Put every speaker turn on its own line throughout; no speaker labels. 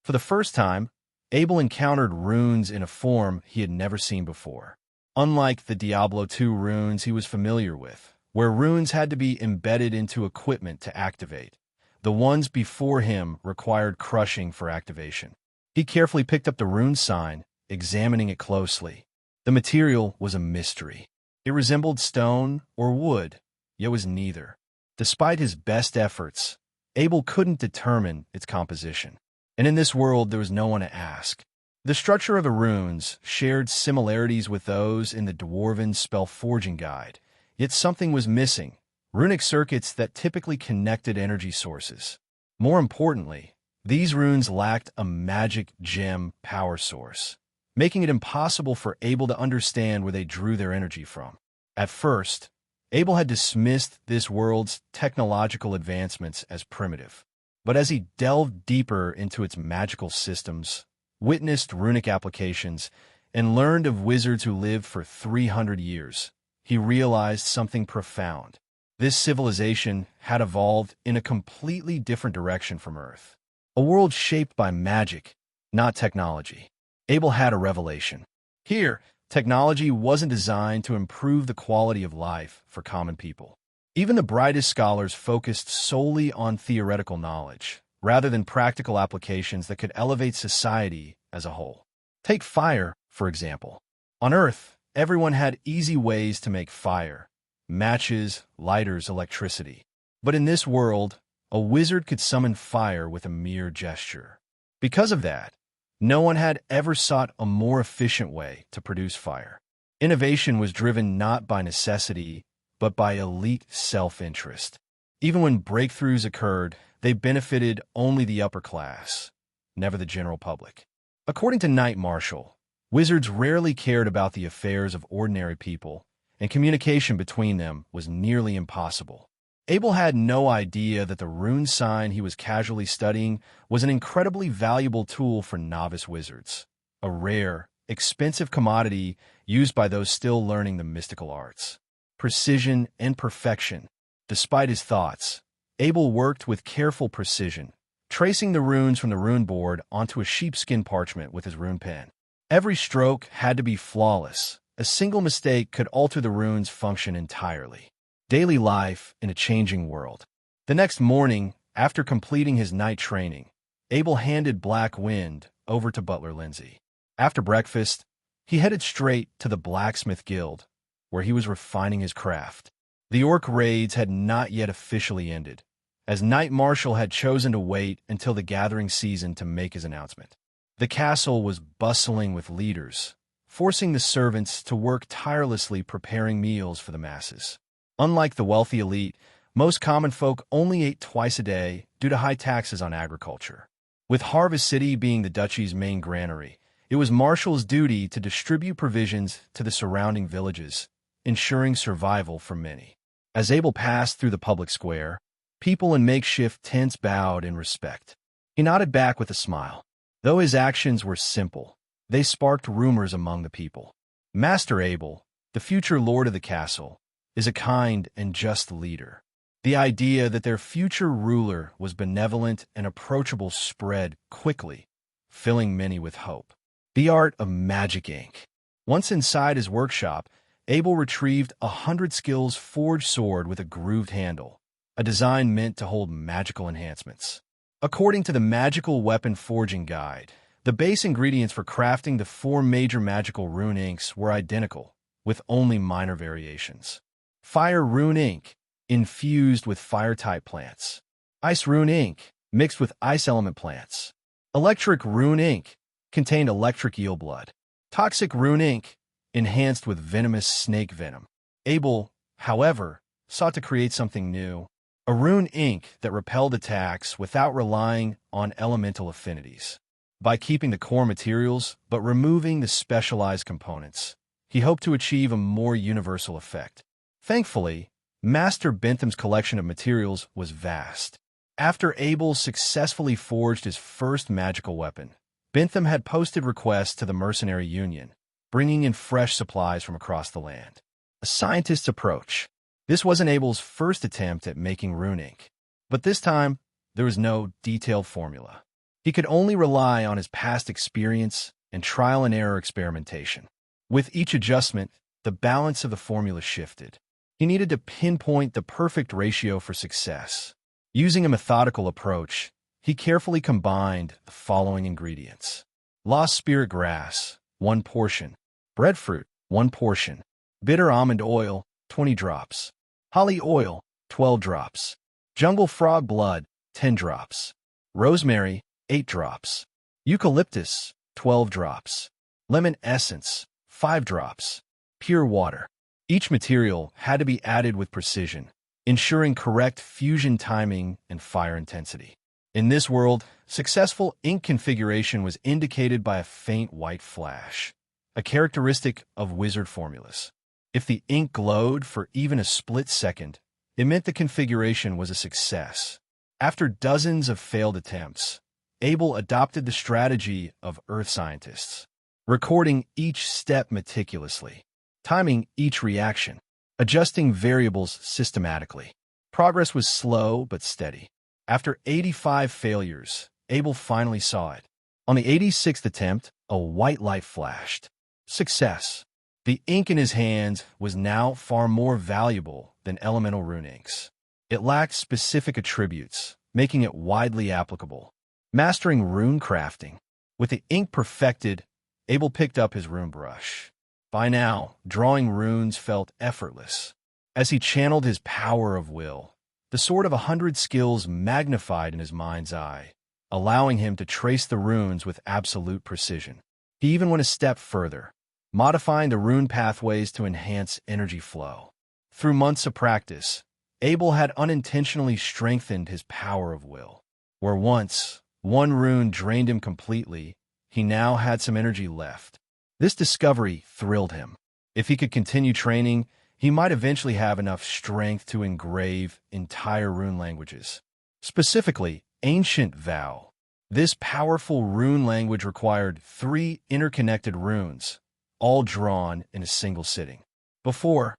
For the first time, Abel encountered runes in a form he had never seen before. Unlike the Diablo II runes he was familiar with, where runes had to be embedded into equipment to activate, the ones before him required crushing for activation. He carefully picked up the rune sign, examining it closely. The material was a mystery. It resembled stone or wood, yet was neither. Despite his best efforts, Abel couldn't determine its composition. And in this world, there was no one to ask. The structure of the runes shared similarities with those in the Dwarven spell-forging guide, yet something was missing: runic circuits that typically connected energy sources. More importantly, these runes lacked a magic gem power source, making it impossible for Abel to understand where they drew their energy from. At first, Abel had dismissed this world's technological advancements as primitive. But as he delved deeper into its magical systems, witnessed runic applications, and learned of wizards who lived for 300 years, he realized something profound. This civilization had evolved in a completely different direction from Earth. A world shaped by magic, not technology. Abel had a revelation. Here, technology wasn't designed to improve the quality of life for common people. Even the brightest scholars focused solely on theoretical knowledge, rather than practical applications that could elevate society as a whole. Take fire, for example. On Earth, everyone had easy ways to make fire: matches, lighters, electricity. But in this world, a wizard could summon fire with a mere gesture. Because of that, no one had ever sought a more efficient way to produce fire. Innovation was driven not by necessity, but by elite self-interest. Even when breakthroughs occurred, they benefited only the upper class, never the general public. According to Knight Marshall, wizards rarely cared about the affairs of ordinary people, and communication between them was nearly impossible. Abel had no idea that the rune sign he was casually studying was an incredibly valuable tool for novice wizards, a rare, expensive commodity used by those still learning the mystical arts. Precision and perfection. Despite his thoughts, Abel worked with careful precision, tracing the runes from the rune board onto a sheepskin parchment with his rune pen. Every stroke had to be flawless. A single mistake could alter the rune's function entirely. Daily life in a changing world. The next morning, after completing his night training, Abel handed Black Wind over to Butler Lindsay. After breakfast, he headed straight to the Blacksmith Guild, where he was refining his craft. The orc raids had not yet officially ended, as Knight Marshall had chosen to wait until the gathering season to make his announcement. The castle was bustling with leaders, forcing the servants to work tirelessly preparing meals for the masses. Unlike the wealthy elite, most common folk only ate twice a day due to high taxes on agriculture. With Harvest City being the duchy's main granary, it was Marshall's duty to distribute provisions to the surrounding villages, ensuring survival for many. As Abel passed through the public square, people in makeshift tents bowed in respect. He nodded back with a smile. Though his actions were simple, they sparked rumors among the people. Master Abel, the future lord of the castle, is a kind and just leader. The idea that their future ruler was benevolent and approachable spread quickly, filling many with hope. The art of magic ink. Once inside his workshop, Abel retrieved a 100 skills forged sword with a grooved handle, a design meant to hold magical enhancements. According to the Magical Weapon Forging Guide, the base ingredients for crafting the 4 major magical rune inks were identical, with only minor variations. Fire rune ink, infused with fire-type plants. Ice rune ink, mixed with ice element plants. Electric rune ink, contained electric eel blood. Toxic rune ink, enhanced with venomous snake venom. Abel, however, sought to create something new, a rune ink that repelled attacks without relying on elemental affinities. By keeping the core materials but removing the specialized components, he hoped to achieve a more universal effect. Thankfully, Master Bentham's collection of materials was vast. After Abel successfully forged his first magical weapon, Bentham had posted requests to the Mercenary Union, bringing in fresh supplies from across the land. A scientist's approach. This wasn't Abel's first attempt at making rune ink, but this time there was no detailed formula. He could only rely on his past experience and trial and error experimentation. With each adjustment, the balance of the formula shifted. He needed to pinpoint the perfect ratio for success. Using a methodical approach, he carefully combined the following ingredients: lost spirit grass, 1 portion; breadfruit, 1 portion; bitter almond oil, 20 drops; holly oil, 12 drops; jungle frog blood, 10 drops; rosemary, 8 drops; eucalyptus, 12 drops; lemon essence, 5 drops; pure water. Each material had to be added with precision, ensuring correct fusion timing and fire intensity. In this world, successful ink configuration was indicated by a faint white flash, a characteristic of wizard formulas. If the ink glowed for even a split second, it meant the configuration was a success. After dozens of failed attempts, Abel adopted the strategy of earth scientists, recording each step meticulously, timing each reaction, adjusting variables systematically. Progress was slow but steady. After 85 failures, Abel finally saw it. On the 86th attempt, a white light flashed. Success. The ink in his hands was now far more valuable than elemental rune inks. It lacked specific attributes, making it widely applicable. Mastering rune crafting. With the ink perfected, Abel picked up his rune brush. By now, drawing runes felt effortless. As he channeled his power of will, the sword of 100 skills magnified in his mind's eye, allowing him to trace the runes with absolute precision. He even went a step further, modifying the rune pathways to enhance energy flow. Through months of practice, Abel had unintentionally strengthened his power of will. Where once one rune drained him completely, he now had some energy left. This discovery thrilled him. If he could continue training, he might eventually have enough strength to engrave entire rune languages. Specifically, Ancient Vow. This powerful rune language required 3 interconnected runes, all drawn in a single sitting. Before,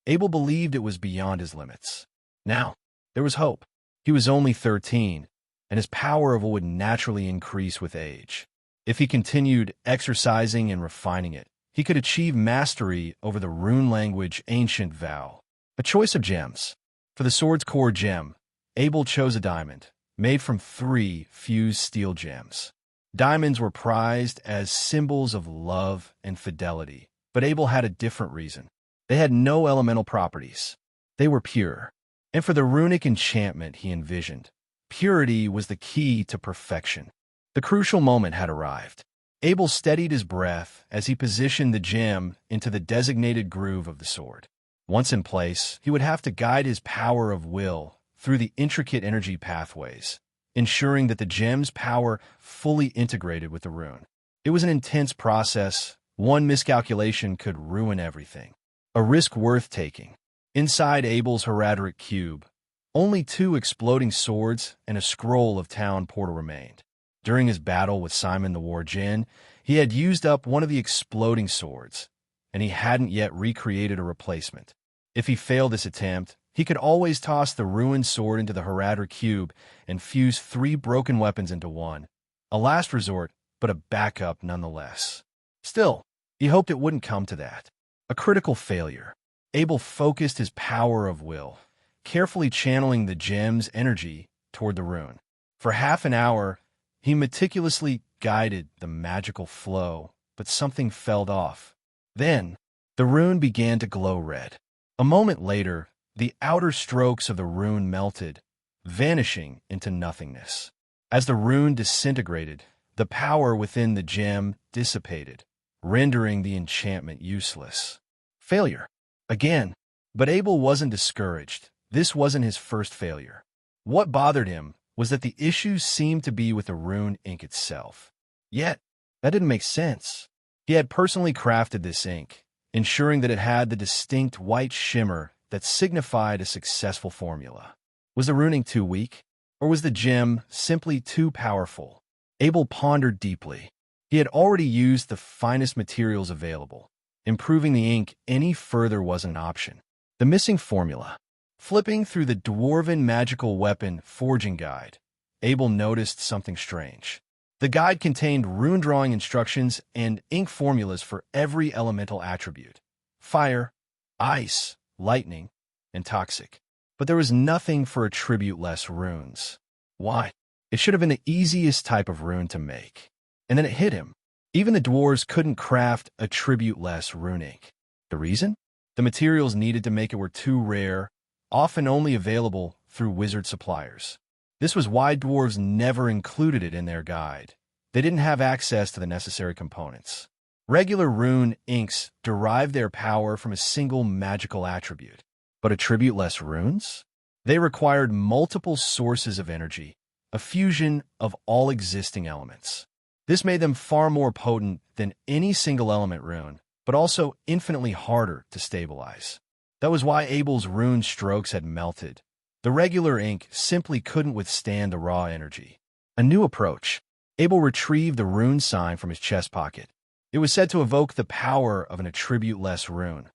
Abel believed it was beyond his limits. Now, there was hope. He was only 13, and his power of will would naturally increase with age. If he continued exercising and refining it, he could achieve mastery over the rune language Ancient Vow. A choice of gems. For the sword's core gem, Abel chose a diamond, made from 3 fused steel gems. Diamonds were prized as symbols of love and fidelity, but Abel had a different reason. They had no elemental properties. They were pure. And for the runic enchantment he envisioned, purity was the key to perfection. The crucial moment had arrived. Abel steadied his breath as he positioned the gem into the designated groove of the sword. Once in place, he would have to guide his power of will through the intricate energy pathways, ensuring that the gem's power fully integrated with the rune. It was an intense process. One miscalculation could ruin everything. A risk worth taking. Inside Abel's Horadric Cube, only 2 exploding swords and a scroll of town portal remained. During his battle with Simon the War Djinn, he had used up one of the exploding swords, and he hadn't yet recreated a replacement. If he failed this attempt, he could always toss the ruined sword into the Horadric Cube and fuse 3 broken weapons into one. A last resort, but a backup nonetheless. Still, he hoped it wouldn't come to that. A critical failure. Abel focused his power of will, carefully channeling the gem's energy toward the rune. For half an hour, he meticulously guided the magical flow, but something fell off. Then, the rune began to glow red. A moment later, the outer strokes of the rune melted, vanishing into nothingness. As the rune disintegrated, the power within the gem dissipated, rendering the enchantment useless. Failure. Again. But Abel wasn't discouraged. This wasn't his first failure. What bothered him was that the issue seemed to be with the rune ink itself. Yet, that didn't make sense. He had personally crafted this ink, ensuring that it had the distinct white shimmer that signified a successful formula. Was the rune ink too weak? Or was the gem simply too powerful? Abel pondered deeply. He had already used the finest materials available. Improving the ink any further wasn't an option. The missing formula. Flipping through the Dwarven Magical Weapon Forging Guide, Abel noticed something strange. The guide contained rune drawing instructions and ink formulas for every elemental attribute: fire, ice, lightning, and toxic. But there was nothing for attribute-less runes. Why? It should have been the easiest type of rune to make. And then it hit him. Even the dwarves couldn't craft attribute-less rune ink. The reason? The materials needed to make it were too rare, often only available through wizard suppliers. This was why dwarves never included it in their guide. They didn't have access to the necessary components. Regular rune inks derived their power from a single magical attribute. But attribute-less runes? They required multiple sources of energy, a fusion of all existing elements. This made them far more potent than any single element rune, but also infinitely harder to stabilize. That was why Abel's rune strokes had melted. The regular ink simply couldn't withstand the raw energy. A new approach. Abel retrieved the rune sign from his chest pocket. It was said to evoke the power of an attribute-less rune,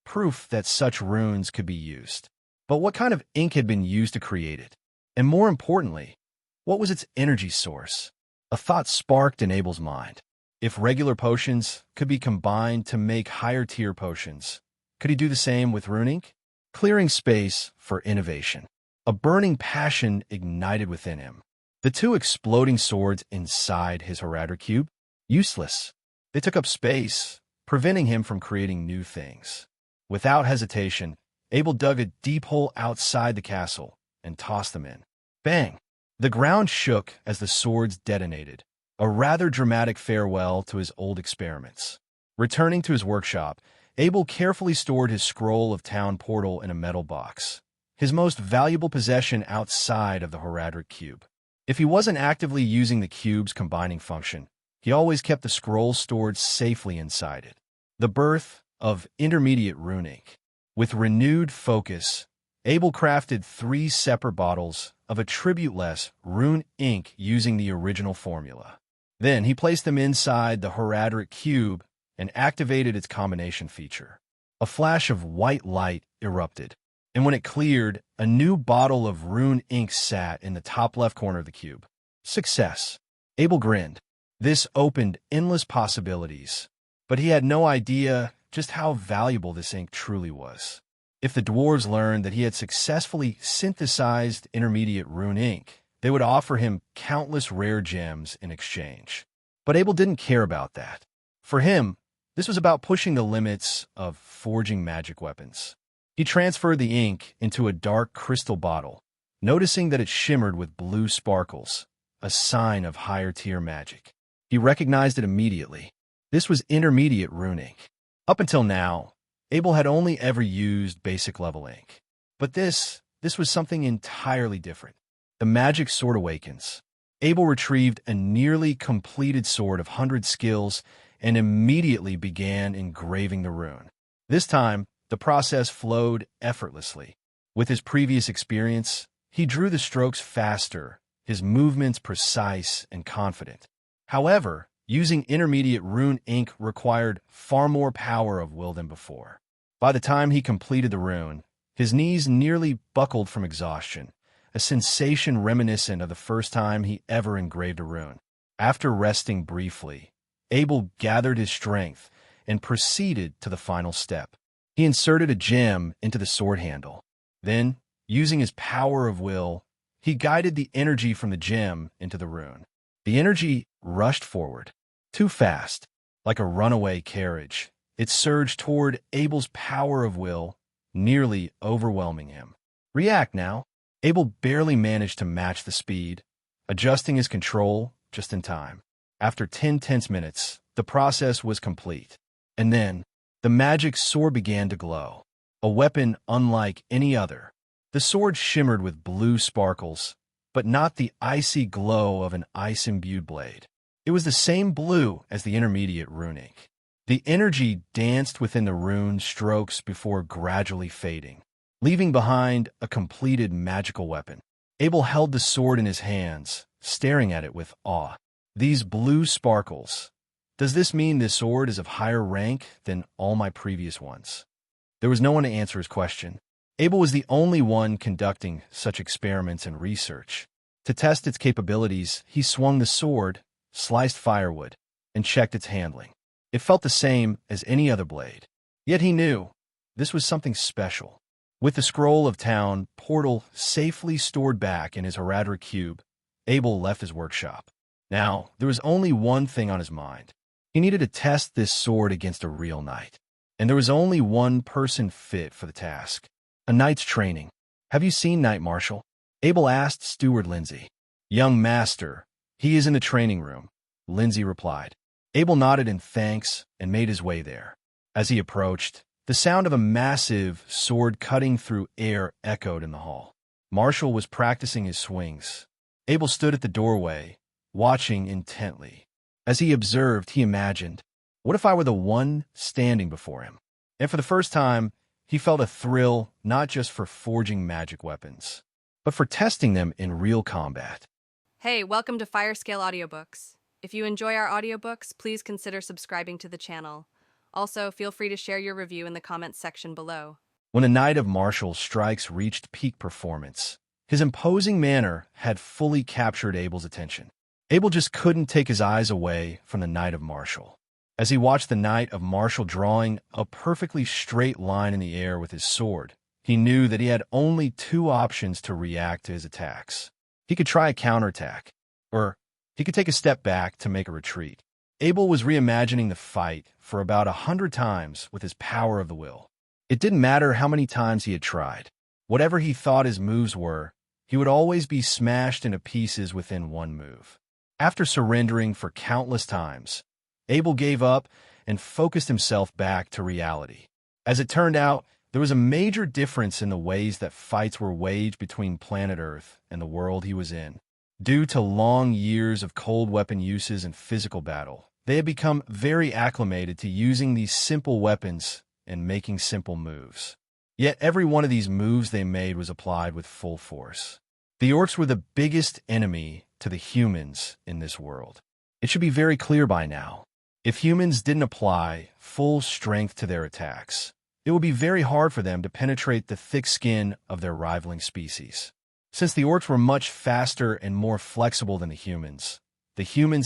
proof that such runes could be used. But what kind of ink had been used to create it? And more importantly, what was its energy source? A thought sparked in Abel's mind. If regular potions could be combined to make higher-tier potions, could he do the same with rune ink? Clearing space for innovation. A burning passion ignited within him. The two exploding swords inside his Horadric Cube? Useless. They took up space, preventing him from creating new things. Without hesitation, Abel dug a deep hole outside the castle and tossed them in. Bang! The ground shook as the swords detonated, a rather dramatic farewell to his old experiments. Returning to his workshop, Abel carefully stored his scroll of town portal in a metal box, his most valuable possession outside of the Horadric Cube. If he wasn't actively using the cube's combining function, he always kept the scroll stored safely inside it. The birth of intermediate rune ink. With renewed focus, Abel crafted 3 separate bottles of attribute-less rune ink using the original formula. Then he placed them inside the Horadric Cube and activated its combination feature. A flash of white light erupted, and when it cleared, a new bottle of rune ink sat in the top left corner of the cube. Success. Abel grinned. This opened endless possibilities, but he had no idea just how valuable this ink truly was. If the dwarves learned that he had successfully synthesized intermediate rune ink, they would offer him countless rare gems in exchange. But Abel didn't care about that. For him, this was about pushing the limits of forging magic weapons. He transferred the ink into a dark crystal bottle, noticing that it shimmered with blue sparkles, a sign of higher-tier magic. He recognized it immediately. This was intermediate rune ink. Up until now, Abel had only ever used basic-level ink. But this was something entirely different. The magic sword awakens. Abel retrieved a nearly completed sword of 100 skills and immediately began engraving the rune. This time, the process flowed effortlessly. With his previous experience, he drew the strokes faster, his movements precise and confident. However, using intermediate rune ink required far more power of will than before. By the time he completed the rune, his knees nearly buckled from exhaustion, a sensation reminiscent of the first time he ever engraved a rune. After resting briefly, Abel gathered his strength and proceeded to the final step. He inserted a gem into the sword handle. Then, using his power of will, he guided the energy from the gem into the rune. The energy rushed forward. Too fast, like a runaway carriage. It surged toward Abel's power of will, nearly overwhelming him. React now. Abel barely managed to match the speed, adjusting his control just in time. After 10 tense minutes, the process was complete. And then, the magic sword began to glow, a weapon unlike any other. The sword shimmered with blue sparkles, but not the icy glow of an ice-imbued blade. It was the same blue as the intermediate rune ink. The energy danced within the rune strokes before gradually fading, leaving behind a completed magical weapon. Abel held the sword in his hands, staring at it with awe. These blue sparkles. Does this mean this sword is of higher rank than all my previous ones? There was no one to answer his question. Abel was the only one conducting such experiments and research. To test its capabilities, he swung the sword, sliced firewood, and checked its handling. It felt the same as any other blade. Yet he knew this was something special. With the scroll of town portal safely stored back in his Horadric Cube, Abel left his workshop. Now, there was only one thing on his mind. He needed to test this sword against a real knight. And there was only one person fit for the task. A knight's training. "Have you seen Knight Marshall?" Abel asked Steward Lindsay. "Young master, he is in the training room," Lindsay replied. Abel nodded in thanks and made his way there. As he approached, the sound of a massive sword cutting through air echoed in the hall. Marshall was practicing his swings. Abel stood at the doorway, watching intently. As he observed, he imagined, what if I were the one standing before him? And for the first time, he felt a thrill not just for forging magic weapons, but for testing them in real combat.
Hey, welcome to Firescale Audiobooks. If you enjoy our audiobooks, please consider subscribing to the channel. Also, feel free to share your review in the comments section below.
When a Knight of Marshall's strikes reached peak performance, his imposing manner had fully captured Abel's attention. Abel just couldn't take his eyes away from the Knight of Marshall. As he watched the Knight of Marshall drawing a perfectly straight line in the air with his sword, he knew that he had only two options to react to his attacks. He could try a counterattack, or he could take a step back to make a retreat. Abel was reimagining the fight for about 100 times with his power of the will. It didn't matter how many times he had tried. Whatever he thought his moves were, he would always be smashed into pieces within one move. After surrendering for countless times, Abel gave up and focused himself back to reality. As it turned out, there was a major difference in the ways that fights were waged between planet Earth and the world he was in. Due to long years of cold weapon uses and physical battle, they had become very acclimated to using these simple weapons and making simple moves. Yet every one of these moves they made was applied with full force. The orcs were the biggest enemy to the humans in this world. It should be very clear by now. If humans didn't apply full strength to their attacks, it would be very hard for them to penetrate the thick skin of their rivaling species. Since the orcs were much faster and more flexible than the humans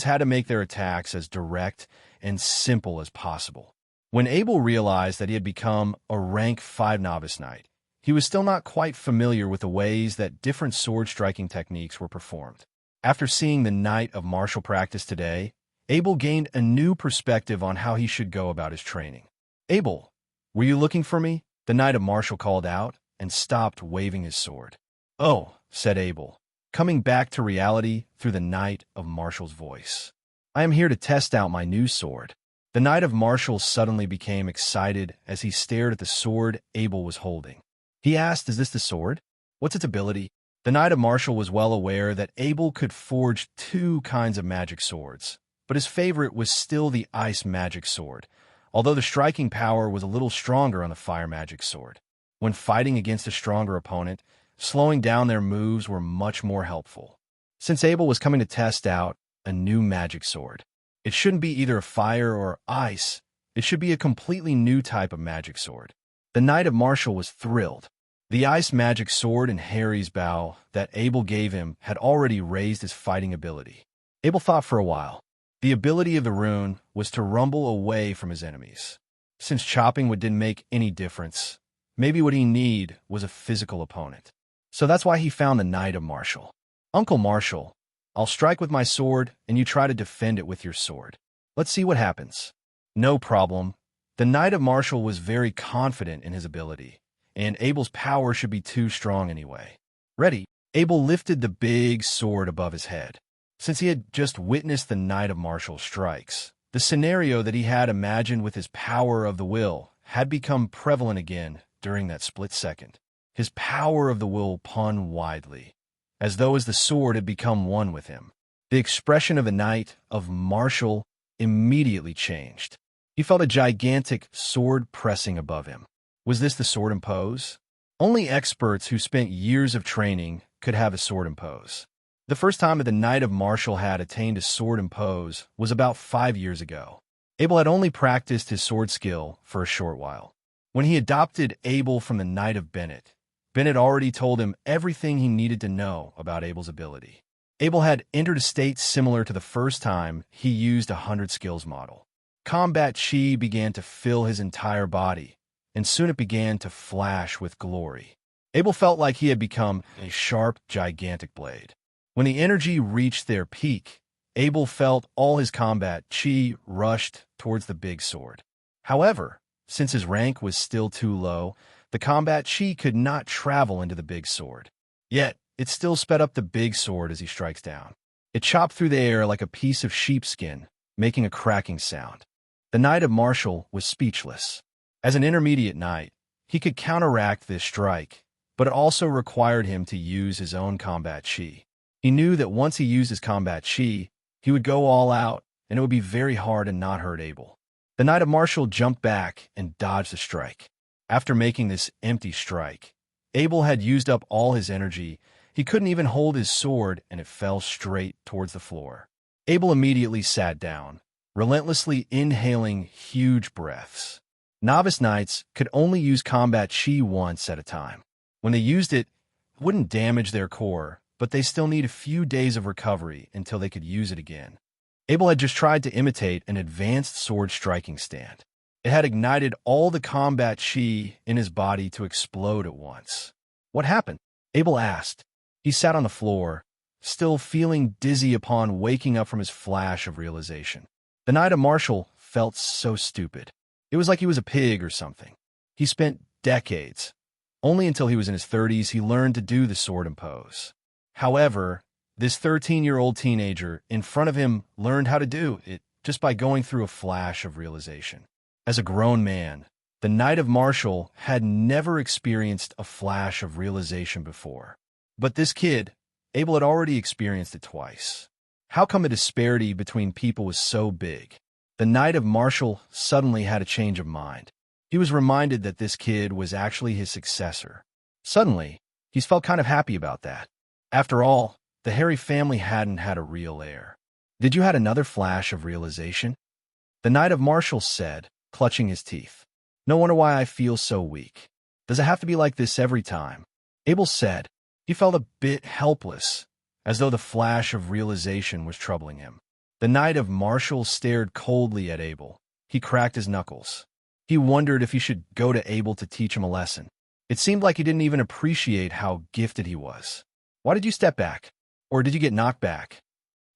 had to make their attacks as direct and simple as possible. When Abel realized that he had become a rank 5 novice knight, he was still not quite familiar with the ways that different sword-striking techniques were performed. After seeing the Knight of Marshall practice today, Abel gained a new perspective on how he should go about his training. "Abel, were you looking for me?" the Knight of Marshall called out and stopped waving his sword. "Oh," said Abel, coming back to reality through the Knight of Marshall's voice. "I am here to test out my new sword." The Knight of Marshall suddenly became excited as he stared at the sword Abel was holding. He asked, "Is this the sword? What's its ability?" The Knight of Marshall was well aware that Abel could forge two kinds of magic swords, but his favorite was still the ice magic sword, although the striking power was a little stronger on the fire magic sword. When fighting against a stronger opponent, slowing down their moves were much more helpful. Since Abel was coming to test out a new magic sword, it shouldn't be either fire or ice. It should be a completely new type of magic sword. The Knight of Marshall was thrilled. The ice magic sword in Harry's bow that Abel gave him had already raised his fighting ability. Abel thought for a while. The ability of the rune was to rumble away from his enemies. Since chopping wood didn't make any difference, maybe what he needed was a physical opponent. So that's why he found the Knight of Marshall. "Uncle Marshall, I'll strike with my sword and you try to defend it with your sword. Let's see what happens." "No problem." The Knight of Marshall was very confident in his ability, and Abel's power should be too strong anyway. "Ready?" Abel lifted the big sword above his head. Since he had just witnessed the Knight of Marshall's strikes, the scenario that he had imagined with his power of the will had become prevalent again during that split second. His power of the will spun widely, as though the sword had become one with him. The expression of the Knight of Marshall immediately changed. He felt a gigantic sword pressing above him. Was this the sword impose? Only experts who spent years of training could have a sword impose. The first time that the Knight of Marshall had attained a sword impose was about 5 years ago. Abel had only practiced his sword skill for a short while. When he adopted Abel from the Knight of Bennett, Bennett already told him everything he needed to know about Abel's ability. Abel had entered a state similar to the first time he used a 100 skills model. Combat chi began to fill his entire body, and soon it began to flash with glory. Abel felt like he had become a sharp, gigantic blade. When the energy reached their peak, Abel felt all his combat chi rushed towards the big sword. However, since his rank was still too low, the combat chi could not travel into the big sword. Yet, it still sped up the big sword as he strikes down. It chopped through the air like a piece of sheepskin, making a cracking sound. The Knight of Martial was speechless. As an intermediate knight, he could counteract this strike, but it also required him to use his own combat chi. He knew that once he used his combat chi, he would go all out, and it would be very hard to not hurt Abel. The Knight of Martial jumped back and dodged the strike. After making this empty strike, Abel had used up all his energy. He couldn't even hold his sword, and it fell straight towards the floor. Abel immediately sat down, relentlessly inhaling huge breaths. Novice knights could only use combat chi once at a time. When they used it, it wouldn't damage their core, but they still need a few days of recovery until they could use it again. Abel had just tried to imitate an advanced sword striking stand. It had ignited all the combat chi in his body to explode at once. What happened? Abel asked. He sat on the floor, still feeling dizzy upon waking up from his flash of realization. The Knight of Martial felt so stupid. It was like he was a pig or something. He spent decades. Only until he was in his 30s he learned to do the sword and pose. However, this 13-year-old teenager in front of him learned how to do it just by going through a flash of realization. As a grown man, the Knight of Martial had never experienced a flash of realization before. But this kid, Abel had already experienced it twice. How come the disparity between people was so big? The Knight of Martial suddenly had a change of mind. He was reminded that this kid was actually his successor. Suddenly, he felt kind of happy about that. After all, the Harry family hadn't had a real heir. Did you have another flash of realization? The Knight of Martial said, clutching his teeth. No wonder why I feel so weak. Does it have to be like this every time? Abel said. He felt a bit helpless, as though the flash of realization was troubling him. The Knight of Martial stared coldly at Abel. He cracked his knuckles. He wondered if he should go to Abel to teach him a lesson. It seemed like he didn't even appreciate how gifted he was. Why did you step back? Or did you get knocked back?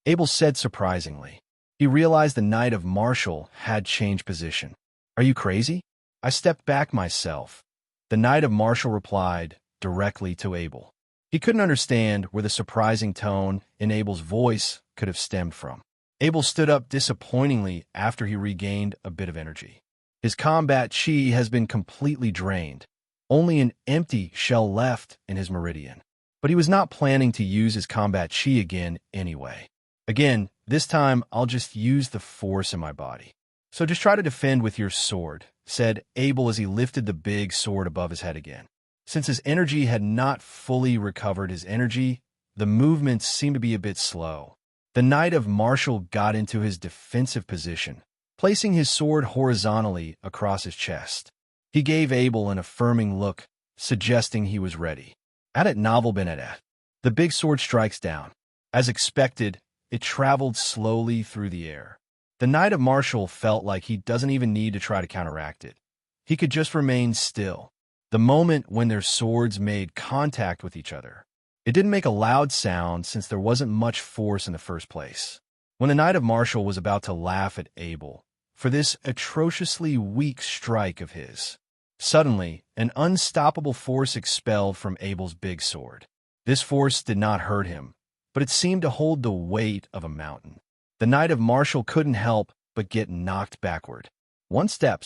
Abel said surprisingly. He realized the Knight of Martial had changed position. Are you crazy? I stepped back myself. The Knight of Martial replied directly to Abel. He couldn't understand where the surprising tone in Abel's voice could have stemmed from. Abel stood up disappointingly after he regained a bit of energy. His combat chi has been completely drained, only an empty shell left in his meridian. But he was not planning to use his combat chi again anyway. Again, this time I'll just use the force in my body. So just try to defend with your sword, said Abel as he lifted the big sword above his head again. Since his energy had not fully recovered his energy, the movements seemed to be a bit slow. The Knight of Martial got into his defensive position, placing his sword horizontally across his chest. He gave Abel an affirming look, suggesting he was ready. At it novel Benedet. The big sword strikes down. As expected, it traveled slowly through the air. The Knight of Martial felt like he doesn't even need to try to counteract it. He could just remain still. The moment when their swords made contact with each other. It didn't make a loud sound since there wasn't much force in the first place. When the Knight of Martial was about to laugh at Abel for this atrociously weak strike of his, suddenly an unstoppable force expelled from Abel's big sword. This force did not hurt him, but it seemed to hold the weight of a mountain. The Knight of Martial couldn't help but get knocked backward. 1 step,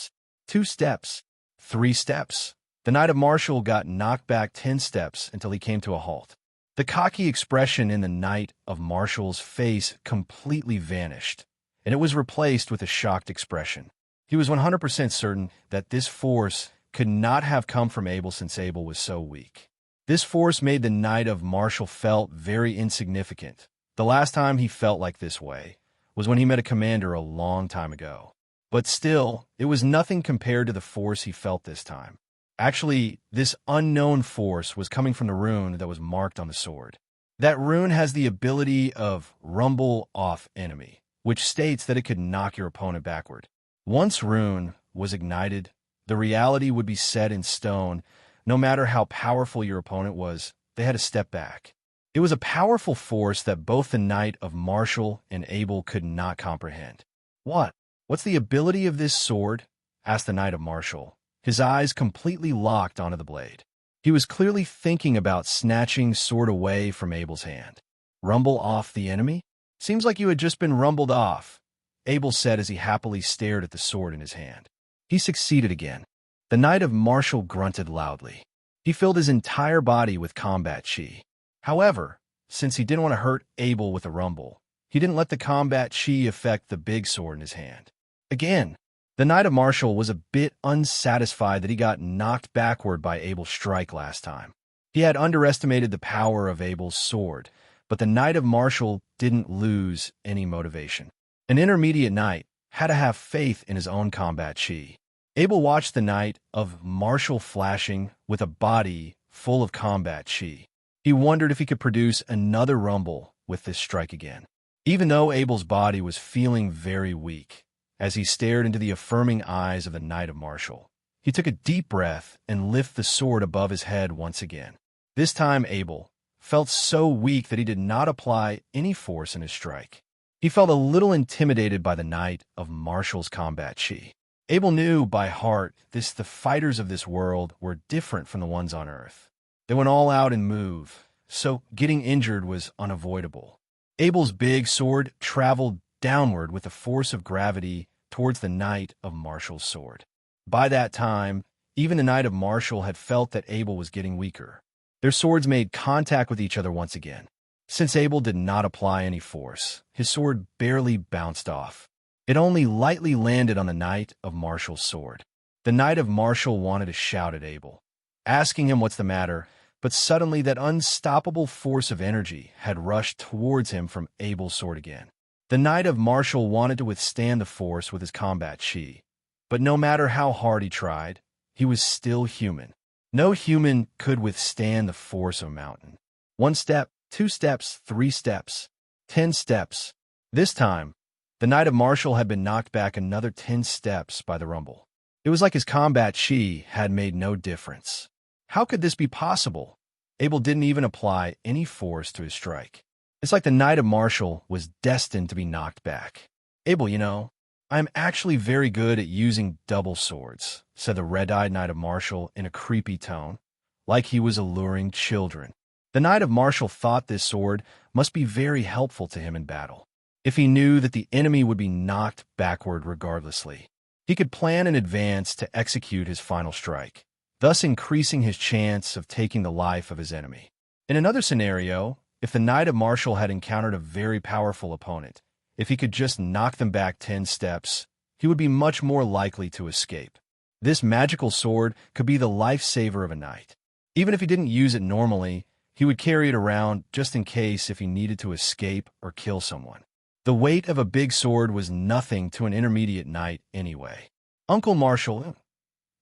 2 steps, 3 steps. The Knight of Martial got knocked back 10 steps until he came to a halt. The cocky expression in the Knight of Martial's face completely vanished, and it was replaced with a shocked expression. He was 100% certain that this force could not have come from Abel since Abel was so weak. This force made the Knight of Martial felt very insignificant. The last time he felt like this way was when he met a commander a long time ago. But still, it was nothing compared to the force he felt this time. Actually, this unknown force was coming from the rune that was marked on the sword. That rune has the ability of rumble off enemy, which states that it could knock your opponent backward. Once rune was ignited, the reality would be set in stone. No matter how powerful your opponent was, they had to step back. It was a powerful force that both the Knight of Martial and Abel could not comprehend. What's the ability of this sword? Asked the Knight of Martial, his eyes completely locked onto the blade. He was clearly thinking about snatching sword away from Abel's hand. Rumble off the enemy? Seems like you had just been rumbled off, Abel said as he happily stared at the sword in his hand. He succeeded again. The Knight of Martial grunted loudly. He filled his entire body with combat chi. However, since he didn't want to hurt Abel with a rumble, he didn't let the combat chi affect the big sword in his hand. Again, the Knight of Martial was a bit unsatisfied that he got knocked backward by Abel's strike last time. He had underestimated the power of Abel's sword, but the Knight of Martial didn't lose any motivation. An intermediate knight had to have faith in his own combat chi. Abel watched the Knight of Martial flashing with a body full of combat chi. He wondered if he could produce another rumble with this strike again. Even though Abel's body was feeling very weak, as he stared into the affirming eyes of the Knight of Martial, he took a deep breath and lifted the sword above his head once again. This time Abel felt so weak that he did not apply any force in his strike. He felt a little intimidated by the Knight of Martial's combat chi. Abel knew by heart the fighters of this world were different from the ones on Earth. They went all out and move, so getting injured was unavoidable. Abel's big sword traveled downward with the force of gravity towards the Knight of Martial's sword. By that time, even the Knight of Martial had felt that Abel was getting weaker. Their swords made contact with each other once again. Since Abel did not apply any force, his sword barely bounced off. It only lightly landed on the Knight of Martial's sword. The Knight of Martial wanted to shout at Abel, asking him what's the matter, but suddenly that unstoppable force of energy had rushed towards him from Abel's sword again. The Knight of Martial wanted to withstand the force with his combat chi, but no matter how hard he tried, he was still human. No human could withstand the force of a mountain. 1 step, 2 steps, 3 steps, 10 steps. This time, the Knight of Martial had been knocked back another 10 steps by the rumble. It was like his combat chi had made no difference. How could this be possible? Abel didn't even apply any force to his strike. It's like the Knight of Martial was destined to be knocked back. Abel, I'm actually very good at using double swords, said the red-eyed Knight of Martial in a creepy tone, like he was alluring children. The Knight of Martial thought this sword must be very helpful to him in battle. If he knew that the enemy would be knocked backward regardlessly, he could plan in advance to execute his final strike, thus increasing his chance of taking the life of his enemy. In another scenario, if the Knight of Martial had encountered a very powerful opponent, if he could just knock them back 10 steps, he would be much more likely to escape. This magical sword could be the lifesaver of a knight. Even if he didn't use it normally, he would carry it around just in case if he needed to escape or kill someone. The weight of a big sword was nothing to an intermediate knight anyway. Uncle Martial,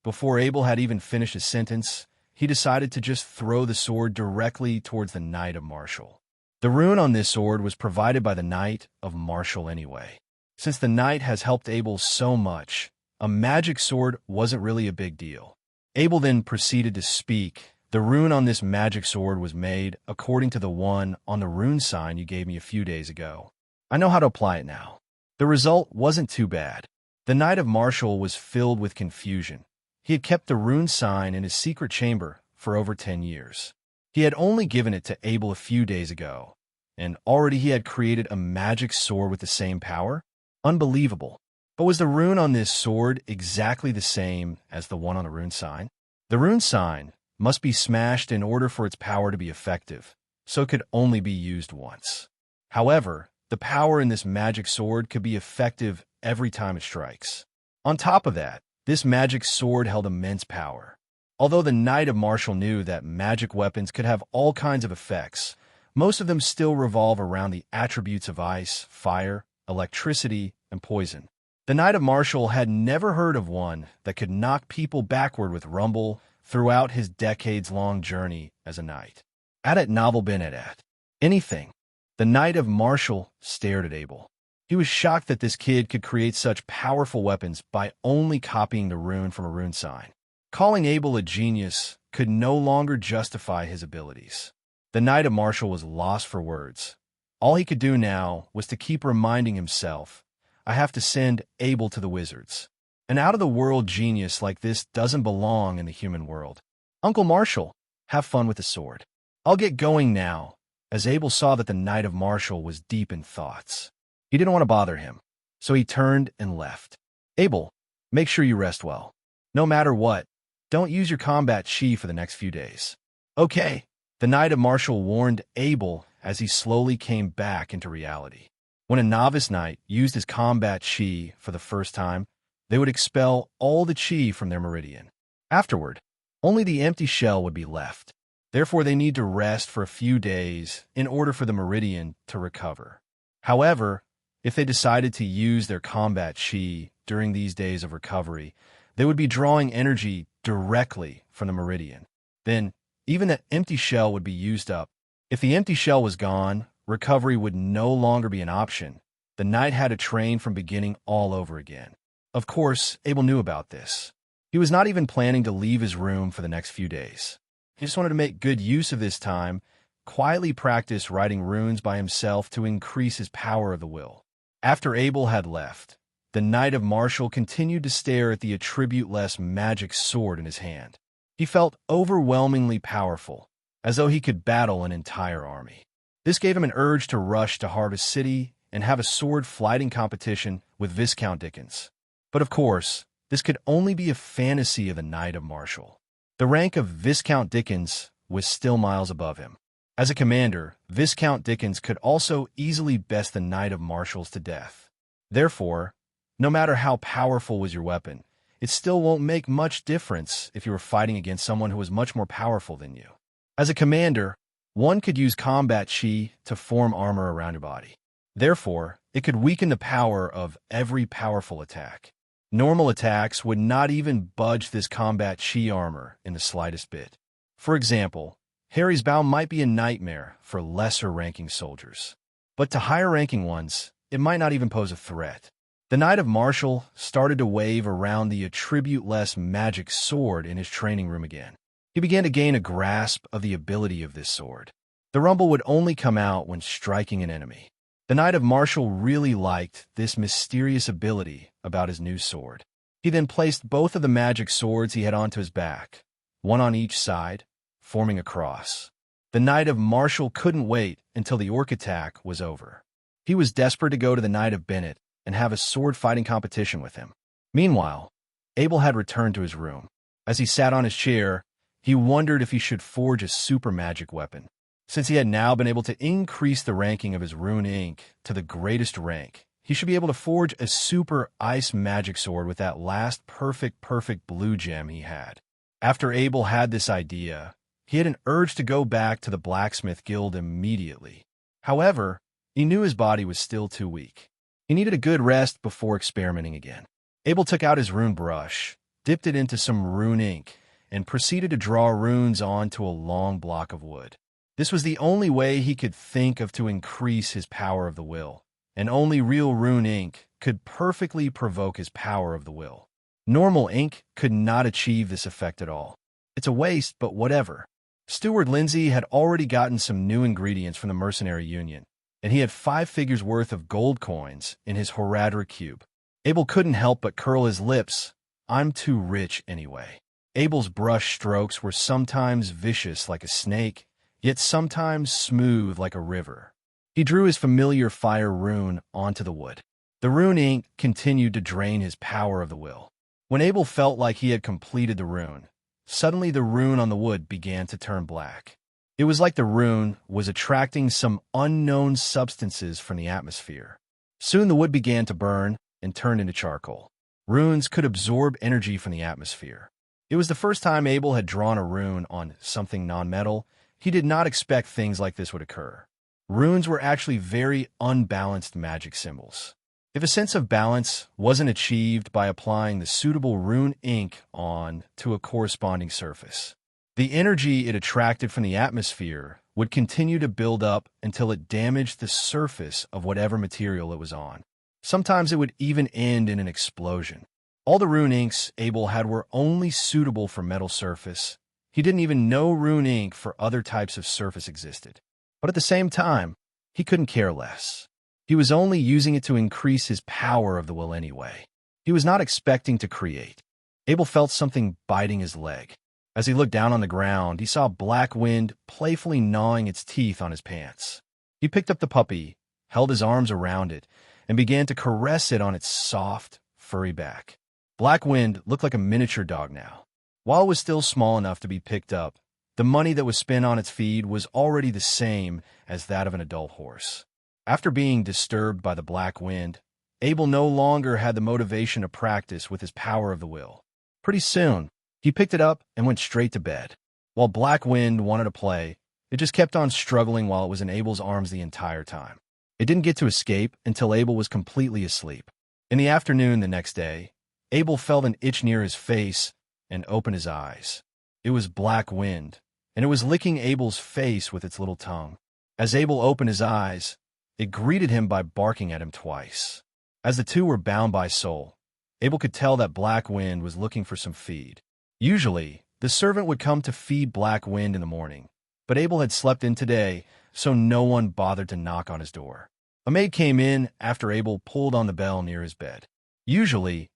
before Abel had even finished his sentence, he decided to just throw the sword directly towards the Knight of Martial. The rune on this sword was provided by the Knight of Martial anyway. Since the knight has helped Abel so much, a magic sword wasn't really a big deal. Abel then proceeded to speak. The rune on this magic sword was made according to the one on the rune sign you gave me a few days ago. I know how to apply it now. The result wasn't too bad. The Knight of Martial was filled with confusion. He had kept the rune sign in his secret chamber for over 10 years. He had only given it to Abel a few days ago, and already he had created a magic sword with the same power? Unbelievable. But was the rune on this sword exactly the same as the one on the rune sign? The rune sign must be smashed in order for its power to be effective, so it could only be used once. However, the power in this magic sword could be effective every time it strikes. On top of that, this magic sword held immense power. Although the Knight of Martial knew that magic weapons could have all kinds of effects, most of them still revolve around the attributes of ice, fire, electricity, and poison. The Knight of Martial had never heard of one that could knock people backward with rumble throughout his decades-long journey as a knight. Adat Novel Benedat. Anything. The Knight of Martial stared at Abel. He was shocked that this kid could create such powerful weapons by only copying the rune from a rune sign. Calling Abel a genius could no longer justify his abilities. The Knight of Martial was lost for words. All he could do now was to keep reminding himself, I have to send Abel to the wizards. An out-of-the-world genius like this doesn't belong in the human world. Uncle Martial, have fun with the sword. I'll get going now, as Abel saw that the Knight of Martial was deep in thoughts. He didn't want to bother him, so he turned and left. Abel, make sure you rest well. No matter what, don't use your combat chi for the next few days. Okay, the Knight of Martial warned Abel as he slowly came back into reality. When a novice knight used his combat chi for the first time, they would expel all the chi from their meridian. Afterward, only the empty shell would be left. Therefore, they need to rest for a few days in order for the meridian to recover. However, if they decided to use their combat chi during these days of recovery, they would be drawing energy directly from the meridian. Then, even the empty shell would be used up. If the empty shell was gone, recovery would no longer be an option. The knight had to train from beginning all over again. Of course, Abel knew about this. He was not even planning to leave his room for the next few days. He just wanted to make good use of this time, quietly practice writing runes by himself to increase his power of the will. After Abel had left, the Knight of Martial continued to stare at the attribute-less magic sword in his hand. He felt overwhelmingly powerful, as though he could battle an entire army. This gave him an urge to rush to Harvest City and have a sword-fighting competition with Viscount Dickens. But of course, this could only be a fantasy of the Knight of Martial. The rank of Viscount Dickens was still miles above him. As a commander, Viscount Dickens could also easily best the Knight of Martials to death. Therefore, no matter how powerful was your weapon, it still won't make much difference if you were fighting against someone who was much more powerful than you. As a commander, one could use combat chi to form armor around your body. Therefore, it could weaken the power of every powerful attack. Normal attacks would not even budge this combat chi armor in the slightest bit. For example, Harry's bow might be a nightmare for lesser-ranking soldiers. But to higher-ranking ones, it might not even pose a threat. The Knight of Martial started to wave around the attribute-less magic sword in his training room again. He began to gain a grasp of the ability of this sword. The rumble would only come out when striking an enemy. The Knight of Martial really liked this mysterious ability about his new sword. He then placed both of the magic swords he had onto his back, one on each side, forming a cross. The Knight of Martial couldn't wait until the orc attack was over. He was desperate to go to the Knight of Bennett and have a sword-fighting competition with him. Meanwhile, Abel had returned to his room. As he sat on his chair, he wondered if he should forge a super magic weapon. Since he had now been able to increase the ranking of his rune ink to the greatest rank, he should be able to forge a super ice magic sword with that last perfect blue gem he had. After Abel had this idea, he had an urge to go back to the blacksmith guild immediately. However, he knew his body was still too weak. He needed a good rest before experimenting again. Abel took out his rune brush, dipped it into some rune ink, and proceeded to draw runes onto a long block of wood. This was the only way he could think of to increase his power of the will, and only real rune ink could perfectly provoke his power of the will. Normal ink could not achieve this effect at all. It's a waste, but whatever. Steward Lindsay had already gotten some new ingredients from the Mercenary Union, and he had 5 figures worth of gold coins in his Horadric Cube. Abel couldn't help but curl his lips. I'm too rich anyway. Abel's brush strokes were sometimes vicious like a snake, yet sometimes smooth like a river. He drew his familiar fire rune onto the wood. The rune ink continued to drain his power of the will. When Abel felt like he had completed the rune, suddenly the rune on the wood began to turn black. It was like the rune was attracting some unknown substances from the atmosphere. Soon the wood began to burn and turn into charcoal. Runes could absorb energy from the atmosphere. It was the first time Abel had drawn a rune on something non-metal. He did not expect things like this would occur. Runes were actually very unbalanced magic symbols. If a sense of balance wasn't achieved by applying the suitable rune ink on to a corresponding surface, the energy it attracted from the atmosphere would continue to build up until it damaged the surface of whatever material it was on. Sometimes it would even end in an explosion. All the rune inks Abel had were only suitable for metal surface. He didn't even know rune ink for other types of surface existed. But at the same time, he couldn't care less. He was only using it to increase his power of the will anyway. He was not expecting to create. Abel felt something biting his leg. As he looked down on the ground, he saw Black Wind playfully gnawing its teeth on his pants. He picked up the puppy, held his arms around it, and began to caress it on its soft, furry back. Black Wind looked like a miniature dog now. While it was still small enough to be picked up, the money that was spent on its feed was already the same as that of an adult horse. After being disturbed by the Black Wind, Abel no longer had the motivation to practice with his power of the will. Pretty soon, he picked it up and went straight to bed. While Black Wind wanted to play, it just kept on struggling while it was in Abel's arms the entire time. It didn't get to escape until Abel was completely asleep. In the afternoon the next day, Abel felt an itch near his face and opened his eyes. It was Black Wind, and it was licking Abel's face with its little tongue. As Abel opened his eyes, it greeted him by barking at him twice. As the two were bound by soul, Abel could tell that Black Wind was looking for some feed. Usually, the servant would come to feed Black Wind in the morning, but Abel had slept in today, so no one bothered to knock on his door. A maid came in after Abel pulled on the bell near his bed. Usually,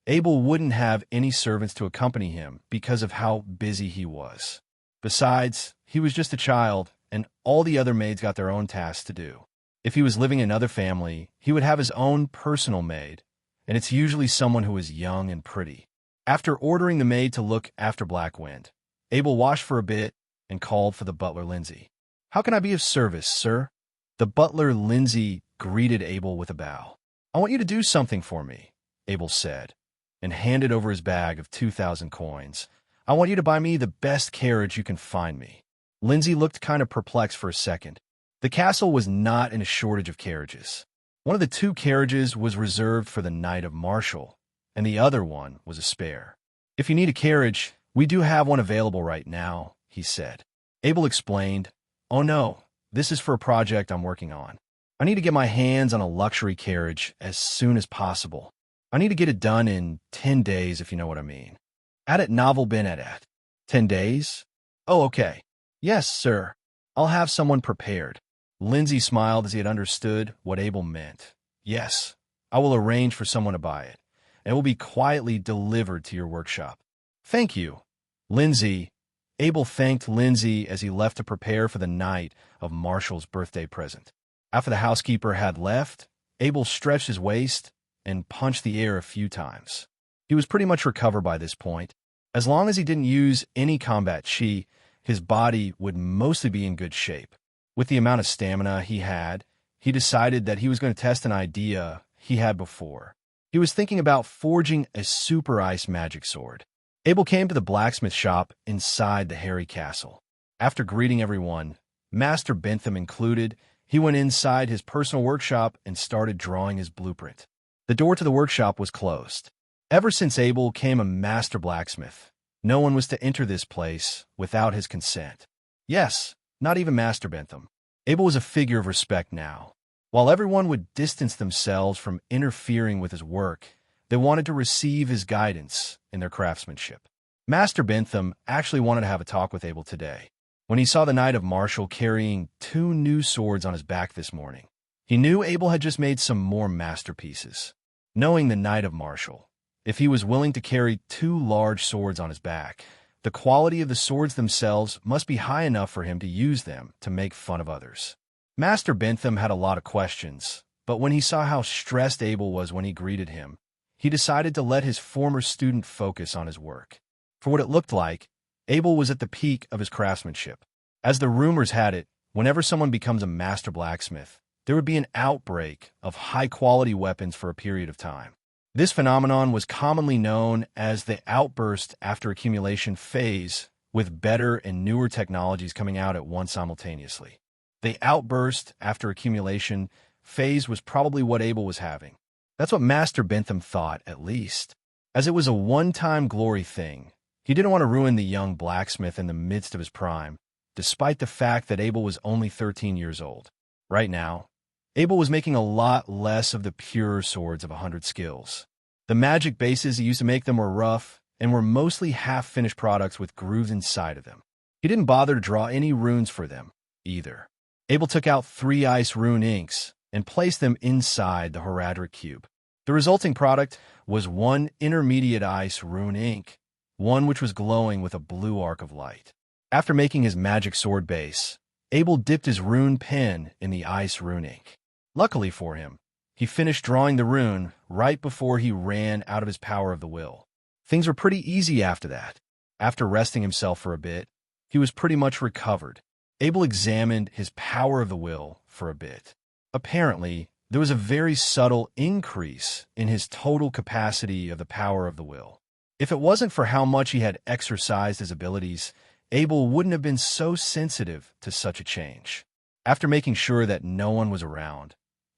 Abel wouldn't have any servants to accompany him because of how busy he was. Besides, he was just a child, and all the other maids got their own tasks to do. If he was living in another family, he would have his own personal maid, and it's usually someone who is young and pretty. After ordering the maid to look after Black Wind, Abel washed for a bit and called for the butler Lindsay. "How can I be of service, sir?" The butler Lindsay greeted Abel with a bow. "I want you to do something for me," Abel said, and handed over his bag of 2,000 coins. "I want you to buy me the best carriage you can find me." Lindsay looked kind of perplexed for a second. The castle was not in a shortage of carriages. One of the two carriages was reserved for the Knight of Martial, and the other one was a spare. "If you need a carriage, we do have one available right now," he said. Abel explained, "Oh no, this is for a project I'm working on. I need to get my hands on a luxury carriage as soon as possible. I need to get it done in 10 days, if you know what I mean." "Adet novel been at 10 days? Oh, okay. Yes, sir. I'll have someone prepared." Lindsay smiled as he had understood what Abel meant. "Yes, I will arrange for someone to buy it, and it will be quietly delivered to your workshop." "Thank you, Lindsay." Abel thanked Lindsay as he left to prepare for the Knight of Martial's birthday present. After the housekeeper had left, Abel stretched his waist and punched the air a few times. He was pretty much recovered by this point. As long as he didn't use any combat chi, his body would mostly be in good shape. With the amount of stamina he had, he decided that he was going to test an idea he had before. He was thinking about forging a super ice magic sword. Abel came to the blacksmith shop inside the hairy castle. After greeting everyone, Master Bentham included, he went inside his personal workshop and started drawing his blueprint. The door to the workshop was closed. Ever since Abel became a master blacksmith, no one was to enter this place without his consent. Yes, not even Master Bentham. Abel was a figure of respect now. While everyone would distance themselves from interfering with his work, they wanted to receive his guidance in their craftsmanship. Master Bentham actually wanted to have a talk with Abel today. When he saw the Knight of Martial carrying 2 new swords on his back this morning, he knew Abel had just made some more masterpieces. Knowing the Knight of Martial, if he was willing to carry 2 large swords on his back, the quality of the swords themselves must be high enough for him to use them to make fun of others. Master Bentham had a lot of questions, but when he saw how stressed Abel was when he greeted him, he decided to let his former student focus on his work. For what it looked like, Abel was at the peak of his craftsmanship. As the rumors had it, whenever someone becomes a master blacksmith, there would be an outbreak of high-quality weapons for a period of time. This phenomenon was commonly known as the outburst after accumulation phase, with better and newer technologies coming out at once simultaneously. The outburst after accumulation phase was probably what Abel was having. That's what Master Bentham thought, at least. As it was a one-time glory thing, he didn't want to ruin the young blacksmith in the midst of his prime, despite the fact that Abel was only 13 years old. Right now, Abel was making a lot less of the pure swords of 100 skills. The magic bases he used to make them were rough and were mostly half-finished products with grooves inside of them. He didn't bother to draw any runes for them, either. Abel took out 3 ice rune inks and placed them inside the Horadric Cube. The resulting product was 1 intermediate ice rune ink, one which was glowing with a blue arc of light. After making his magic sword base, Abel dipped his rune pen in the ice rune ink. Luckily for him, he finished drawing the rune right before he ran out of his power of the will. Things were pretty easy after that. After resting himself for a bit, he was pretty much recovered. Abel examined his power of the will for a bit. Apparently, there was a very subtle increase in his total capacity of the power of the will. If it wasn't for how much he had exercised his abilities, Abel wouldn't have been so sensitive to such a change. After making sure that no one was around,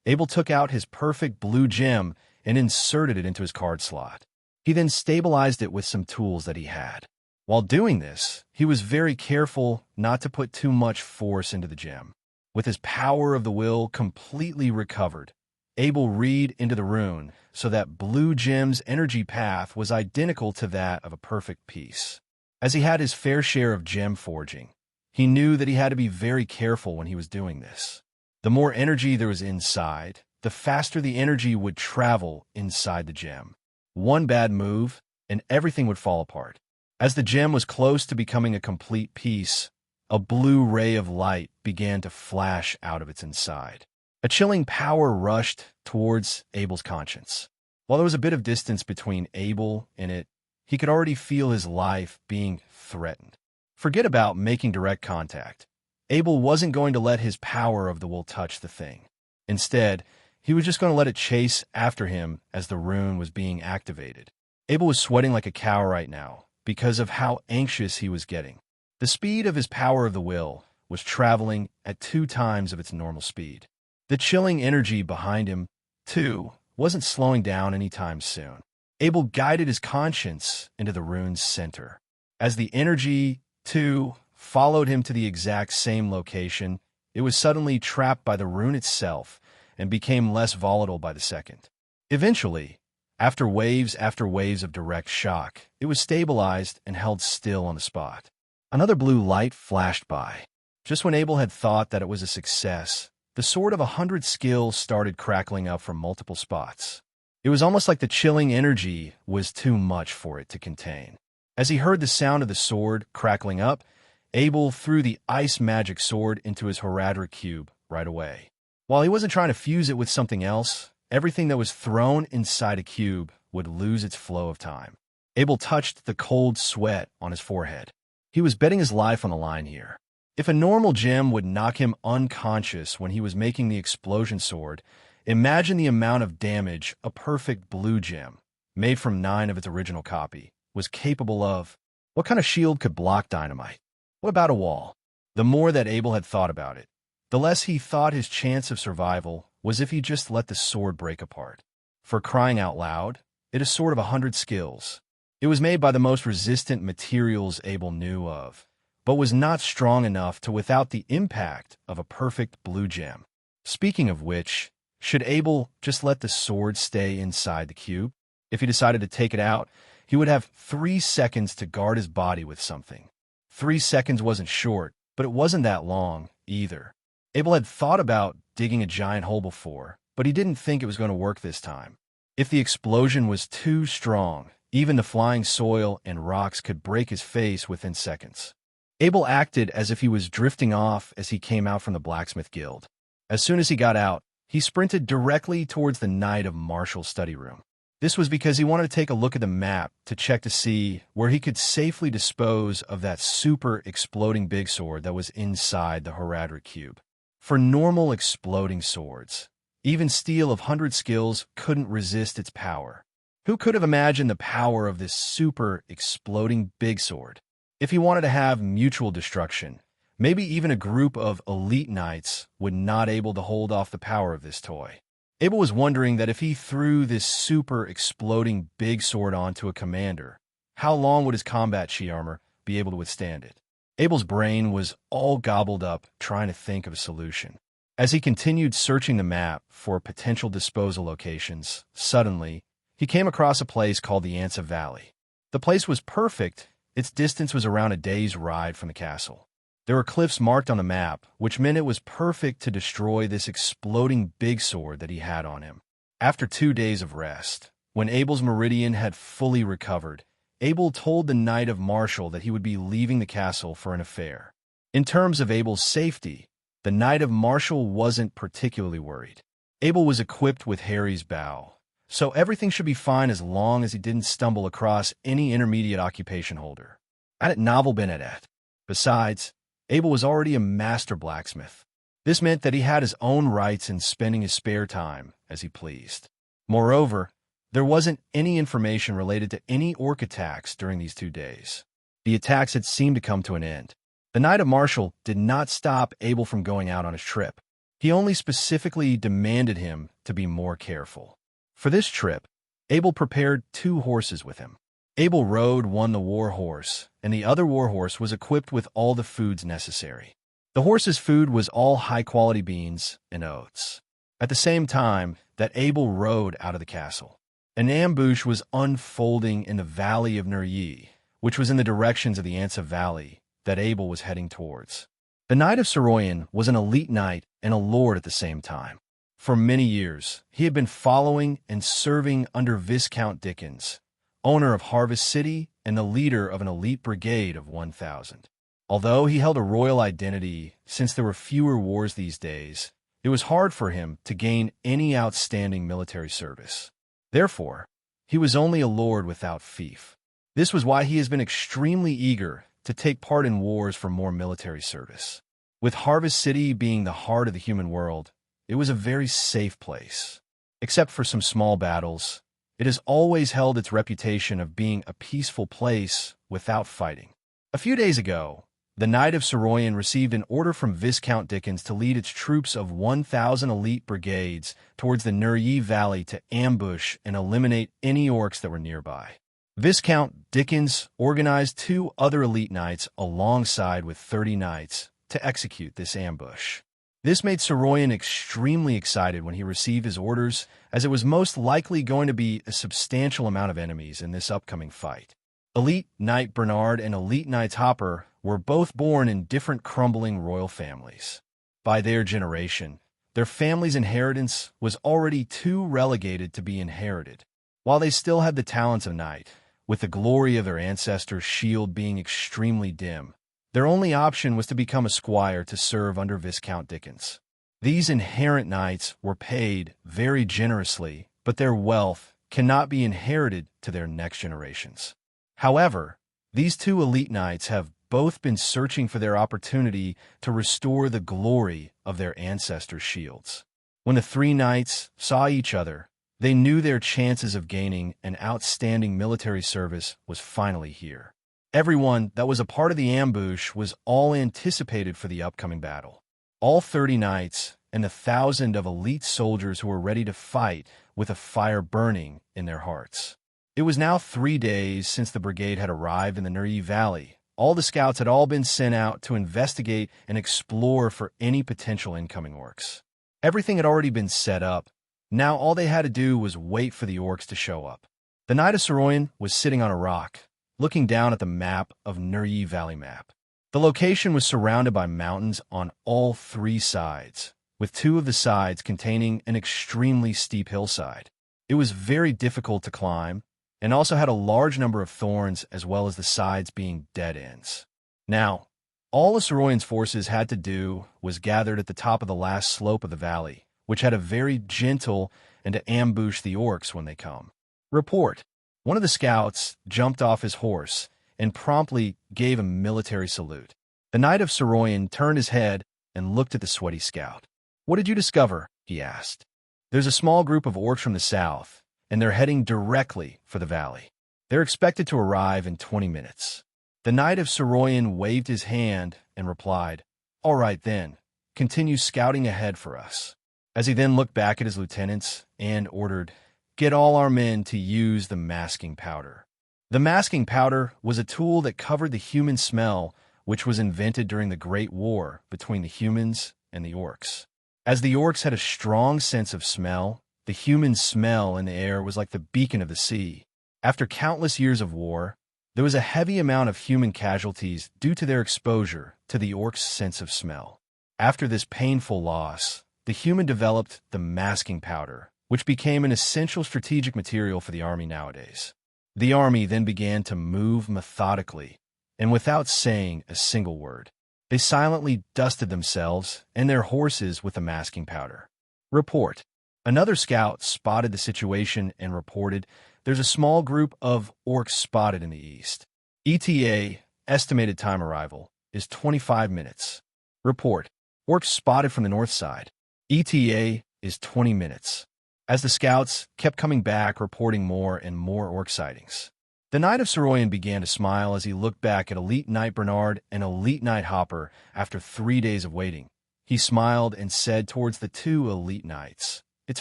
Abel took out his perfect blue gem and inserted it into his card slot. He then stabilized it with some tools that he had. While doing this, he was very careful not to put too much force into the gem. With his power of the will completely recovered, Abel read into the rune so that blue gem's energy path was identical to that of a perfect piece. As he had his fair share of gem forging, he knew that he had to be very careful when he was doing this. The more energy there was inside, the faster the energy would travel inside the gem. One bad move, and everything would fall apart. As the gem was close to becoming a complete piece, a blue ray of light began to flash out of its inside. A chilling power rushed towards Abel's conscience. While there was a bit of distance between Abel and it, he could already feel his life being threatened. Forget about making direct contact. Abel wasn't going to let his power of the will touch the thing. Instead, he was just going to let it chase after him as the rune was being activated. Abel was sweating like a cow right now because of how anxious he was getting. The speed of his power of the will was traveling at 2 times of its normal speed. The chilling energy behind him, too, wasn't slowing down anytime soon. Abel guided his conscience into the rune's center. As the energy, too, followed him to the exact same location, it was suddenly trapped by the rune itself and became less volatile by the second. Eventually, after waves of direct shock, it was stabilized and held still on the spot. Another blue light flashed by. Just when Abel had thought that it was a success, the sword of 100 skills started crackling up from multiple spots. It was almost like the chilling energy was too much for it to contain. As he heard the sound of the sword crackling up, Abel threw the ice magic sword into his Horadric Cube right away. While he wasn't trying to fuse it with something else, everything that was thrown inside a cube would lose its flow of time. Abel touched the cold sweat on his forehead. He was betting his life on the line here. If a normal gem would knock him unconscious when he was making the explosion sword, imagine the amount of damage a perfect blue gem, made from 9 of its original copy, was capable of. What kind of shield could block dynamite? What about a wall? The more that Abel had thought about it, the less he thought his chance of survival was if he just let the sword break apart. For crying out loud, it is a sword of 100 skills. It was made by the most resistant materials Abel knew of, but was not strong enough to without the impact of a perfect blue gem. Speaking of which, should Abel just let the sword stay inside the cube? If he decided to take it out, he would have 3 seconds to guard his body with something. 3 seconds wasn't short, but it wasn't that long either. Abel had thought about digging a giant hole before, but he didn't think it was going to work this time. If the explosion was too strong, even the flying soil and rocks could break his face within seconds. Abel acted as if he was drifting off as he came out from the blacksmith guild. As soon as he got out, he sprinted directly towards the Knight of Martial's study room. This was because he wanted to take a look at the map to check to see where he could safely dispose of that super exploding big sword that was inside the Horadric Cube. For normal exploding swords, even steel of 100 skills couldn't resist its power. Who could have imagined the power of this super exploding big sword? If he wanted to have mutual destruction, maybe even a group of elite knights would not able to hold off the power of this toy. Abel was wondering that if he threw this super exploding big sword onto a commander, how long would his combat chi armor be able to withstand it? Abel's brain was all gobbled up trying to think of a solution. As he continued searching the map for potential disposal locations, suddenly, he came across a place called the Ansa Valley. The place was perfect. Its distance was around a day's ride from the castle. There were cliffs marked on the map, which meant it was perfect to destroy this exploding big sword that he had on him. After 2 days of rest, when Abel's meridian had fully recovered, Abel told the Knight of Martial that he would be leaving the castle for an affair. In terms of Abel's safety, the Knight of Martial wasn't particularly worried. Abel was equipped with Harry's bow, so everything should be fine as long as he didn't stumble across any intermediate occupation holder. At novel Benedette. Besides, Abel was already a master blacksmith. This meant that he had his own rights in spending his spare time as he pleased. Moreover, there wasn't any information related to any orc attacks during these 2 days. The attacks had seemed to come to an end. The Knight of Martial did not stop Abel from going out on his trip. He only specifically demanded him to be more careful. For this trip, Abel prepared 2 horses with him. Abel rode one the war horse, and the other war horse was equipped with all the foods necessary. The horse's food was all high-quality beans and oats. At the same time that Abel rode out of the castle, an ambush was unfolding in the valley of Nuryi, which was in the directions of the Ansa Valley that Abel was heading towards. The Knight of Soroyan was an elite knight and a lord at the same time. For many years, he had been following and serving under Viscount Dickens, owner of Harvest City and the leader of an elite brigade of 1,000. Although he held a royal identity, since there were fewer wars these days, it was hard for him to gain any outstanding military service. Therefore, he was only a lord without fief. This was why he has been extremely eager to take part in wars for more military service. With Harvest City being the heart of the human world, it was a very safe place. Except for some small battles, it has always held its reputation of being a peaceful place without fighting. A few days ago, the Knight of Soroyan received an order from Viscount Dickens to lead its troops of 1,000 elite brigades towards the Nuryi Valley to ambush and eliminate any orcs that were nearby. Viscount Dickens organized 2 other elite knights alongside with 30 knights to execute this ambush. This made Soroyan extremely excited when he received his orders, as it was most likely going to be a substantial amount of enemies in this upcoming fight. Elite Knight Bernard and Elite Knight Hopper were both born in different crumbling royal families. By their generation, their family's inheritance was already too relegated to be inherited. While they still had the talents of knight, with the glory of their ancestors' shield being extremely dim, their only option was to become a squire to serve under Viscount Dickens. These inherent knights were paid very generously, but their wealth cannot be inherited to their next generations. However, these 2 elite knights have both been searching for their opportunity to restore the glory of their ancestors' shields. When the 3 knights saw each other, they knew their chances of gaining an outstanding military service was finally here. Everyone that was a part of the ambush was all anticipated for the upcoming battle. All 30 knights and the 1,000 of elite soldiers who were ready to fight with a fire burning in their hearts. It was now 3 days since the brigade had arrived in the Nuryi Valley. All the scouts had all been sent out to investigate and explore for any potential incoming orcs. Everything had already been set up. Now all they had to do was wait for the orcs to show up. The Knight of Soroyan was sitting on a rock, looking down at the map of Nuryi Valley map. The location was surrounded by mountains on all 3 sides, with 2 of the sides containing an extremely steep hillside. It was very difficult to climb, and also had a large number of thorns as well as the sides being dead ends. Now, all Soroyan's forces had to do was gathered at the top of the last slope of the valley, which had a very gentle and to ambush the orcs when they come. Report. One of the scouts jumped off his horse and promptly gave a military salute. The Knight of Soroyan turned his head and looked at the sweaty scout. "What did you discover?" he asked. "There's a small group of orcs from the south, and they're heading directly for the valley. They're expected to arrive in 20 minutes. The Knight of Soroyan waved his hand and replied, "All right then, continue scouting ahead for us." As he then looked back at his lieutenants and ordered, "Get all our men to use the masking powder." The masking powder was a tool that covered the human smell which was invented during the Great War between the humans and the orcs. As the orcs had a strong sense of smell, the human smell in the air was like the beacon of the sea. After countless years of war, there was a heavy amount of human casualties due to their exposure to the orcs' sense of smell. After this painful loss, the human developed the masking powder, which became an essential strategic material for the army nowadays. The army then began to move methodically, and without saying a single word. They silently dusted themselves and their horses with the masking powder. Report. Another scout spotted the situation and reported, "There's a small group of orcs spotted in the east. ETA, estimated time arrival, is 25 minutes. Report. Orcs spotted from the north side. ETA is 20 minutes. As the scouts kept coming back reporting more and more orc sightings. The Knight of Soroyan began to smile as he looked back at Elite Knight Bernard and Elite Knight Hopper after 3 days of waiting. He smiled and said towards the two Elite Knights, "It's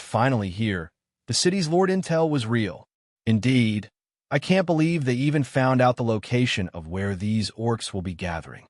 finally here. The city's Lord Intel was real. Indeed, I can't believe they even found out the location of where these orcs will be gathering,"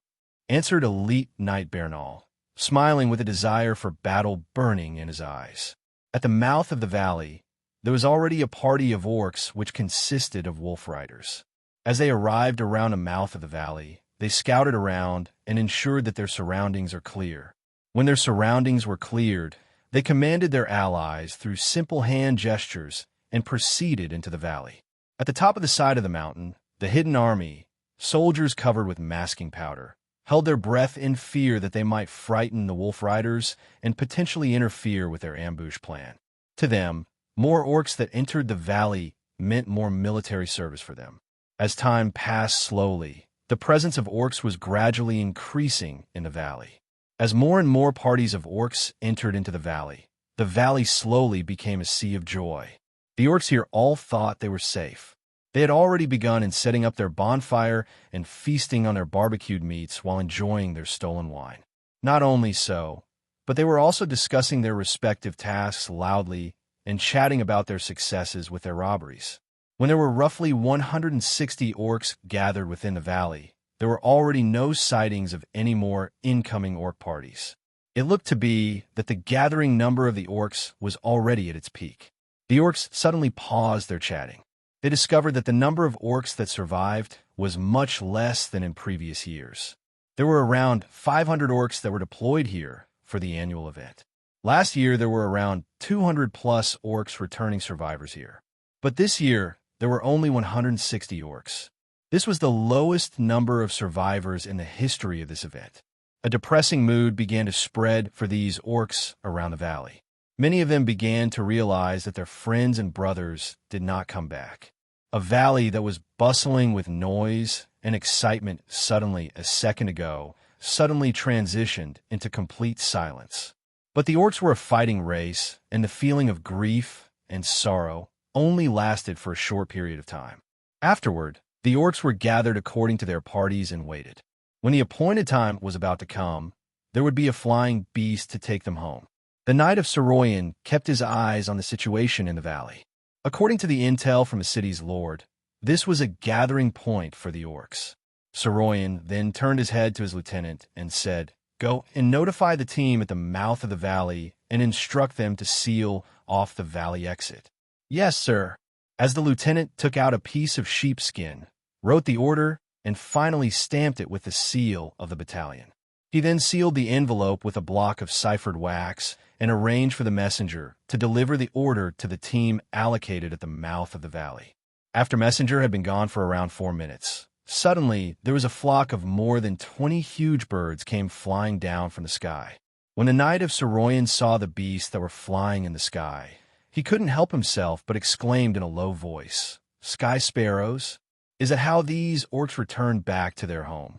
answered Elite Knight Bernal, smiling with a desire for battle burning in his eyes. At the mouth of the valley, there was already a party of orcs which consisted of wolf riders. As they arrived around the mouth of the valley, they scouted around and ensured that their surroundings are clear. When their surroundings were cleared, they commanded their allies through simple hand gestures and proceeded into the valley. At the top of the side of the mountain, the hidden army, soldiers covered with masking powder, held their breath in fear that they might frighten the wolf riders and potentially interfere with their ambush plan. To them, more orcs that entered the valley meant more military service for them. As time passed slowly, the presence of orcs was gradually increasing in the valley. As more and more parties of orcs entered into the valley slowly became a sea of joy. The orcs here all thought they were safe. They had already begun in setting up their bonfire and feasting on their barbecued meats while enjoying their stolen wine. Not only so, but they were also discussing their respective tasks loudly and chatting about their successes with their robberies. When there were roughly 160 orcs gathered within the valley, there were already no sightings of any more incoming orc parties. It looked to be that the gathering number of the orcs was already at its peak. The orcs suddenly paused their chatting. They discovered that the number of orcs that survived was much less than in previous years. There were around 500 orcs that were deployed here for the annual event. Last year, there were around 200+ orcs returning survivors here. But this year, there were only 160 orcs. This was the lowest number of survivors in the history of this event. A depressing mood began to spread for these orcs around the valley. Many of them began to realize that their friends and brothers did not come back. A valley that was bustling with noise and excitement suddenly, a second ago, suddenly transitioned into complete silence. But the orcs were a fighting race, and the feeling of grief and sorrow only lasted for a short period of time. Afterward, the orcs were gathered according to their parties and waited. When the appointed time was about to come, there would be a flying beast to take them home. The Knight of Soroyan kept his eyes on the situation in the valley. According to the intel from the city's lord, this was a gathering point for the orcs. Soroyan then turned his head to his lieutenant and said, "Go and notify the team at the mouth of the valley and instruct them to seal off the valley exit." "Yes, sir." As the lieutenant took out a piece of sheepskin, wrote the order, and finally stamped it with the seal of the battalion. He then sealed the envelope with a block of ciphered wax and arranged for the messenger to deliver the order to the team allocated at the mouth of the valley. After messenger had been gone for around 4 minutes, suddenly there was a flock of more than 20 huge birds came flying down from the sky. When the Knight of Soroyan saw the beasts that were flying in the sky, he couldn't help himself but exclaimed in a low voice, "Sky sparrows? Is it how these orcs return back to their home?"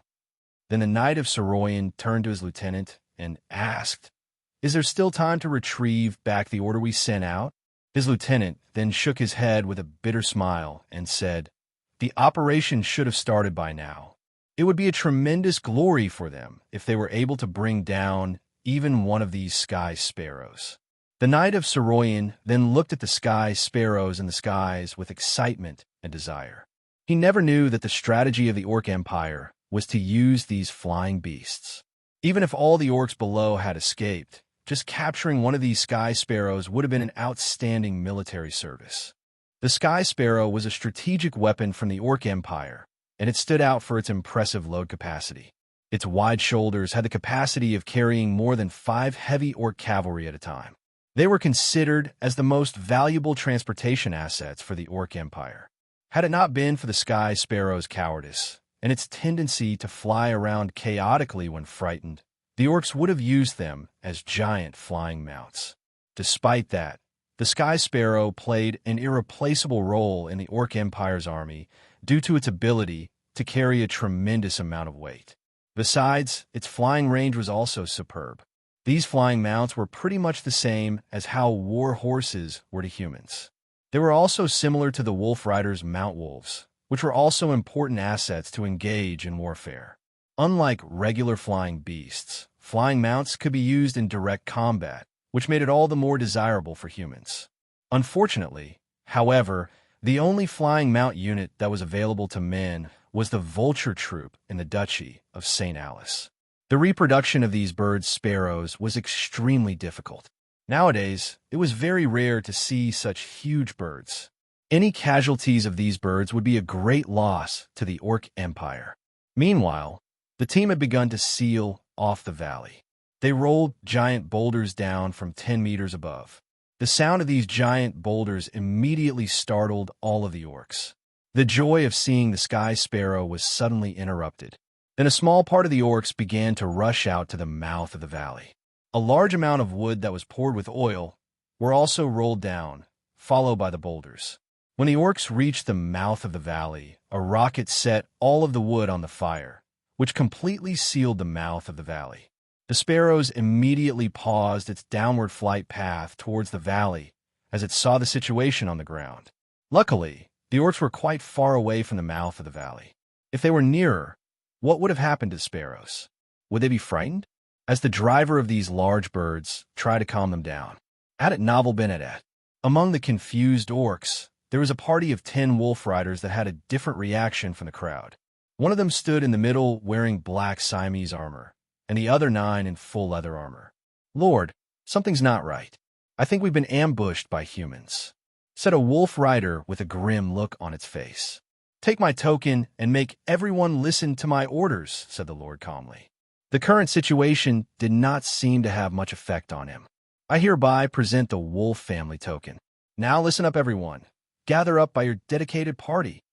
Then the Knight of Soroyan turned to his lieutenant and asked, "Is there still time to retrieve back the order we sent out?" His lieutenant then shook his head with a bitter smile and said, "The operation should have started by now. It would be a tremendous glory for them if they were able to bring down even one of these sky sparrows." The Knight of Soroyan then looked at the sky sparrows in the skies with excitement and desire. He never knew that the strategy of the Orc Empire was to use these flying beasts. Even if all the orcs below had escaped, just capturing one of these sky sparrows would have been an outstanding military service. The sky sparrow was a strategic weapon from the Orc Empire, and it stood out for its impressive load capacity. Its wide shoulders had the capacity of carrying more than 5 heavy orc cavalry at a time. They were considered as the most valuable transportation assets for the Orc Empire. Had it not been for the sky sparrow's cowardice and its tendency to fly around chaotically when frightened, the orcs would have used them as giant flying mounts. Despite that, the sky sparrow played an irreplaceable role in the Orc Empire's army due to its ability to carry a tremendous amount of weight. Besides, its flying range was also superb. These flying mounts were pretty much the same as how war horses were to humans. They were also similar to the wolf riders' mount wolves, which were also important assets to engage in warfare. Unlike regular flying beasts, flying mounts could be used in direct combat, which made it all the more desirable for humans. Unfortunately, however, the only flying mount unit that was available to men was the vulture troop in the Duchy of St. Alice. The reproduction of these bird sparrows was extremely difficult. Nowadays, it was very rare to see such huge birds. Any casualties of these birds would be a great loss to the Orc Empire. Meanwhile, the team had begun to seal off the valley. They rolled giant boulders down from 10 meters above. The sound of these giant boulders immediately startled all of the orcs. The joy of seeing the sky sparrow was suddenly interrupted. Then a small part of the orcs began to rush out to the mouth of the valley. A large amount of wood that was poured with oil were also rolled down, followed by the boulders. When the orcs reached the mouth of the valley, a rocket set all of the wood on the fire, which completely sealed the mouth of the valley. The sparrows immediately paused its downward flight path towards the valley as it saw the situation on the ground. Luckily, the orcs were quite far away from the mouth of the valley. If they were nearer, what would have happened to the sparrows? Would they be frightened? As the driver of these large birds tried to calm them down. Had it novel been at? Among the confused orcs, there was a party of 10 wolf riders that had a different reaction from the crowd. One of them stood in the middle wearing black Siamese armor, and the other 9 in full leather armor. "Lord, something's not right. I think we've been ambushed by humans," said a wolf rider with a grim look on its face. "Take my token and make everyone listen to my orders," said the Lord calmly. The current situation did not seem to have much effect on him. "I hereby present the wolf family token. Now listen up, everyone. Gather up by your dedicated party."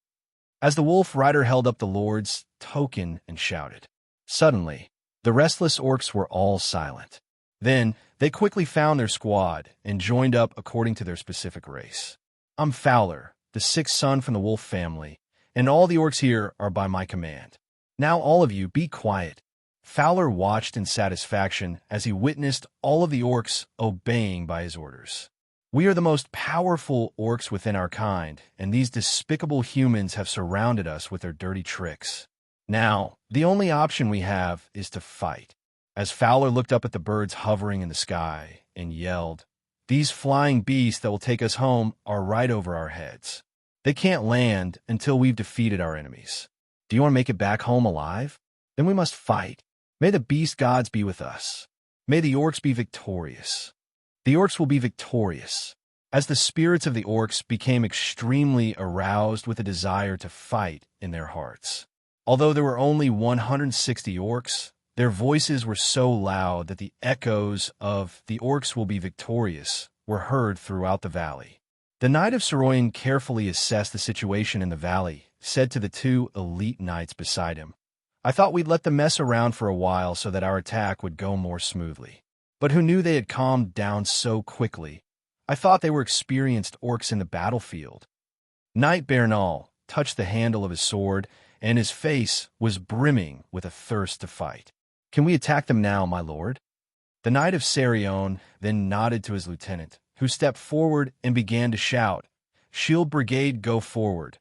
As the wolf rider held up the Lord's token and shouted. Suddenly, the restless orcs were all silent. Then, they quickly found their squad and joined up according to their specific race. "I'm Fowler, the 6th son from the wolf family, and all the orcs here are by my command. Now all of you, be quiet." Fowler watched in satisfaction as he witnessed all of the orcs obeying by his orders. "We are the most powerful orcs within our kind, and these despicable humans have surrounded us with their dirty tricks. Now, the only option we have is to fight." As Fowler looked up at the birds hovering in the sky and yelled, "These flying beasts that will take us home are right over our heads. They can't land until we've defeated our enemies. Do you want to make it back home alive? Then we must fight. May the beast gods be with us. May the orcs be victorious. The orcs will be victorious." As the spirits of the orcs became extremely aroused with a desire to fight in their hearts. Although there were only 160 orcs, their voices were so loud that the echoes of "the orcs will be victorious" were heard throughout the valley. The Knight of Soroyan carefully assessed the situation in the valley, said to the 2 elite knights beside him, "I thought we'd let them mess around for a while so that our attack would go more smoothly. But who knew they had calmed down so quickly? I thought they were experienced orcs in the battlefield." Knight Bernal touched the handle of his sword, and his face was brimming with a thirst to fight. "Can we attack them now, my lord?" The Knight of Sarion then nodded to his lieutenant, who stepped forward and began to shout, "Shield Brigade, go forward.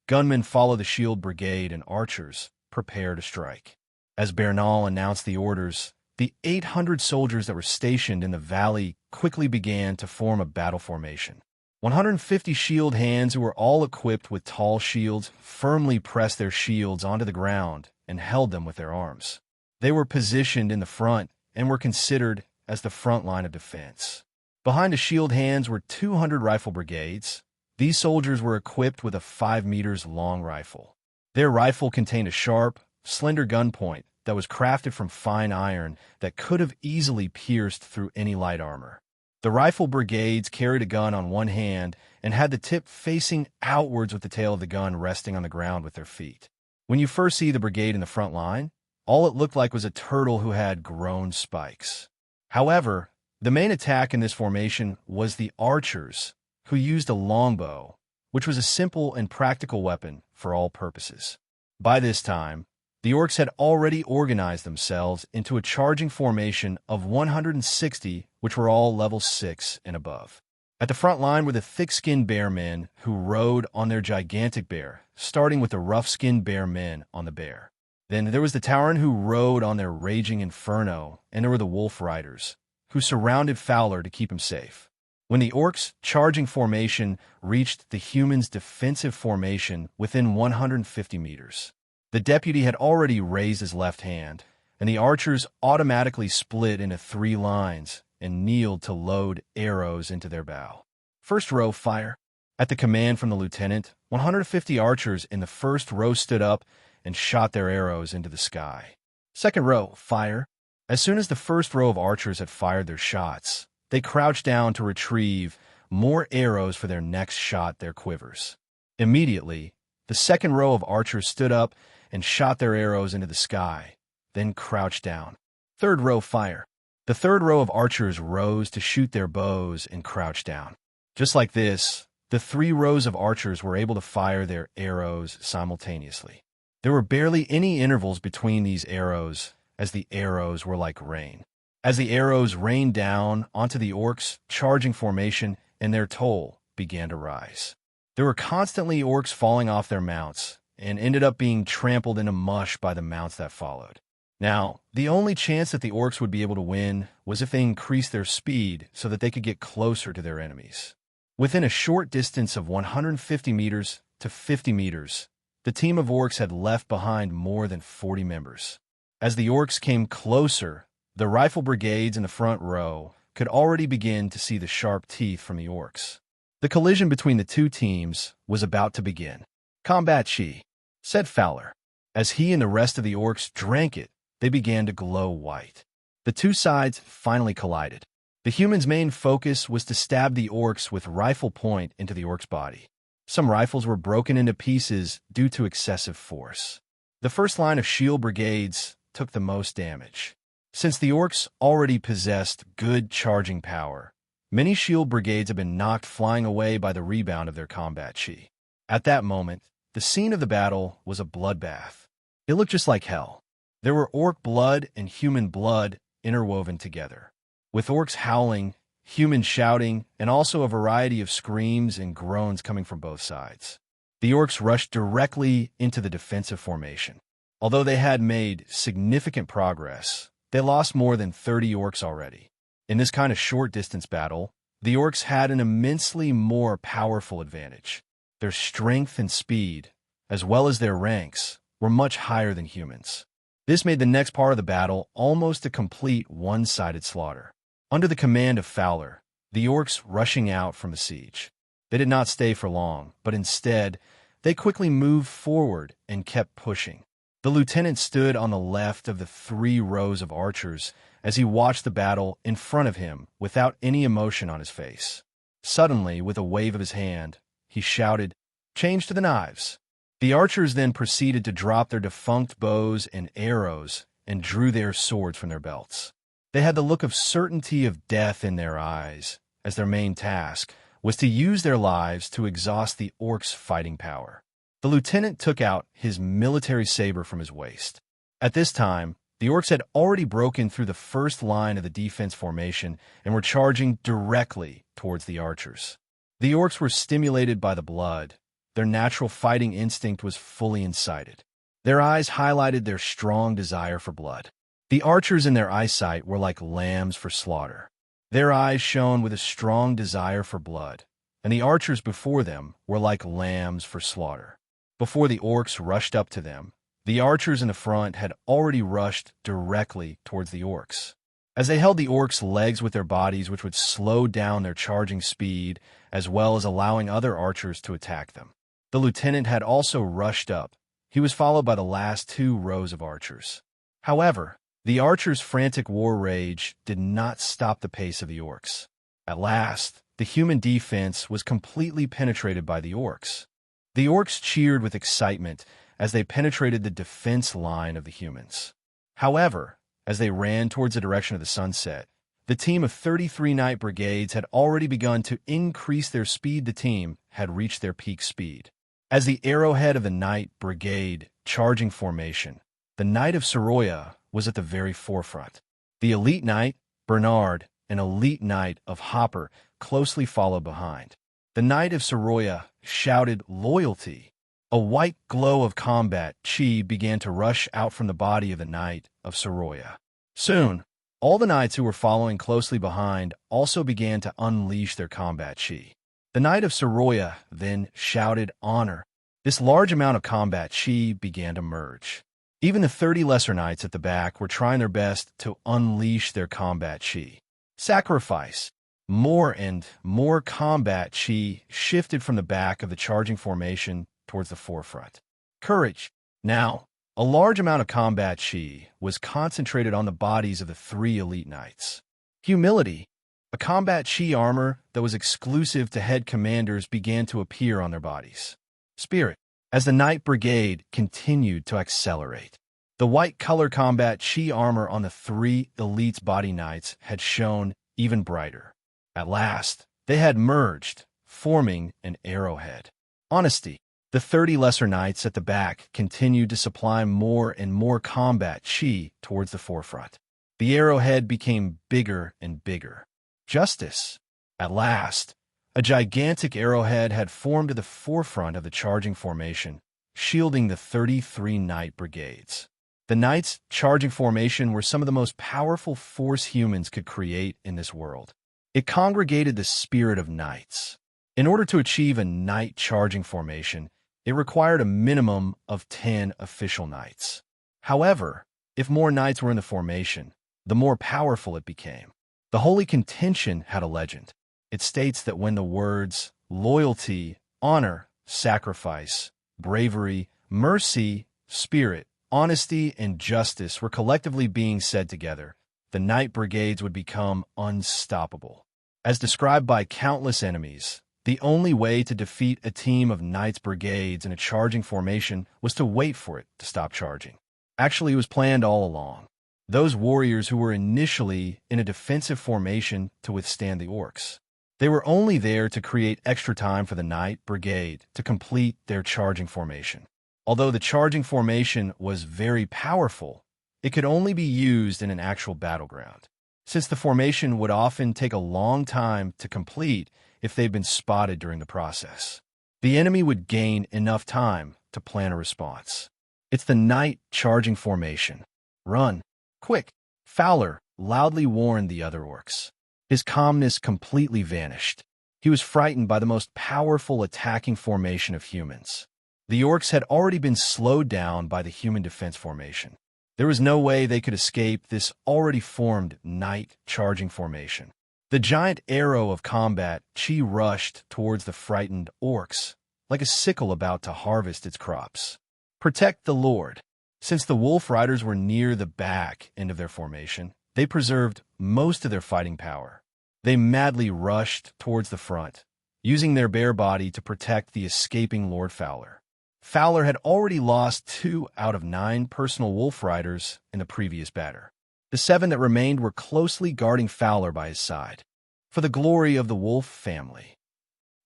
Gunmen follow the Shield Brigade, and archers prepare to strike." As Bernal announced the orders, the 800 soldiers that were stationed in the valley quickly began to form a battle formation. 150 shield hands who were all equipped with tall shields firmly pressed their shields onto the ground and held them with their arms. They were positioned in the front and were considered as the front line of defense. Behind the shield hands were 200 rifle brigades. These soldiers were equipped with a 5 meters long rifle. Their rifle contained a sharp, slender gun point that was crafted from fine iron that could have easily pierced through any light armor. The rifle brigades carried a gun on one hand and had the tip facing outwards with the tail of the gun resting on the ground with their feet. When you first see the brigade in the front line, all it looked like was a turtle who had grown spikes. However, the main attack in this formation was the archers, who used a longbow, which was a simple and practical weapon for all purposes. By this time, the orcs had already organized themselves into a charging formation of 160, which were all level 6 and above. At the front line were the thick-skinned bear men who rode on their gigantic bear, starting with the rough-skinned bear men on the bear. Then there was the Tauren who rode on their raging inferno, and there were the wolf riders, who surrounded Fowler to keep him safe. When the orcs' charging formation reached the humans' defensive formation within 150 meters, the deputy had already raised his left hand, and the archers automatically split into 3 lines and kneeled to load arrows into their bow. First row, fire. At the command from the lieutenant, 150 archers in the first row stood up and shot their arrows into the sky. Second row, fire. As soon as the first row of archers had fired their shots, they crouched down to retrieve more arrows for their next shot, their quivers. Immediately, the second row of archers stood up and shot their arrows into the sky, then crouched down. Third row, fire. The third row of archers rose to shoot their bows and crouched down. Just like this, the 3 rows of archers were able to fire their arrows simultaneously. There were barely any intervals between these arrows, as the arrows were like rain. As the arrows rained down onto the orcs' charging formation, and their toll began to rise. There were constantly orcs falling off their mounts, and ended up being trampled into mush by the mounts that followed. Now, the only chance that the orcs would be able to win was if they increased their speed so that they could get closer to their enemies. Within a short distance of 150 meters to 50 meters, the team of orcs had left behind more than 40 members. As the orcs came closer, the rifle brigades in the front row could already begin to see the sharp teeth from the orcs. The collision between the 2 teams was about to begin. "Combat she," said Fowler. As he and the rest of the orcs drank it, they began to glow white. The 2 sides finally collided. The humans' main focus was to stab the orcs with rifle point into the orc's body. Some rifles were broken into pieces due to excessive force. The first line of shield brigades took the most damage. Since the orcs already possessed good charging power, many shield brigades had been knocked flying away by the rebound of their combat chi. At that moment, the scene of the battle was a bloodbath. It looked just like hell. There were orc blood and human blood interwoven together, with orcs howling, humans shouting, and also a variety of screams and groans coming from both sides. The orcs rushed directly into the defensive formation. Although they had made significant progress, they lost more than 30 orcs already. In this kind of short-distance battle, the orcs had an immensely more powerful advantage. Their strength and speed, as well as their ranks, were much higher than humans. This made the next part of the battle almost a complete one-sided slaughter. Under the command of Fowler, the orcs rushing out from the siege. They did not stay for long, but instead, they quickly moved forward and kept pushing. The lieutenant stood on the left of the 3 rows of archers as he watched the battle in front of him without any emotion on his face. Suddenly, with a wave of his hand, he shouted, "Change to the knives." The archers then proceeded to drop their defunct bows and arrows and drew their swords from their belts. They had the look of certainty of death in their eyes, as their main task was to use their lives to exhaust the orcs' fighting power. The lieutenant took out his military saber from his waist. At this time, the orcs had already broken through the first line of the defense formation and were charging directly towards the archers. The orcs were stimulated by the blood. Their natural fighting instinct was fully incited. Their eyes highlighted their strong desire for blood. The archers in their eyesight were like lambs for slaughter. Their eyes shone with a strong desire for blood, and the archers before them were like lambs for slaughter. Before the orcs rushed up to them, The archers in the front had already rushed directly towards the orcs. As they held the orcs' legs with their bodies, which would slow down their charging speed, as well as allowing other archers to attack them. The lieutenant had also rushed up. He was followed by the last 2 rows of archers. However, the archers' frantic war rage did not stop the pace of the orcs. At last, the human defense was completely penetrated by the orcs. The orcs cheered with excitement as they penetrated the defense line of the humans. However, as they ran towards the direction of the sunset, the team of 33 knight brigades had already begun to increase their speed. The team had reached their peak speed. As the arrowhead of the knight brigade charging formation, the Knight of Soroya was at the very forefront. The elite knight, Bernard, and elite knight of Hopper closely followed behind. The Knight of Soroya shouted loyalty. A white glow of combat chi began to rush out from the body of the Knight of Soroya. Soon, all the knights who were following closely behind also began to unleash their combat chi. The Knight of Soroya then shouted honor. This large amount of combat chi began to merge. Even the 30 lesser knights at the back were trying their best to unleash their combat chi. Sacrifice. More and more combat chi shifted from the back of the charging formation towards the forefront. Courage. Now, a large amount of combat chi was concentrated on the bodies of the 3 elite knights. Humility. A combat chi armor that was exclusive to head commanders began to appear on their bodies. Spirit. As the Knight Brigade continued to accelerate, the white color combat chi armor on the 3 elites' body knights had shone even brighter. At last, they had merged, forming an arrowhead. Honesty. The 30 lesser knights at the back continued to supply more and more combat chi towards the forefront. The arrowhead became bigger and bigger. Justice. At last, a gigantic arrowhead had formed at the forefront of the charging formation, shielding the 33 knight brigades. The knights' charging formation were some of the most powerful force humans could create in this world. It congregated the spirit of knights. In order to achieve a knight charging formation, it required a minimum of 10 official knights. However, if more knights were in the formation, the more powerful it became. The Holy Contention had a legend. It states that when the words loyalty, honor, sacrifice, bravery, mercy, spirit, honesty, and justice were collectively being said together, the knight brigades would become unstoppable. As described by countless enemies, the only way to defeat a team of knights brigades in a charging formation was to wait for it to stop charging. Actually, it was planned all along. Those warriors who were initially in a defensive formation to withstand the orcs. They were only there to create extra time for the Knight Brigade to complete their charging formation. Although the charging formation was very powerful, it could only be used in an actual battleground, since the formation would often take a long time to complete if they'd been spotted during the process. The enemy would gain enough time to plan a response. It's the Knight charging formation. Run. Quick. Fowler loudly warned the other orcs. His calmness completely vanished. He was frightened by the most powerful attacking formation of humans. The orcs had already been slowed down by the human defense formation. There was no way they could escape this already formed knight charging formation. The giant arrow of combat chi rushed towards the frightened orcs, like a sickle about to harvest its crops. Protect the Lord. Since the wolf riders were near the back end of their formation, they preserved most of their fighting power. They madly rushed towards the front, using their bare body to protect the escaping Lord Fowler. Fowler had already lost 2 out of 9 personal wolf riders in the previous batter. The 7 that remained were closely guarding Fowler by his side. For the glory of the wolf family.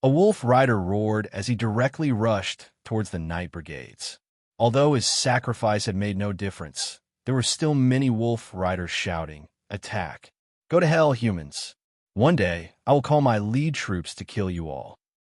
A wolf rider roared as he directly rushed towards the knight brigades. Although his sacrifice had made no difference, there were still many wolf riders shouting, "Attack! Go to hell, humans! One day, I will call my lead troops to kill you all."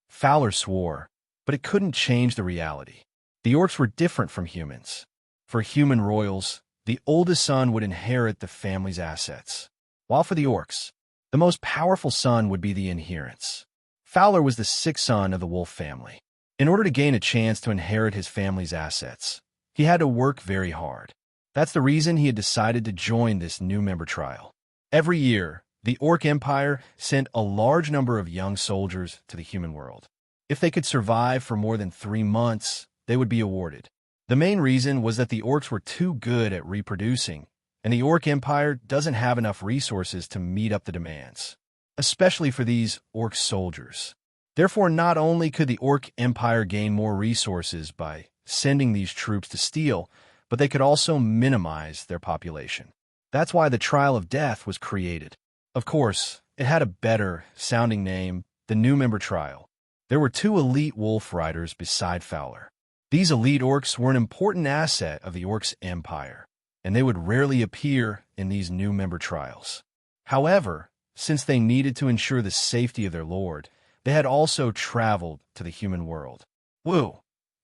Fowler swore, but it couldn't change the reality. The orcs were different from humans. For human royals, the oldest son would inherit the family's assets, while for the orcs, the most powerful son would be the inheritance. Fowler was the 6th son of the wolf family. In order to gain a chance to inherit his family's assets, He had to work very hard. That's the reason he had decided to join this new member trial. Every year, the Orc Empire sent a large number of young soldiers to the human world. If they could survive for more than 3 months, they would be awarded. The main reason was that the orcs were too good at reproducing, and the Orc Empire doesn't have enough resources to meet up the demands, especially for these orc soldiers. Therefore, not only could the Orc Empire gain more resources by sending these troops to steal, but they could also minimize their population. That's why the Trial of Death was created. Of course, it had a better-sounding name, the New Member Trial. There were 2 elite wolf riders beside Fowler. These elite orcs were an important asset of the Orcs Empire, and they would rarely appear in these new member trials. However, since they needed to ensure the safety of their lord, they had also traveled to the human world. Woo!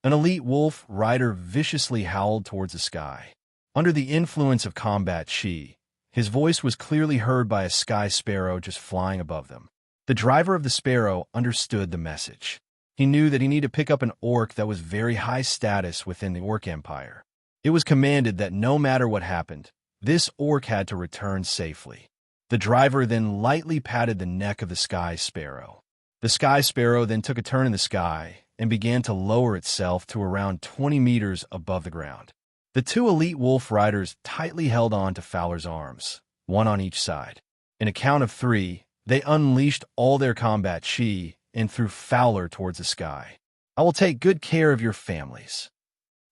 An elite wolf rider viciously howled towards the sky. Under the influence of combat chi, his voice was clearly heard by a sky sparrow just flying above them. The driver of the sparrow understood the message. He knew that he needed to pick up an orc that was very high status within the Orc Empire. It was commanded that no matter what happened, this orc had to return safely. The driver then lightly patted the neck of the sky sparrow. The sky sparrow then took a turn in the sky and began to lower itself to around 20 meters above the ground. The 2 elite wolf riders tightly held on to Fowler's arms, one on each side. In a count of 3, they unleashed all their combat chi and threw Fowler towards the sky. "I will take good care of your families,"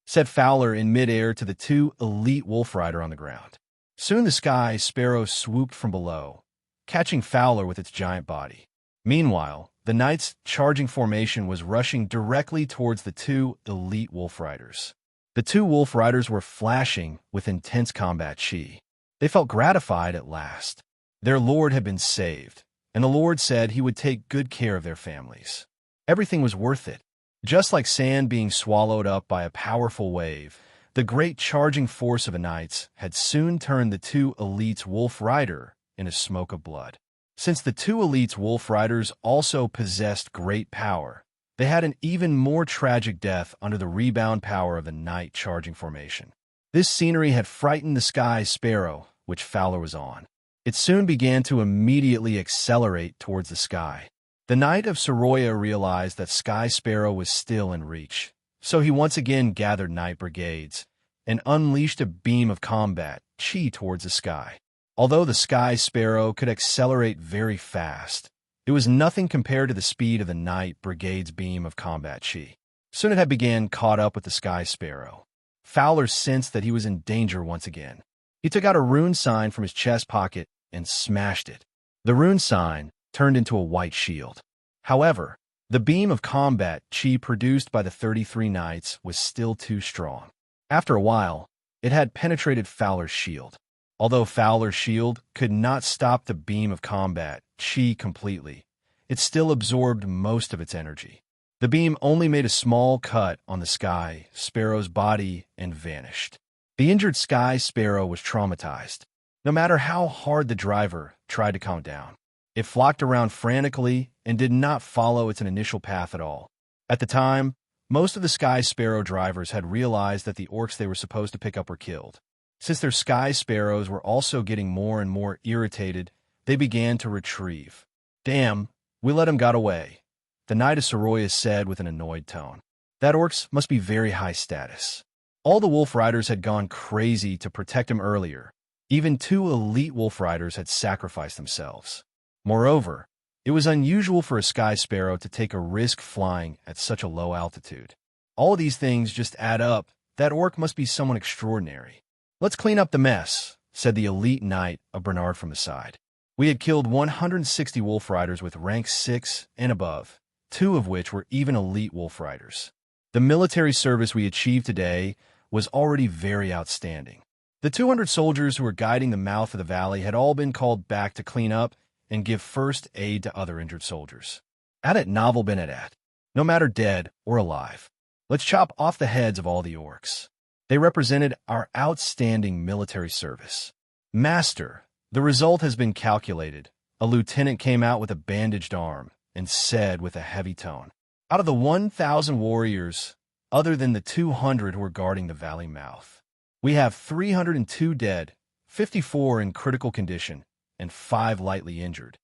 said Fowler in midair to the 2 elite wolf rider on the ground. Soon the sky sparrow swooped from below, catching Fowler with its giant body. Meanwhile, the knight's charging formation was rushing directly towards the 2 elite wolf riders. The 2 wolf riders were flashing with intense combat chi. They felt gratified at last. Their lord had been saved, and the lord said he would take good care of their families. Everything was worth it. Just like sand being swallowed up by a powerful wave, the great charging force of the knights had soon turned the 2 elites' wolf rider into smoke of blood. Since the 2 elites' wolf riders also possessed great power, they had an even more tragic death under the rebound power of the knight charging formation. This scenery had frightened the sky sparrow, which Fowler was on. It soon began to immediately accelerate towards the sky. The Knight of Soroya realized that Sky Sparrow was still in reach, so he once again gathered knight brigades and unleashed a beam of combat chi towards the sky. Although the Sky Sparrow could accelerate very fast, it was nothing compared to the speed of the knight brigade's beam of combat chi. Soon it had begun caught up with the Sky Sparrow. Fowler sensed that he was in danger once again. He took out a rune sign from his chest pocket and smashed it. The rune sign turned into a white shield. However, the beam of combat chi produced by the 33 knights was still too strong. After a while, it had penetrated Fowler's shield. Although Fowler's shield could not stop the beam of combat chi completely, it still absorbed most of its energy. The beam only made a small cut on the Sky Sparrow's body and vanished. The injured Sky Sparrow was traumatized. No matter how hard the driver tried to calm it down, it flocked around frantically and did not follow its initial path at all. At the time, most of the Sky Sparrow drivers had realized that the orcs they were supposed to pick up were killed. Since their Sky Sparrows were also getting more and more irritated, they began to retrieve. "Damn, we let him get away," the Knight of Soroya said with an annoyed tone. That orcs must be very high status. All the wolf riders had gone crazy to protect him earlier. Even 2 elite wolf riders had sacrificed themselves. Moreover, it was unusual for a Sky Sparrow to take a risk flying at such a low altitude. All of these things just add up. That orc must be someone extraordinary. "Let's clean up the mess," said the elite knight of Bernard from the side. We had killed 160 wolf riders with rank 6 and above, 2 of which were even elite wolf riders. The military service we achieved today was already very outstanding. The 200 soldiers who were guiding the mouth of the valley had all been called back to clean up and give first aid to other injured soldiers. Adet novel Benedat, no matter dead or alive. Let's chop off the heads of all the orcs. They represented our outstanding military service. "Master, the result has been calculated." A lieutenant came out with a bandaged arm and said with a heavy tone, "Out of the 1,000 warriors, other than the 200 who were guarding the valley mouth. We have 302 dead, 54 in critical condition, and 5 lightly injured.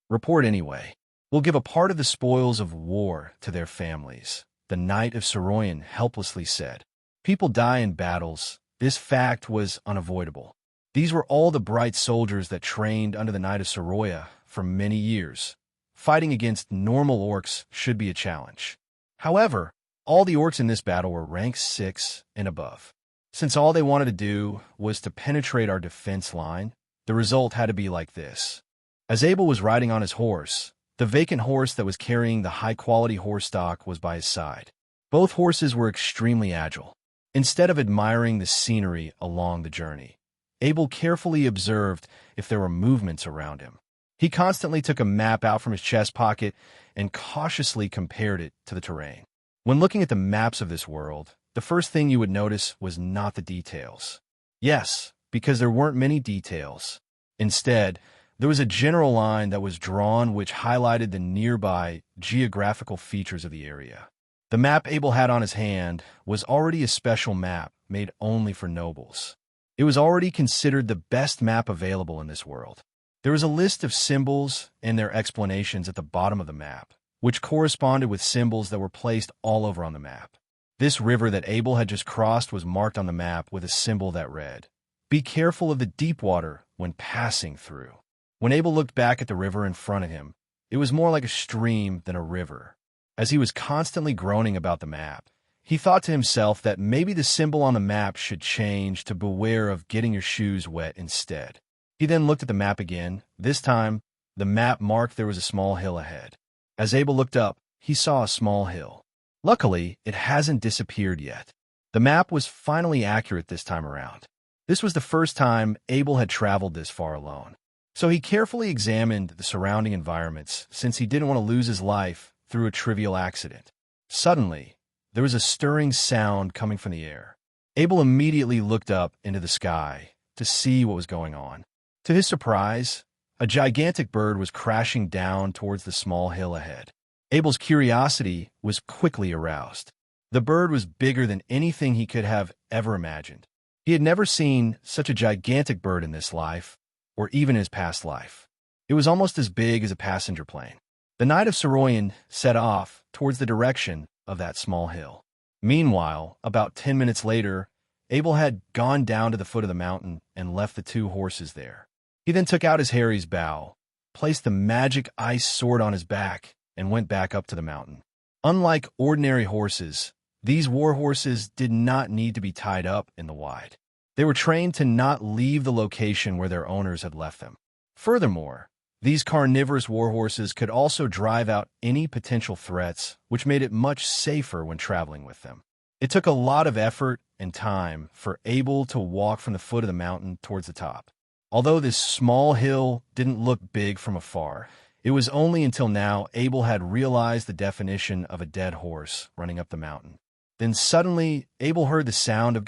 Report anyway. We'll give a part of the spoils of war to their families, the Knight of Soroyan helplessly said. People die in battles. This fact was unavoidable. These were all the bright soldiers that trained under the Knight of Soroya for many years. Fighting against normal orcs should be a challenge. However, all the orcs in this battle were rank 6 and above. Since all they wanted to do was to penetrate our defense line, the result had to be like this. As Abel was riding on his horse, the vacant horse that was carrying the high-quality horse stock was by his side. Both horses were extremely agile. Instead of admiring the scenery along the journey, Abel carefully observed if there were movements around him. He constantly took a map out from his chest pocket and cautiously compared it to the terrain. When looking at the maps of this world, the first thing you would notice was not the details. Yes, because there weren't many details. Instead, there was a general line that was drawn which highlighted the nearby geographical features of the area. The map Abel had on his hand was already a special map made only for nobles. It was already considered the best map available in this world. There was a list of symbols and their explanations at the bottom of the map, which corresponded with symbols that were placed all over on the map. This river that Abel had just crossed was marked on the map with a symbol that read, "Be careful of the deep water when passing through." When Abel looked back at the river in front of him, it was more like a stream than a river. As he was constantly groaning about the map, he thought to himself that maybe the symbol on the map should change to beware of getting your shoes wet instead. He then looked at the map again. This time, the map marked there was a small hill ahead. As Abel looked up, he saw a small hill. Luckily, it hasn't disappeared yet. The map was finally accurate this time around. This was the first time Abel had traveled this far alone. So he carefully examined the surrounding environments since he didn't want to lose his life through a trivial accident. Suddenly, there was a stirring sound coming from the air. Abel immediately looked up into the sky to see what was going on. To his surprise, a gigantic bird was crashing down towards the small hill ahead. Abel's curiosity was quickly aroused. The bird was bigger than anything he could have ever imagined. He had never seen such a gigantic bird in this life, or even in his past life. It was almost as big as a passenger plane. The Knight of Soroyan set off towards the direction of that small hill. Meanwhile, about 10 minutes later, Abel had gone down to the foot of the mountain and left the 2 horses there. He then took out his Harry's bow, placed the magic ice sword on his back, and went back up to the mountain. Unlike ordinary horses, these war horses did not need to be tied up in the wide. They were trained to not leave the location where their owners had left them. Furthermore, these carnivorous war horses could also drive out any potential threats, which made it much safer when traveling with them. It took a lot of effort and time for Abel to walk from the foot of the mountain towards the top. Although this small hill didn't look big from afar, it was only until now Abel had realized the definition of a dead horse running up the mountain. Then suddenly, Abel heard the sound of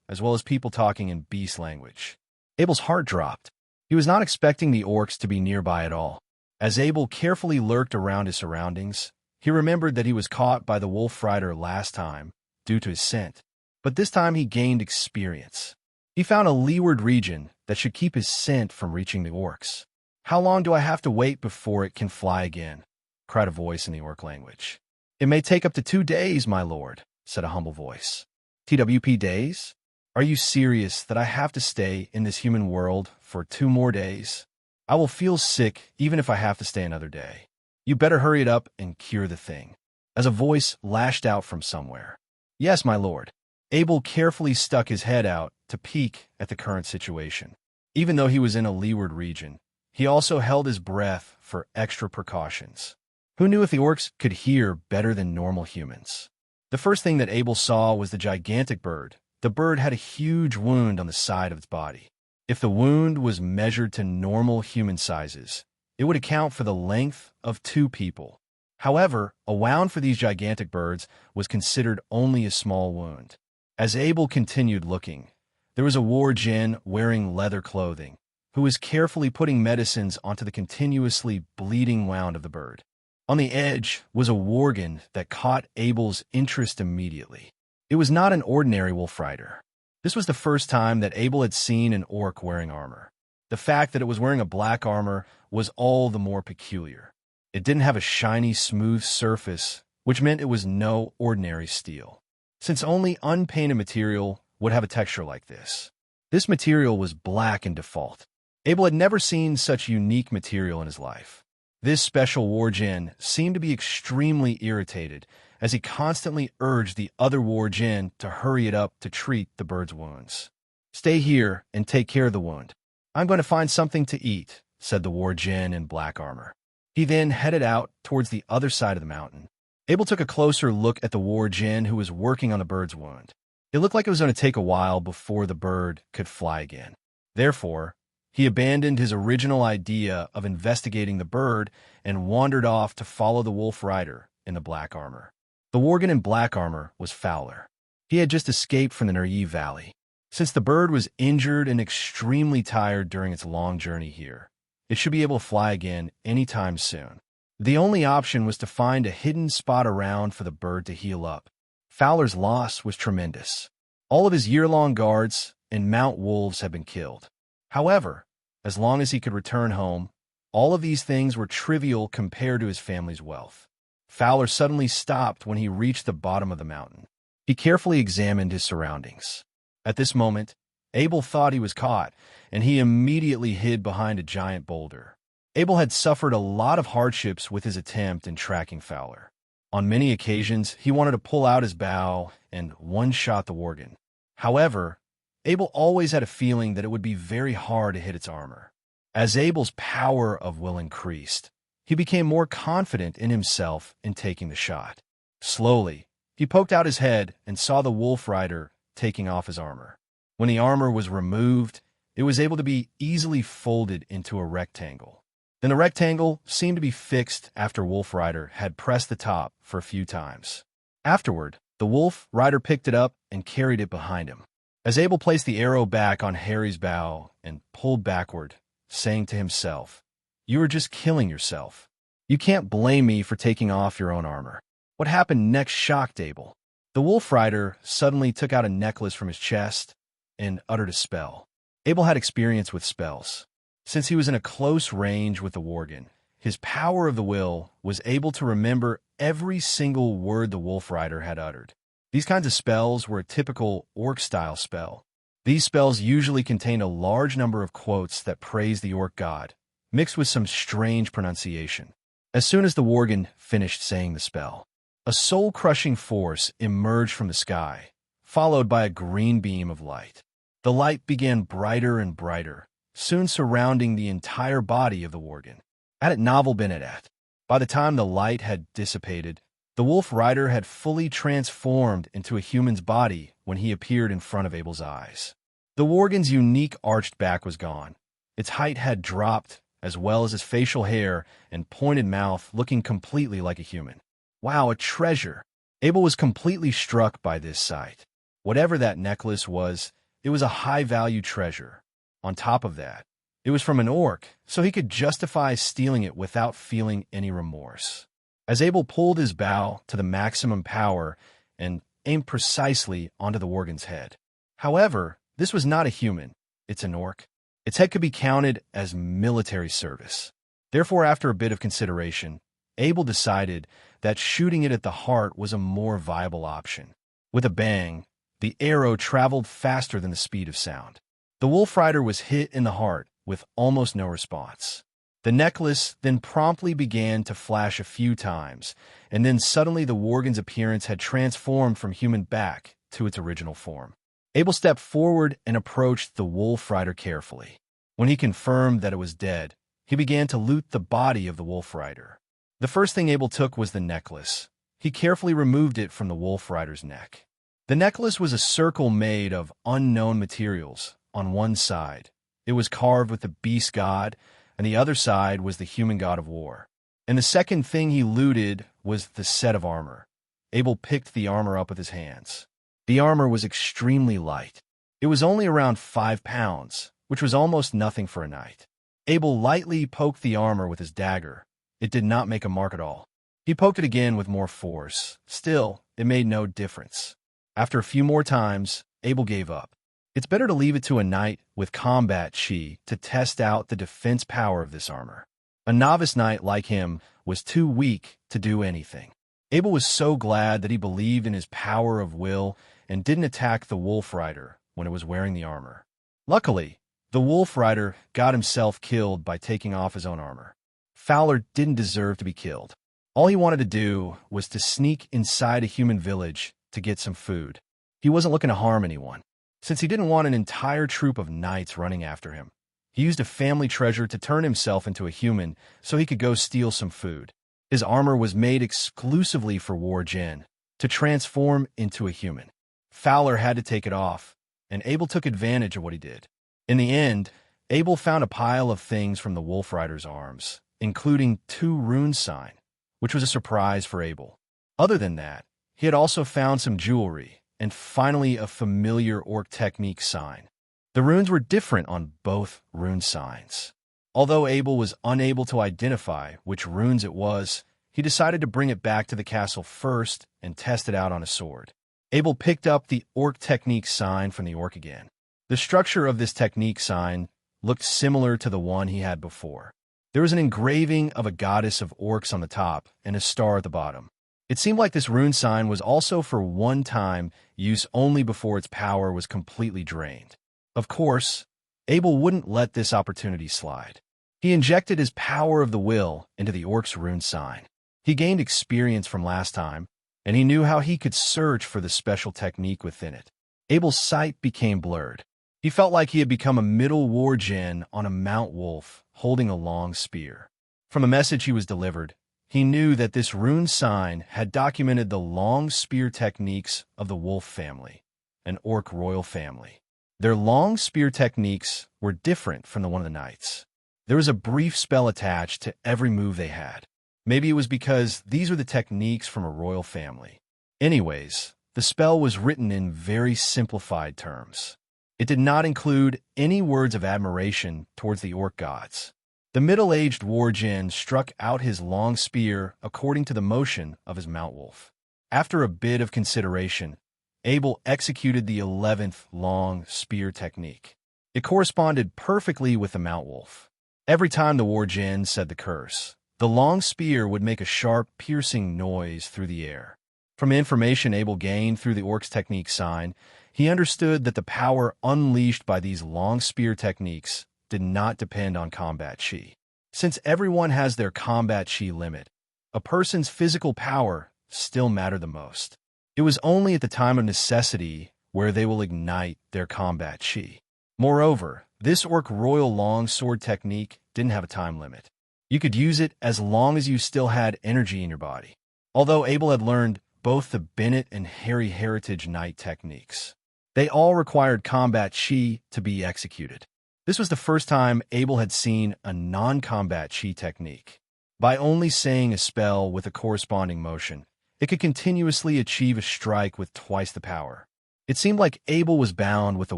as well as people talking in beast language. Abel's heart dropped. He was not expecting the orcs to be nearby at all. As Abel carefully lurked around his surroundings, he remembered that he was caught by the wolf rider last time due to his scent. But this time he gained experience. He found a leeward region that should keep his scent from reaching the orcs. "How long do I have to wait before it can fly again?" cried a voice in the orc language. "It may take up to 2 days, my lord," said a humble voice. "TWP days? Are you serious that I have to stay in this human world for 2 more days? I will feel sick even if I have to stay another day. You better hurry it up and cure the thing." As a voice lashed out from somewhere. "Yes, my lord." Abel carefully stuck his head out to peek at the current situation. Even though he was in a leeward region, he also held his breath for extra precautions. Who knew if the orcs could hear better than normal humans? The first thing that Abel saw was the gigantic bird. The bird had a huge wound on the side of its body. If the wound was measured to normal human sizes, it would account for the length of 2 people. However, a wound for these gigantic birds was considered only a small wound. As Abel continued looking, there was a war djinn wearing leather clothing, who was carefully putting medicines onto the continuously bleeding wound of the bird. On the edge was a worgen that caught Abel's interest immediately. It was not an ordinary wolf rider. This was the first time that Abel had seen an orc wearing armor. The fact that it was wearing a black armor was all the more peculiar. It didn't have a shiny, smooth surface, which meant it was no ordinary steel, since only unpainted material would have a texture like this. This material was black in default. Abel had never seen such unique material in his life. This special worgen seemed to be extremely irritated, as he constantly urged the other worgen to hurry it up to treat the bird's wounds. "Stay here and take care of the wound. I'm going to find something to eat," said the worgen in black armor. He then headed out towards the other side of the mountain. Abel took a closer look at the worgen who was working on the bird's wound. It looked like it was going to take a while before the bird could fly again. Therefore, he abandoned his original idea of investigating the bird and wandered off to follow the wolf rider in the black armor. The worgen in black armor was Fowler. He had just escaped from the Neryi Valley. Since the bird was injured and extremely tired during its long journey here, it should be able to fly again anytime soon. The only option was to find a hidden spot around for the bird to heal up. Fowler's loss was tremendous. All of his year-long guards and mount wolves had been killed. However, as long as he could return home, all of these things were trivial compared to his family's wealth. Fowler suddenly stopped when he reached the bottom of the mountain. He carefully examined his surroundings. At this moment, Abel thought he was caught, and he immediately hid behind a giant boulder. Abel had suffered a lot of hardships with his attempt in tracking Fowler. On many occasions, he wanted to pull out his bow and one-shot the worgen. However, Abel always had a feeling that it would be very hard to hit its armor. As Abel's power of will increased, he became more confident in himself in taking the shot. Slowly, he poked out his head and saw the wolf rider taking off his armor. When the armor was removed, it was able to be easily folded into a rectangle. Then the rectangle seemed to be fixed after Wolf Rider had pressed the top for a few times. Afterward, the Wolf Rider picked it up and carried it behind him. As Abel placed the arrow back on Harry's bow and pulled backward, saying to himself, "You are just killing yourself. You can't blame me for taking off your own armor." What happened next shocked Abel. The Wolf Rider suddenly took out a necklace from his chest and uttered a spell. Abel had experience with spells. Since he was in a close range with the worgen, his power of the will was able to remember every single word the Wolf Rider had uttered. These kinds of spells were a typical orc-style spell. These spells usually contained a large number of quotes that praised the orc god, mixed with some strange pronunciation. As soon as the worgen finished saying the spell, a soul-crushing force emerged from the sky, followed by a green beam of light. The light began brighter and brighter, soon surrounding the entire body of the worgen. Had it novel been at? By the time the light had dissipated, the Wolf Rider had fully transformed into a human's body when he appeared in front of Abel's eyes. The worgen's unique arched back was gone. Its height had dropped, as well as his facial hair and pointed mouth looking completely like a human. Wow, a treasure! Abel was completely struck by this sight. Whatever that necklace was, it was a high-value treasure. On top of that, it was from an orc, so he could justify stealing it without feeling any remorse. As Abel pulled his bow to the maximum power and aimed precisely onto the worgen's head. However, this was not a human. It's an orc. Its head could be counted as military service. Therefore, after a bit of consideration, Abel decided that shooting it at the heart was a more viable option. With a bang, the arrow traveled faster than the speed of sound. The Wolf Rider was hit in the heart with almost no response. The necklace then promptly began to flash a few times, and then suddenly the worgen's appearance had transformed from human back to its original form. Abel stepped forward and approached the Wolf Rider carefully. When he confirmed that it was dead, he began to loot the body of the Wolf Rider. The first thing Abel took was the necklace. He carefully removed it from the Wolf Rider's neck. The necklace was a circle made of unknown materials. On one side, it was carved with the beast god, and the other side was the human god of war. And the second thing he looted was the set of armor. Abel picked the armor up with his hands. The armor was extremely light. It was only around 5 pounds, which was almost nothing for a knight. Abel lightly poked the armor with his dagger. It did not make a mark at all. He poked it again with more force. Still, it made no difference. After a few more times, Abel gave up. It's better to leave it to a knight with combat chi to test out the defense power of this armor. A novice knight like him was too weak to do anything. Abel was so glad that he believed in his power of will and didn't attack the wolf rider when it was wearing the armor. Luckily, the wolf rider got himself killed by taking off his own armor. Fowler didn't deserve to be killed. All he wanted to do was to sneak inside a human village to get some food. He wasn't looking to harm anyone. Since he didn't want an entire troop of knights running after him, he used a family treasure to turn himself into a human so he could go steal some food. His armor was made exclusively for War Jin, to transform into a human. Fowler had to take it off, and Abel took advantage of what he did. In the end, Abel found a pile of things from the Wolf Rider's arms, including 2 rune signs, which was a surprise for Abel. Other than that, he had also found some jewelry, and finally a familiar orc technique sign. The runes were different on both rune signs. Although Abel was unable to identify which runes it was, he decided to bring it back to the castle first and test it out on a sword. Abel picked up the orc technique sign from the orc again. The structure of this technique sign looked similar to the one he had before. There was an engraving of a goddess of orcs on the top and a star at the bottom. It seemed like this rune sign was also for one-time use only before its power was completely drained. Of course, Abel wouldn't let this opportunity slide. He injected his power of the will into the orc's rune sign. He gained experience from last time, and he knew how he could search for the special technique within it. Abel's sight became blurred. He felt like he had become a middle war djinn on a mount wolf holding a long spear. From a message he was delivered, he knew that this rune sign had documented the long spear techniques of the wolf family, an orc royal family. Their long spear techniques were different from the one of the knights. There was a brief spell attached to every move they had. Maybe it was because these were the techniques from a royal family. Anyways, the spell was written in very simplified terms. It did not include any words of admiration towards the orc gods. The middle-aged war djinn struck out his long spear according to the motion of his mount wolf. After a bit of consideration, Abel executed the 11th long spear technique. It corresponded perfectly with the mount wolf. Every time the war djinn said the curse, the long spear would make a sharp, piercing noise through the air. From information Abel gained through the orc's technique sign, he understood that the power unleashed by these long spear techniques did not depend on combat chi. Since everyone has their combat chi limit, a person's physical power still mattered the most. It was only at the time of necessity where they will ignite their combat chi. Moreover, this orc royal long sword technique didn't have a time limit. You could use it as long as you still had energy in your body. Although Abel had learned both the Bennett and Harry Heritage Knight techniques, they all required combat chi to be executed. This was the first time Abel had seen a non-combat chi technique. By only saying a spell with a corresponding motion, it could continuously achieve a strike with twice the power. It seemed like Abel was bound with the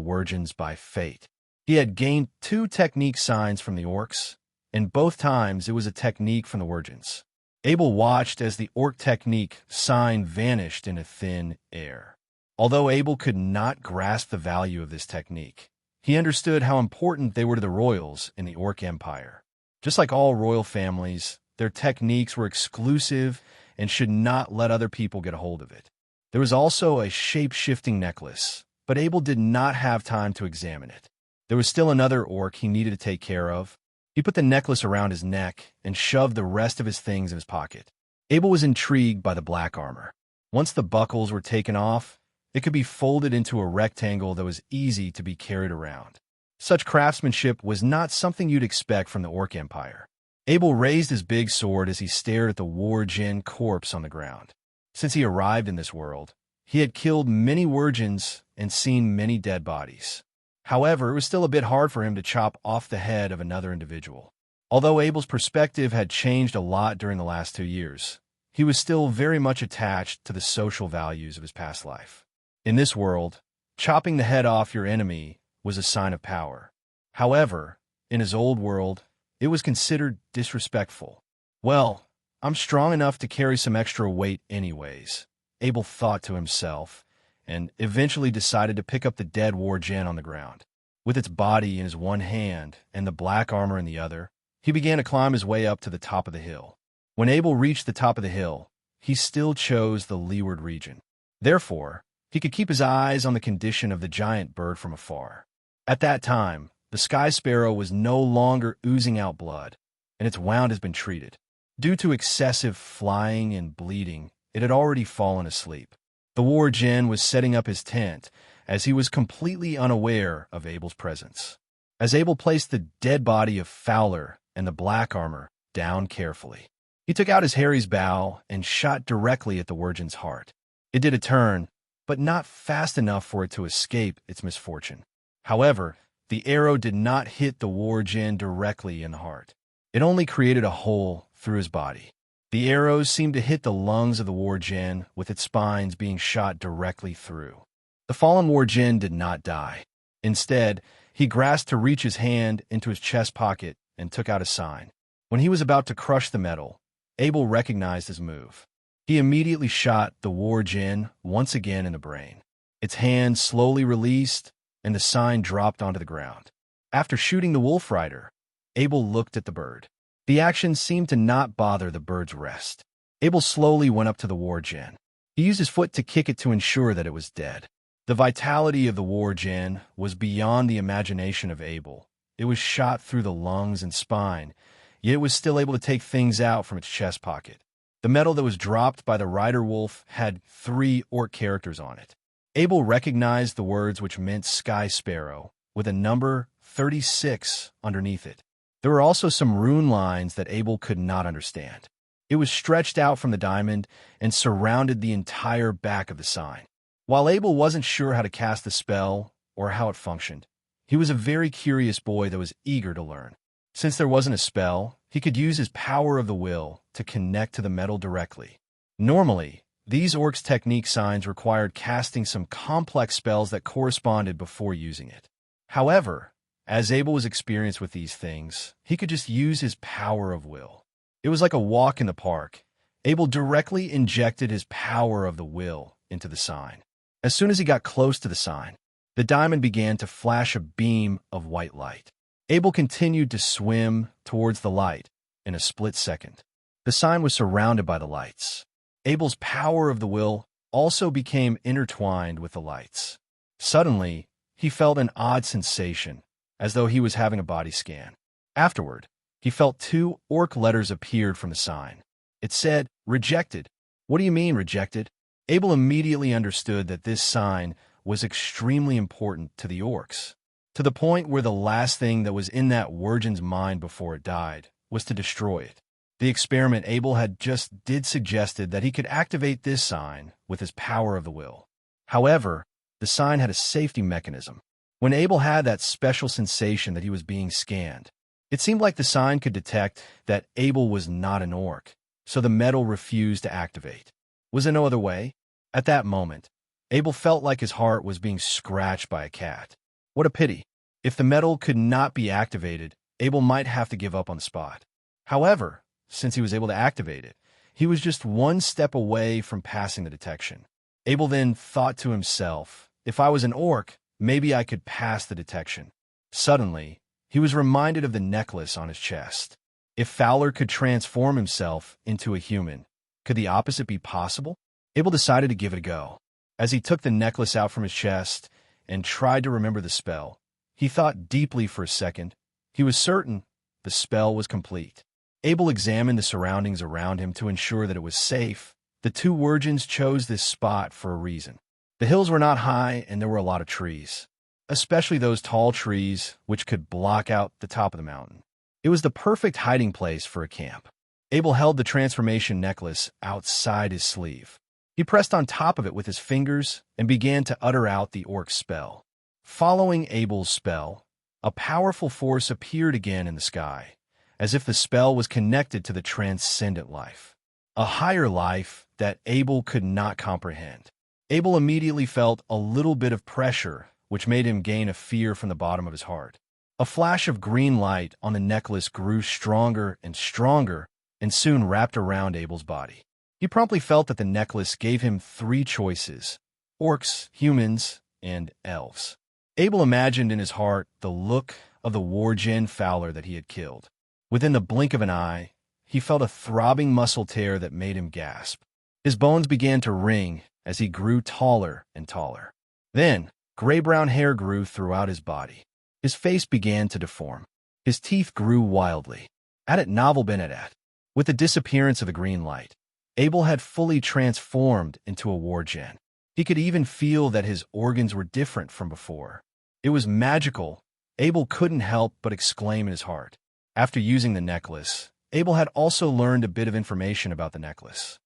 Wurgens by fate. He had gained 2 technique signs from the orcs, and both times it was a technique from the Wurgens. Abel watched as the orc technique sign vanished into thin air. Although Abel could not grasp the value of this technique, he understood how important they were to the royals in the Orc Empire. Just like all royal families, their techniques were exclusive and should not let other people get a hold of it. There was also a shape-shifting necklace, but Abel did not have time to examine it. There was still another orc he needed to take care of. He put the necklace around his neck and shoved the rest of his things in his pocket. Abel was intrigued by the black armor. Once the buckles were taken off, it could be folded into a rectangle that was easy to be carried around. Such craftsmanship was not something you'd expect from the Orc Empire. Abel raised his big sword as he stared at the war djinn corpse on the ground. Since he arrived in this world, he had killed many Wurgens and seen many dead bodies. However, it was still a bit hard for him to chop off the head of another individual. Although Abel's perspective had changed a lot during the last 2 years, he was still very much attached to the social values of his past life. In this world, chopping the head off your enemy was a sign of power. However, in his old world, it was considered disrespectful. Well, I'm strong enough to carry some extra weight anyways, Abel thought to himself, and eventually decided to pick up the dead war gen on the ground. With its body in his one hand and the black armor in the other, he began to climb his way up to the top of the hill. When Abel reached the top of the hill, he still chose the leeward region. Therefore, he could keep his eyes on the condition of the giant bird from afar. At that time, the sky sparrow was no longer oozing out blood, and its wound has been treated. Due to excessive flying and bleeding, it had already fallen asleep. The war gen was setting up his tent, as he was completely unaware of Abel's presence. As Abel placed the dead body of Fowler and the black armor down carefully, he took out his Harry's bow and shot directly at the Wargen's heart. It did a turn, but not fast enough for it to escape its misfortune. However, the arrow did not hit the Wargen directly in the heart. It only created a hole through his body. The arrows seemed to hit the lungs of the Wargen, with its spines being shot directly through. The fallen Wargen did not die. Instead, he grasped to reach his hand into his chest pocket and took out a sign. When he was about to crush the metal, Abel recognized his move. He immediately shot the Wargen once again in the brain. Its hand slowly released, and the sign dropped onto the ground. After shooting the wolf rider, Abel looked at the bird. The action seemed to not bother the bird's rest. Abel slowly went up to the Wargen. He used his foot to kick it to ensure that it was dead. The vitality of the Wargen was beyond the imagination of Abel. It was shot through the lungs and spine, yet it was still able to take things out from its chest pocket. The metal that was dropped by the rider wolf had 3 orc characters on it. Abel recognized the words which meant Sky Sparrow, with a number 36 underneath it. There were also some rune lines that Abel could not understand. It was stretched out from the diamond and surrounded the entire back of the sign. While Abel wasn't sure how to cast the spell or how it functioned, he was a very curious boy that was eager to learn. Since there wasn't a spell, he could use his power of the will to connect to the metal directly. Normally, these orcs' technique signs required casting some complex spells that corresponded before using it. However, as Abel was experienced with these things, he could just use his power of will. It was like a walk in the park. Abel directly injected his power of the will into the sign. As soon as he got close to the sign, the diamond began to flash a beam of white light. Abel continued to swim towards the light in a split second. The sign was surrounded by the lights. Abel's power of the will also became intertwined with the lights. Suddenly, he felt an odd sensation, as though he was having a body scan. Afterward, he felt 2 orc letters appeared from the sign. It said, "Rejected." "What do you mean, rejected?" Abel immediately understood that this sign was extremely important to the orcs, to the point where the last thing that was in that Wargen's mind before it died was to destroy it. The experiment Abel had just did suggested that he could activate this sign with his power of the will. However, the sign had a safety mechanism. When Abel had that special sensation that he was being scanned, it seemed like the sign could detect that Abel was not an orc, so the metal refused to activate. Was there no other way? At that moment, Abel felt like his heart was being scratched by a cat. What a pity. If the metal could not be activated, Abel might have to give up on the spot. However, since he was able to activate it, he was just one step away from passing the detection. Abel then thought to himself, if I was an orc, maybe I could pass the detection. Suddenly, he was reminded of the necklace on his chest. If Fowler could transform himself into a human, could the opposite be possible? Abel decided to give it a go. As he took the necklace out from his chest and tried to remember the spell, he thought deeply for a second. He was certain the spell was complete. Abel examined the surroundings around him to ensure that it was safe. The 2 Wargens chose this spot for a reason. The hills were not high and there were a lot of trees, especially those tall trees which could block out the top of the mountain. It was the perfect hiding place for a camp. Abel held the transformation necklace outside his sleeve. He pressed on top of it with his fingers and began to utter out the orc's spell. Following Abel's spell, a powerful force appeared again in the sky, as if the spell was connected to the transcendent life, a higher life that Abel could not comprehend. Abel immediately felt a little bit of pressure, which made him gain a fear from the bottom of his heart. A flash of green light on the necklace grew stronger and stronger and soon wrapped around Abel's body. He promptly felt that the necklace gave him three choices: orcs, humans, and elves. Abel imagined in his heart the look of the war-gen fowler that he had killed. Within the blink of an eye, he felt a throbbing muscle tear that made him gasp. His bones began to ring as he grew taller and taller. Then, gray-brown hair grew throughout his body. His face began to deform. His teeth grew wildly. At it novel Benedat. With the disappearance of the green light, Abel had fully transformed into a war-gen. He could even feel that his organs were different from before. It was magical. Abel couldn't help but exclaim in his heart. After using the necklace, Abel had also learned a bit of information about the necklace.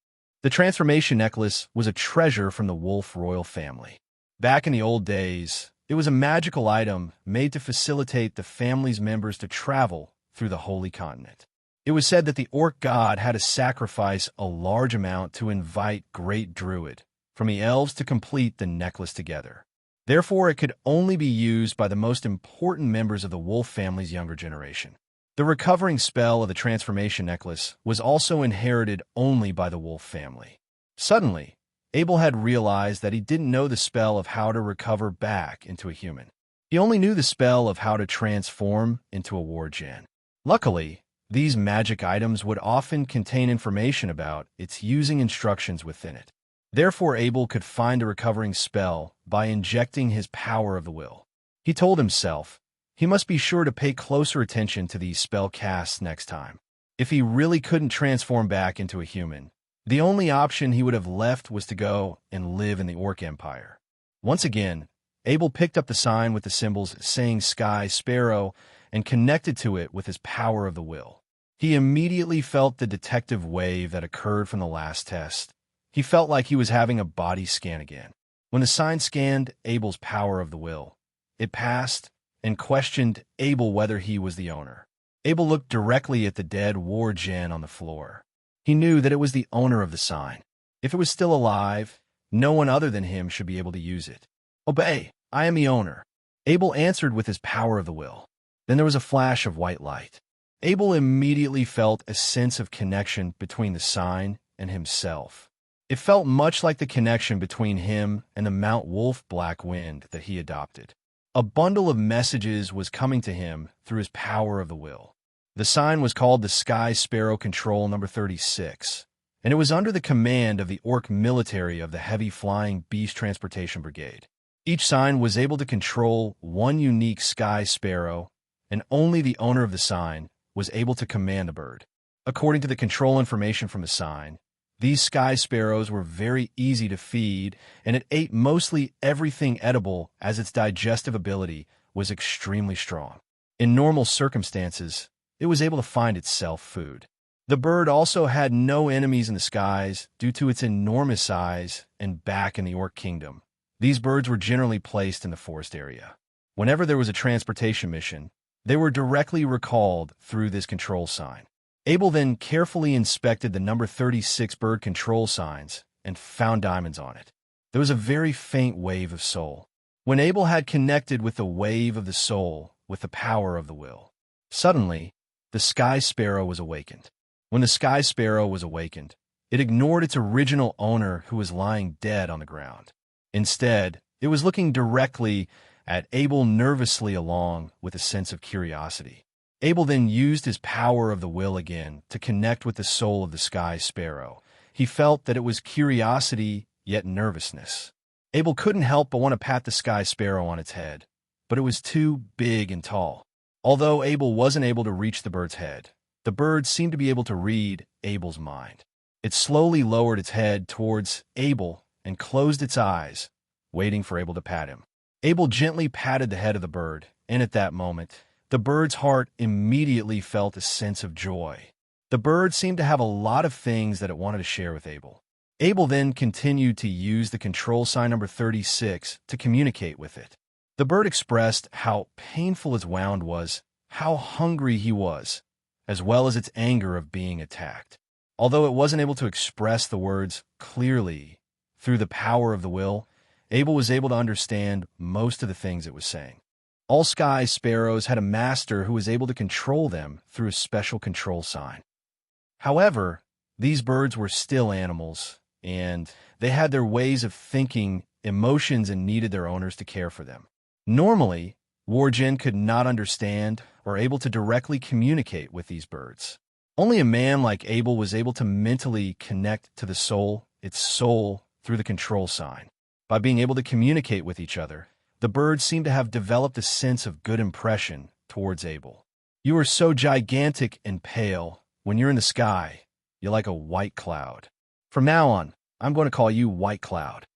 The transformation necklace was a treasure from the Wolf royal family. Back in the old days, it was a magical item made to facilitate the family's members to travel through the Holy Continent. It was said that the orc god had to sacrifice a large amount to invite great druid from the elves to complete the necklace together. Therefore, it could only be used by the most important members of the Wolf family's younger generation. The recovering spell of the transformation necklace was also inherited only by the Wolf family. Suddenly, Abel had realized that he didn't know the spell of how to recover back into a human. He only knew the spell of how to transform into a war-gen. Luckily, these magic items would often contain information about its using instructions within it. Therefore, Abel could find a recovering spell by injecting his power of the will. He told himself he must be sure to pay closer attention to these spell casts next time. If he really couldn't transform back into a human, the only option he would have left was to go and live in the Orc Empire. Once again, Abel picked up the sign with the symbols saying Sky Sparrow and connected to it with his power of the will. He immediately felt the detective wave that occurred from the last test. He felt like he was having a body scan again. When the sign scanned Abel's power of the will, it passed and questioned Abel whether he was the owner. Abel looked directly at the dead war-gen on the floor. He knew that it was the owner of the sign. If it was still alive, no one other than him should be able to use it. "Obey, I am the owner," Abel answered with his power of the will. Then there was a flash of white light. Abel immediately felt a sense of connection between the sign and himself. It felt much like the connection between him and the Mount Wolf Black Wind that he adopted. A bundle of messages was coming to him through his power of the will. The sign was called the Sky Sparrow Control Number 36, and it was under the command of the Orc military of the Heavy Flying Beast Transportation Brigade. Each sign was able to control one unique Sky Sparrow, and only the owner of the sign was able to command the bird. According to the control information from the sign, these sky sparrows were very easy to feed, and it ate mostly everything edible as its digestive ability was extremely strong. In normal circumstances, it was able to find itself food. The bird also had no enemies in the skies due to its enormous size and back in the Orc Kingdom. These birds were generally placed in the forest area. Whenever there was a transportation mission, they were directly recalled through this control sign. Abel then carefully inspected the number 36 bird control signs and found diamonds on it. There was a very faint wave of soul. When Abel had connected with the wave of the soul with the power of the will, suddenly, the Sky Sparrow was awakened. When the Sky Sparrow was awakened, it ignored its original owner who was lying dead on the ground. Instead, it was looking directly at Abel nervously along with a sense of curiosity. Abel then used his power of the will again to connect with the soul of the Sky Sparrow. He felt that it was curiosity, yet nervousness. Abel couldn't help but want to pat the Sky Sparrow on its head, but it was too big and tall. Although Abel wasn't able to reach the bird's head, the bird seemed to be able to read Abel's mind. It slowly lowered its head towards Abel and closed its eyes, waiting for Abel to pat him. Abel gently patted the head of the bird, and at that moment, the bird's heart immediately felt a sense of joy. The bird seemed to have a lot of things that it wanted to share with Abel. Abel then continued to use the control sign number 36 to communicate with it. The bird expressed how painful its wound was, how hungry he was, as well as its anger of being attacked. Although it wasn't able to express the words clearly through the power of the will, Abel was able to understand most of the things it was saying. All sky sparrows had a master who was able to control them through a special control sign. However, these birds were still animals, and they had their ways of thinking, emotions, and needed their owners to care for them. Normally, Wargen could not understand or able to directly communicate with these birds. Only a man like Abel was able to mentally connect to the soul, its soul, through the control sign. By being able to communicate with each other, the birds seemed to have developed a sense of good impression towards Abel. You are so gigantic and pale. When you're in the sky, you're like a white cloud. From now on, I'm going to call you White Cloud,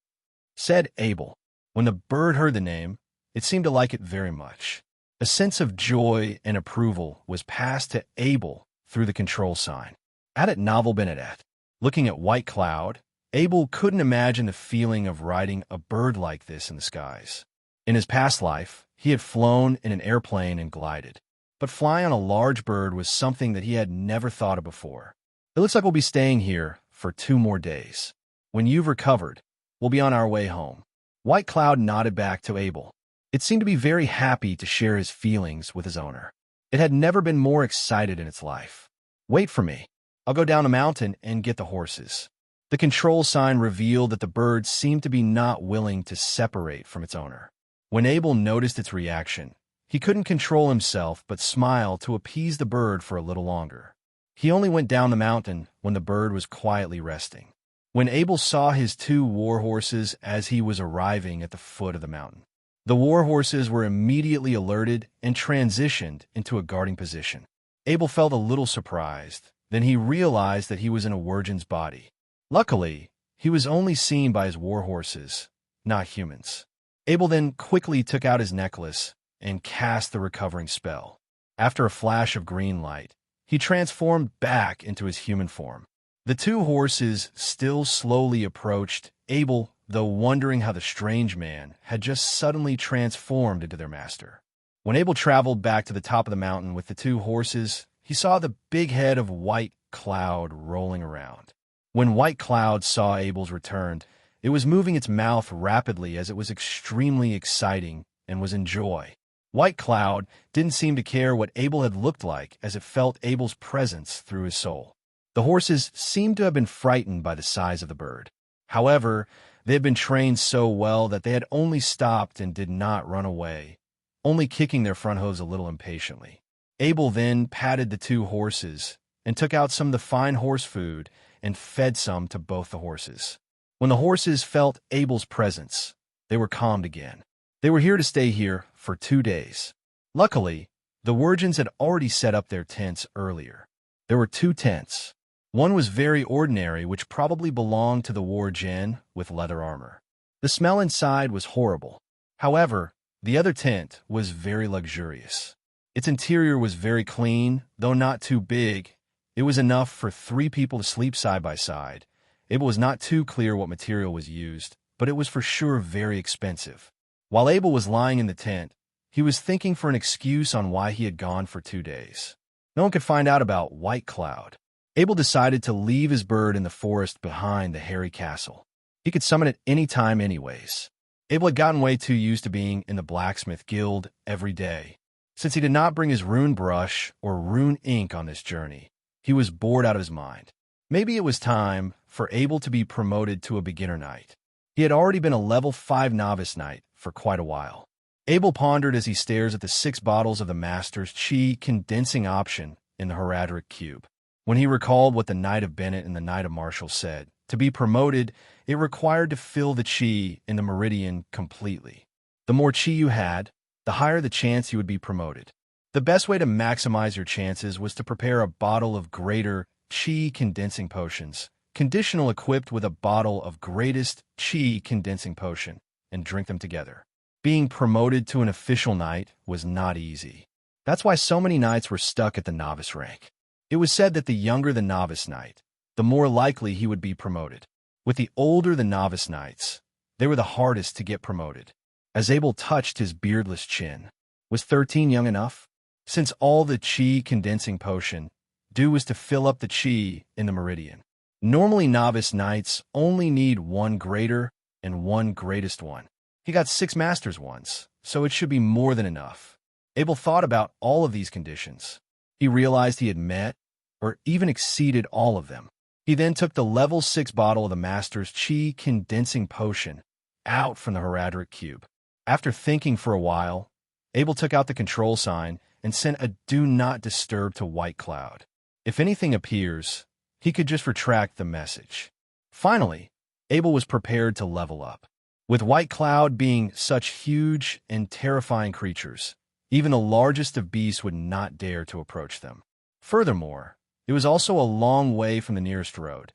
said Abel. When the bird heard the name, it seemed to like it very much. A sense of joy and approval was passed to Abel through the control sign. Added Novel Benedette. Looking at White Cloud, Abel couldn't imagine the feeling of riding a bird like this in the skies. In his past life, he had flown in an airplane and glided. But flying on a large bird was something that he had never thought of before. It looks like we'll be staying here for 2 more days. When you've recovered, we'll be on our way home. White Cloud nodded back to Abel. It seemed to be very happy to share his feelings with his owner. It had never been more excited in its life. Wait for me. I'll go down the mountain and get the horses. The control sign revealed that the bird seemed to be not willing to separate from its owner. When Abel noticed its reaction, he couldn't control himself but smiled to appease the bird for a little longer. He only went down the mountain when the bird was quietly resting. When Abel saw his 2 war horses as he was arriving at the foot of the mountain, the war horses were immediately alerted and transitioned into a guarding position. Abel felt a little surprised. Then he realized that he was in a Wargen's body. Luckily, he was only seen by his war horses, not humans. Abel then quickly took out his necklace and cast the recovering spell. After a flash of green light, he transformed back into his human form. The 2 horses still slowly approached Abel, though wondering how the strange man had just suddenly transformed into their master. When Abel traveled back to the top of the mountain with the 2 horses, he saw the big head of White Cloud rolling around. When White Cloud saw Abel's return, it was moving its mouth rapidly as it was extremely exciting and was in joy. White Cloud didn't seem to care what Abel had looked like as it felt Abel's presence through his soul. The horses seemed to have been frightened by the size of the bird. However, they had been trained so well that they had only stopped and did not run away, only kicking their front hooves a little impatiently. Abel then patted the 2 horses and took out some of the fine horse food and fed some to both the horses. When the horses felt Abel's presence, they were calmed again. They were here to stay here for 2 days. Luckily, the Wargens had already set up their tents earlier. There were 2 tents. One was very ordinary, which probably belonged to the Wargen with leather armor. The smell inside was horrible. However, the other tent was very luxurious. Its interior was very clean, though not too big. It was enough for 3 people to sleep side by side. It was not too clear what material was used, but it was for sure very expensive. While Abel was lying in the tent, he was thinking for an excuse on why he had gone for 2 days. No one could find out about White Cloud. Abel decided to leave his bird in the forest behind the hairy castle. He could summon it any time anyways. Abel had gotten way too used to being in the blacksmith guild every day. Since he did not bring his rune brush or rune ink on this journey, he was bored out of his mind. Maybe it was time for Abel to be promoted to a beginner knight. He had already been a level 5 novice knight for quite a while. Abel pondered as he stares at the 6 bottles of the Master's Chi condensing option in the Horadric Cube. When he recalled what the Knight of Bennett and the Knight of Marshall said, to be promoted, it required to fill the Chi in the meridian completely. The more Chi you had, the higher the chance you would be promoted. The best way to maximize your chances was to prepare a bottle of greater Chi condensing potions, conditional equipped with a bottle of greatest Chi condensing potion, and drink them together. Being promoted to an official knight was not easy. That's why so many knights were stuck at the novice rank. It was said that the younger the novice knight, the more likely he would be promoted. With the older the novice knights, they were the hardest to get promoted. As Abel touched his beardless chin, was 13 young enough? Since all the Chi condensing potion do was to fill up the Chi in the meridian. Normally novice knights only need 1 greater and 1 greatest one. He got 6 master's ones, so it should be more than enough. Abel thought about all of these conditions. He realized he had met or even exceeded all of them. He then took the level 6 bottle of the Master's Chi condensing potion out from the Horadric Cube. After thinking for a while, Abel took out the control sign and sent a do not disturb to White Cloud. If anything appears, he could just retract the message. Finally, Abel was prepared to level up. With White Cloud being such huge and terrifying creatures, even the largest of beasts would not dare to approach them. Furthermore, it was also a long way from the nearest road.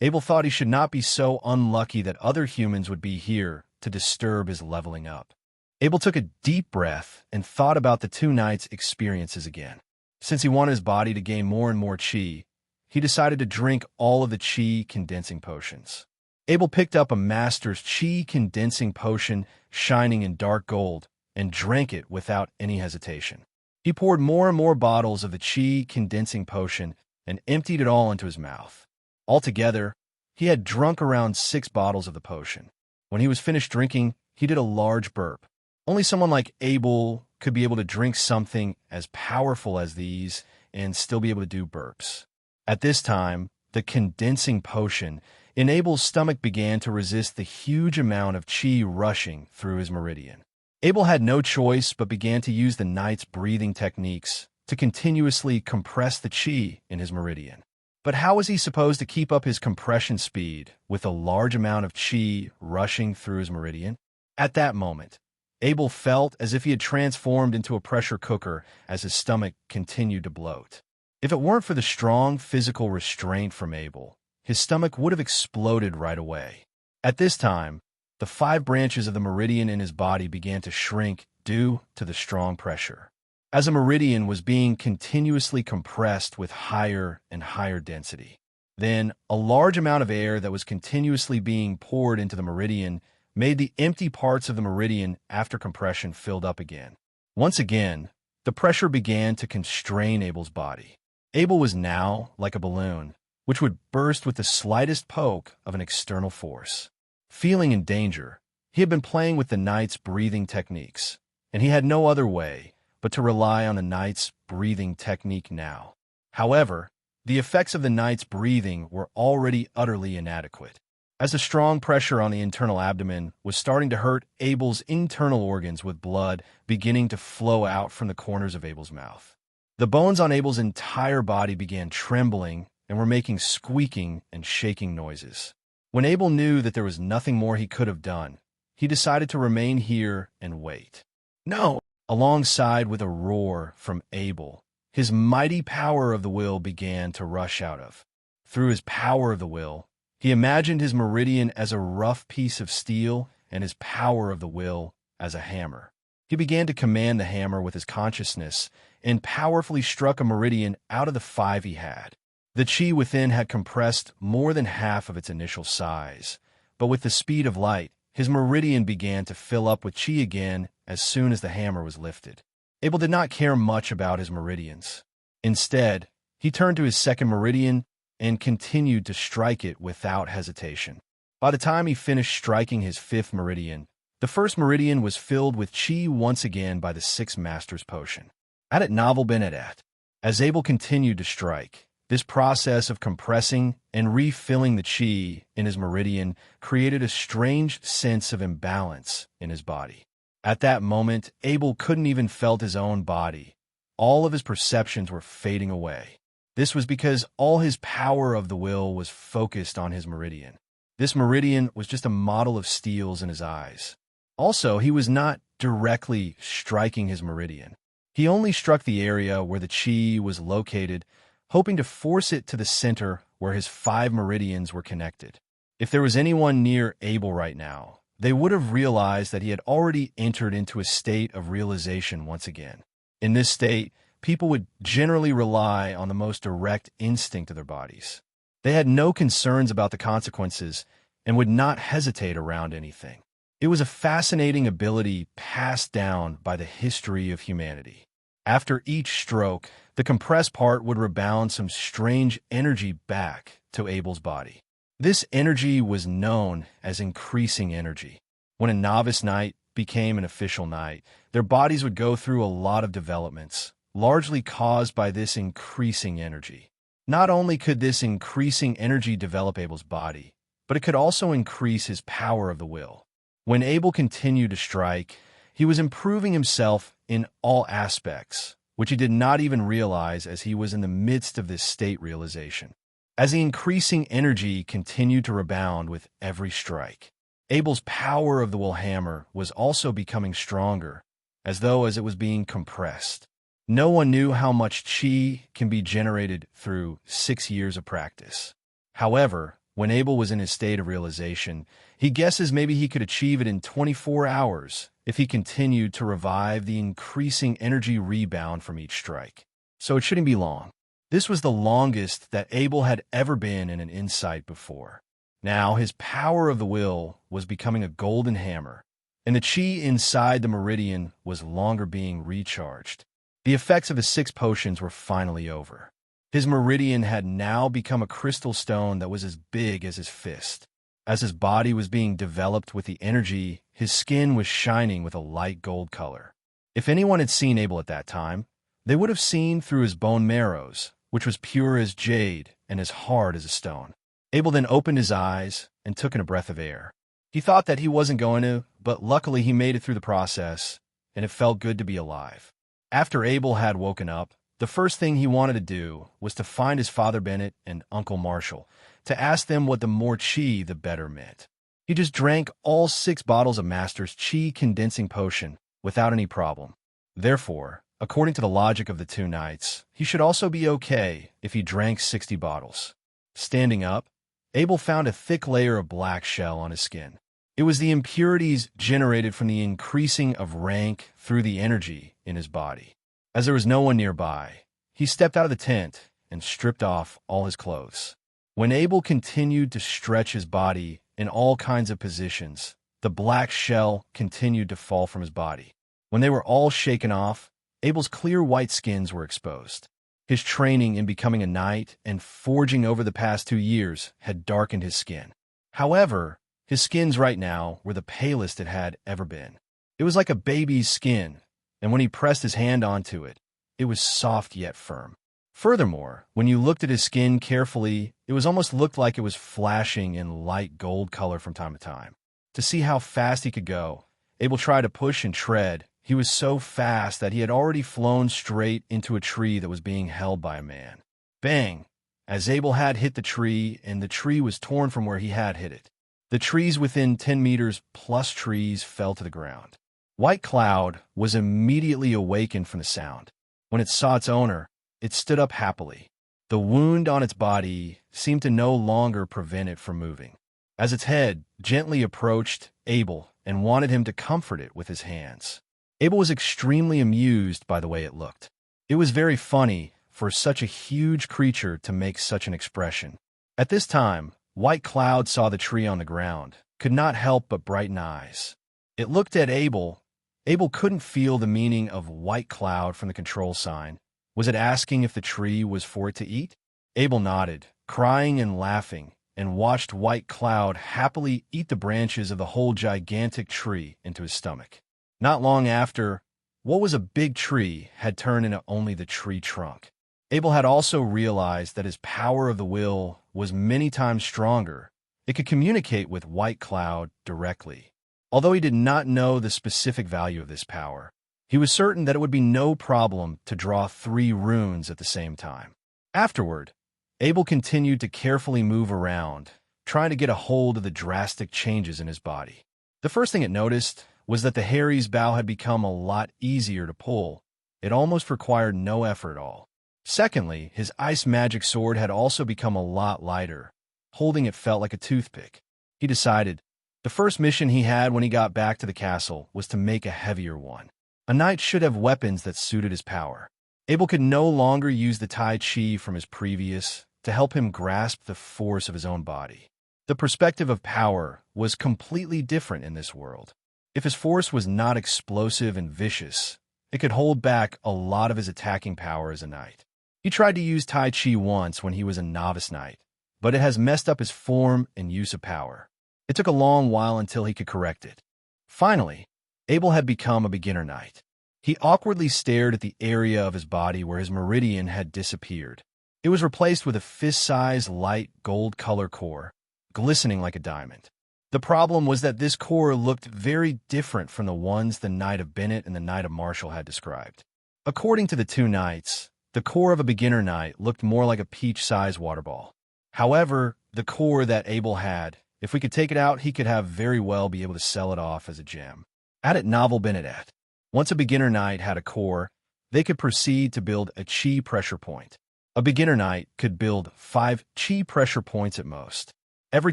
Abel thought he should not be so unlucky that other humans would be here to disturb his leveling up. Abel took a deep breath and thought about the 2 nights' experiences again. Since he wanted his body to gain more and more chi, he decided to drink all of the chi condensing potions. Abel picked up a Master's Chi condensing potion shining in dark gold and drank it without any hesitation. He poured more and more bottles of the Chi condensing potion and emptied it all into his mouth. Altogether, he had drunk around 6 bottles of the potion. When he was finished drinking, he did a large burp. Only someone like Abel could be able to drink something as powerful as these and still be able to do burps. At this time, the condensing potion in Abel's stomach began to resist the huge amount of chi rushing through his meridian. Abel had no choice but began to use the knight's breathing techniques to continuously compress the chi in his meridian. But how was he supposed to keep up his compression speed with a large amount of chi rushing through his meridian? At that moment, Abel felt as if he had transformed into a pressure cooker as his stomach continued to bloat. If it weren't for the strong physical restraint from Abel, his stomach would have exploded right away. At this time, the 5 branches of the meridian in his body began to shrink due to the strong pressure. As a meridian was being continuously compressed with higher and higher density. Then, a large amount of air that was continuously being poured into the meridian made the empty parts of the meridian after compression filled up again. Once again, the pressure began to constrain Abel's body. Abel was now like a balloon, which would burst with the slightest poke of an external force. Feeling in danger, he had been playing with the knight's breathing techniques, and he had no other way but to rely on the knight's breathing technique now. However, the effects of the knight's breathing were already utterly inadequate, as the strong pressure on the internal abdomen was starting to hurt Abel's internal organs with blood beginning to flow out from the corners of Abel's mouth. The bones on Abel's entire body began trembling and were making squeaking and shaking noises. When Abel knew that there was nothing more he could have done, he decided to remain here and wait. No! Alongside with a roar from Abel, his mighty power of the will began to rush out of. Through his power of the will, he imagined his meridian as a rough piece of steel and his power of the will as a hammer. He began to command the hammer with his consciousness and powerfully struck a meridian out of the 5 he had. The chi within had compressed more than half of its initial size, but with the speed of light, his meridian began to fill up with chi again as soon as the hammer was lifted. Abel did not care much about his meridians. Instead, he turned to his second meridian and continued to strike it without hesitation. By the time he finished striking his 5th meridian, the first meridian was filled with chi once again by the 6th Master's Potion. Had it novel been at. As Abel continued to strike, this process of compressing and refilling the chi in his meridian created a strange sense of imbalance in his body. At that moment, Abel couldn't even felt his own body. All of his perceptions were fading away. This was because all his power of the will was focused on his meridian. This meridian was just a model of steels in his eyes. Also, he was not directly striking his meridian. He only struck the area where the chi was located, hoping to force it to the center where his 5 meridians were connected. If there was anyone near Abel right now, they would have realized that he had already entered into a state of realization once again. In this state, people would generally rely on the most direct instinct of their bodies. They had no concerns about the consequences and would not hesitate around anything. It was a fascinating ability passed down by the history of humanity. After each stroke, the compressed part would rebound some strange energy back to Abel's body. This energy was known as increasing energy. When a novice knight became an official knight, their bodies would go through a lot of developments, largely caused by this increasing energy. Not only could this increasing energy develop Abel's body, but it could also increase his power of the will. When Abel continued to strike, he was improving himself in all aspects, which he did not even realize as he was in the midst of this state realization. As the increasing energy continued to rebound with every strike, Abel's power of the will hammer was also becoming stronger, as it was being compressed. No one knew how much chi can be generated through 6 years of practice. However, when Abel was in his state of realization, he guesses maybe he could achieve it in 24 hours if he continued to revive the increasing energy rebound from each strike. So it shouldn't be long. This was the longest that Abel had ever been in an insight before. Now his power of the will was becoming a golden hammer, and the chi inside the meridian was longer being recharged. The effects of his 6 potions were finally over. His meridian had now become a crystal stone that was as big as his fist. As his body was being developed with the energy, his skin was shining with a light gold color. If anyone had seen Abel at that time, they would have seen through his bone marrows, which was pure as jade and as hard as a stone. Abel then opened his eyes and took in a breath of air. He thought that he wasn't going to, but luckily he made it through the process, and it felt good to be alive. After Abel had woken up, the first thing he wanted to do was to find his father Bennett and Uncle Marshall to ask them what the more chi the better meant. He just drank all 6 bottles of Master's chi condensing potion without any problem. Therefore, according to the logic of the 2 knights, he should also be okay if he drank 60 bottles. Standing up, Abel found a thick layer of black shell on his skin. It was the impurities generated from the increasing of rank through the energy in his body. As there was no one nearby, he stepped out of the tent and stripped off all his clothes. When Abel continued to stretch his body in all kinds of positions, the black shell continued to fall from his body. When they were all shaken off, Abel's clear white skins were exposed. His training in becoming a knight and forging over the past 2 years had darkened his skin. However, his skins right now were the palest it had ever been. It was like a baby's skin, and when he pressed his hand onto it, it was soft yet firm. Furthermore, when you looked at his skin carefully, it was almost looked like it was flashing in light gold color from time to time. To see how fast he could go, Abel tried to push and tread. He was so fast that he had already flown straight into a tree that was being held by a man. Bang! As Abel had hit the tree, and the tree was torn from where he had hit it. The trees within 10 meters plus trees fell to the ground. White Cloud was immediately awakened from the sound. When it saw its owner, it stood up happily. The wound on its body seemed to no longer prevent it from moving. As its head gently approached Abel and wanted him to comfort it with his hands. Abel was extremely amused by the way it looked. It was very funny for such a huge creature to make such an expression. At this time, White Cloud saw the tree on the ground, could not help but brighten eyes. It looked at Abel. Abel couldn't feel the meaning of White Cloud from the control sign. Was it asking if the tree was for it to eat? Abel nodded, crying and laughing, and watched White Cloud happily eat the branches of the whole gigantic tree into his stomach. Not long after, what was a big tree had turned into only the tree trunk. Abel had also realized that his power of the will was many times stronger. It could communicate with White Cloud directly. Although he did not know the specific value of this power, he was certain that it would be no problem to draw 3 runes at the same time. Afterward, Abel continued to carefully move around, trying to get a hold of the drastic changes in his body. The first thing it noticed was that the Harry's bow had become a lot easier to pull. It almost required no effort at all. Secondly, his ice magic sword had also become a lot lighter. Holding it felt like a toothpick. He decided the first mission he had when he got back to the castle was to make a heavier one. A knight should have weapons that suited his power. Abel could no longer use the Tai Chi from his previous to help him grasp the force of his own body. The perspective of power was completely different in this world. If his force was not explosive and vicious, it could hold back a lot of his attacking power as a knight. He tried to use Tai Chi once when he was a novice knight, but it has messed up his form and use of power. It took a long while until he could correct it. Finally, Abel had become a beginner knight. He awkwardly stared at the area of his body where his meridian had disappeared. It was replaced with a fist-sized light gold color core, glistening like a diamond. The problem was that this core looked very different from the ones the Knight of Bennett and the Knight of Marshall had described. According to the two knights, the core of a beginner knight looked more like a peach-sized water ball. However, the core that Abel had, if we could take it out, he could have very well be able to sell it off as a gem. At it Novel Bennett. Once a beginner knight had a core, they could proceed to build a chi pressure point. A beginner knight could build 5 chi pressure points at most. Every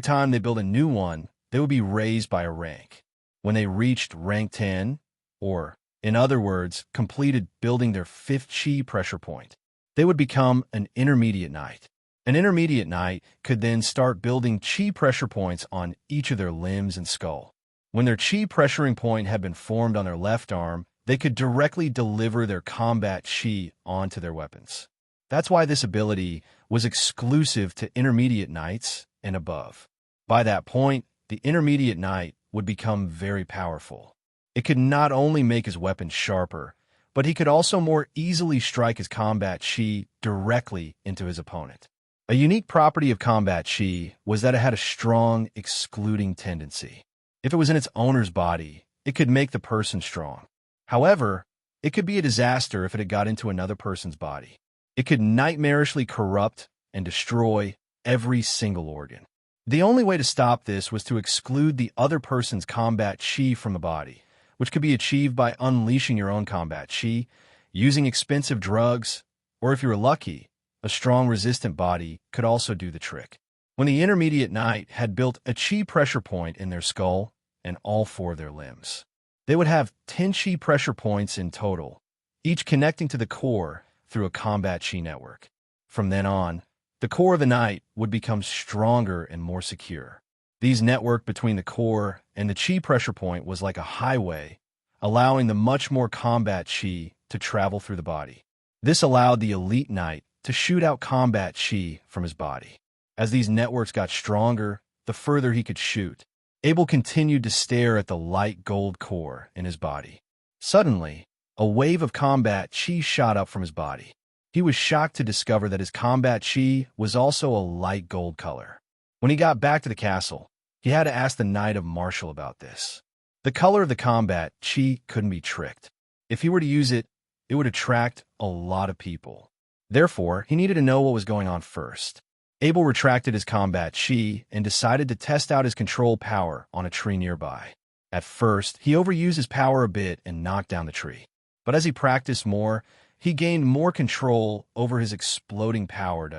time they build a new one, they would be raised by a rank. When they reached rank 10, or, in other words, completed building their 5th chi pressure point, they would become an intermediate knight. An intermediate knight could then start building chi pressure points on each of their limbs and skull. When their chi pressuring point had been formed on their left arm, they could directly deliver their combat chi onto their weapons. That's why this ability was exclusive to intermediate knights and above. By that point, the intermediate knight would become very powerful. It could not only make his weapons sharper, but he could also more easily strike his combat chi directly into his opponent. A unique property of combat chi was that it had a strong excluding tendency. If it was in its owner's body, it could make the person strong. However, it could be a disaster if it had got into another person's body. It could nightmarishly corrupt and destroy every single organ. The only way to stop this was to exclude the other person's combat chi from the body, which could be achieved by unleashing your own combat chi, using expensive drugs, or if you were lucky, a strong resistant body could also do the trick. When the intermediate knight had built a chi pressure point in their skull and all 4 of their limbs, they would have 10 chi pressure points in total, each connecting to the core through a combat chi network. From then on, the core of the knight would become stronger and more secure. These network between the core and the chi pressure point was like a highway, allowing the much more combat chi to travel through the body. This allowed the elite knight to shoot out combat chi from his body. As these networks got stronger, the further he could shoot. Abel continued to stare at the light gold core in his body. Suddenly, a wave of combat chi shot up from his body. He was shocked to discover that his combat chi was also a light gold color. When he got back to the castle, he had to ask the Knight of Marshall about this. The color of the combat chi couldn't be tricked. If he were to use it, it would attract a lot of people. Therefore, he needed to know what was going on first. Abel retracted his combat chi and decided to test out his control power on a tree nearby. At first, he overused his power a bit and knocked down the tree. But as he practiced more, he gained more control over his exploding power.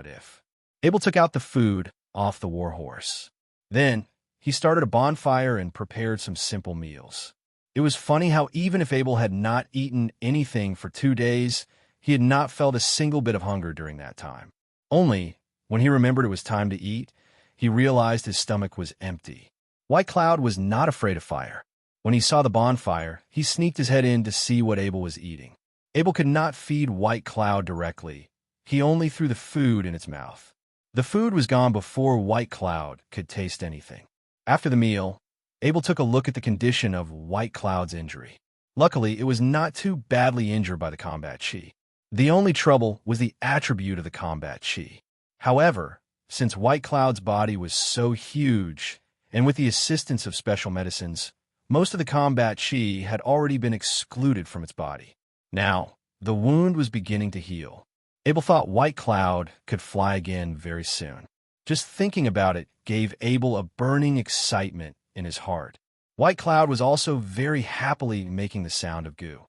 Abel took out the food off the warhorse. Then, he started a bonfire and prepared some simple meals. It was funny how even if Abel had not eaten anything for 2 days, he had not felt a single bit of hunger during that time. Only, when he remembered it was time to eat, he realized his stomach was empty. White Cloud was not afraid of fire. When he saw the bonfire, he sneaked his head in to see what Abel was eating. Abel could not feed White Cloud directly. He only threw the food in its mouth. The food was gone before White Cloud could taste anything. After the meal, Abel took a look at the condition of White Cloud's injury. Luckily, it was not too badly injured by the combat chi. The only trouble was the attribute of the combat chi. However, since White Cloud's body was so huge, and with the assistance of special medicines, most of the combat chi had already been excluded from its body. Now, the wound was beginning to heal. Abel thought White Cloud could fly again very soon. Just thinking about it gave Abel a burning excitement in his heart. White Cloud was also very happily making the sound of goo.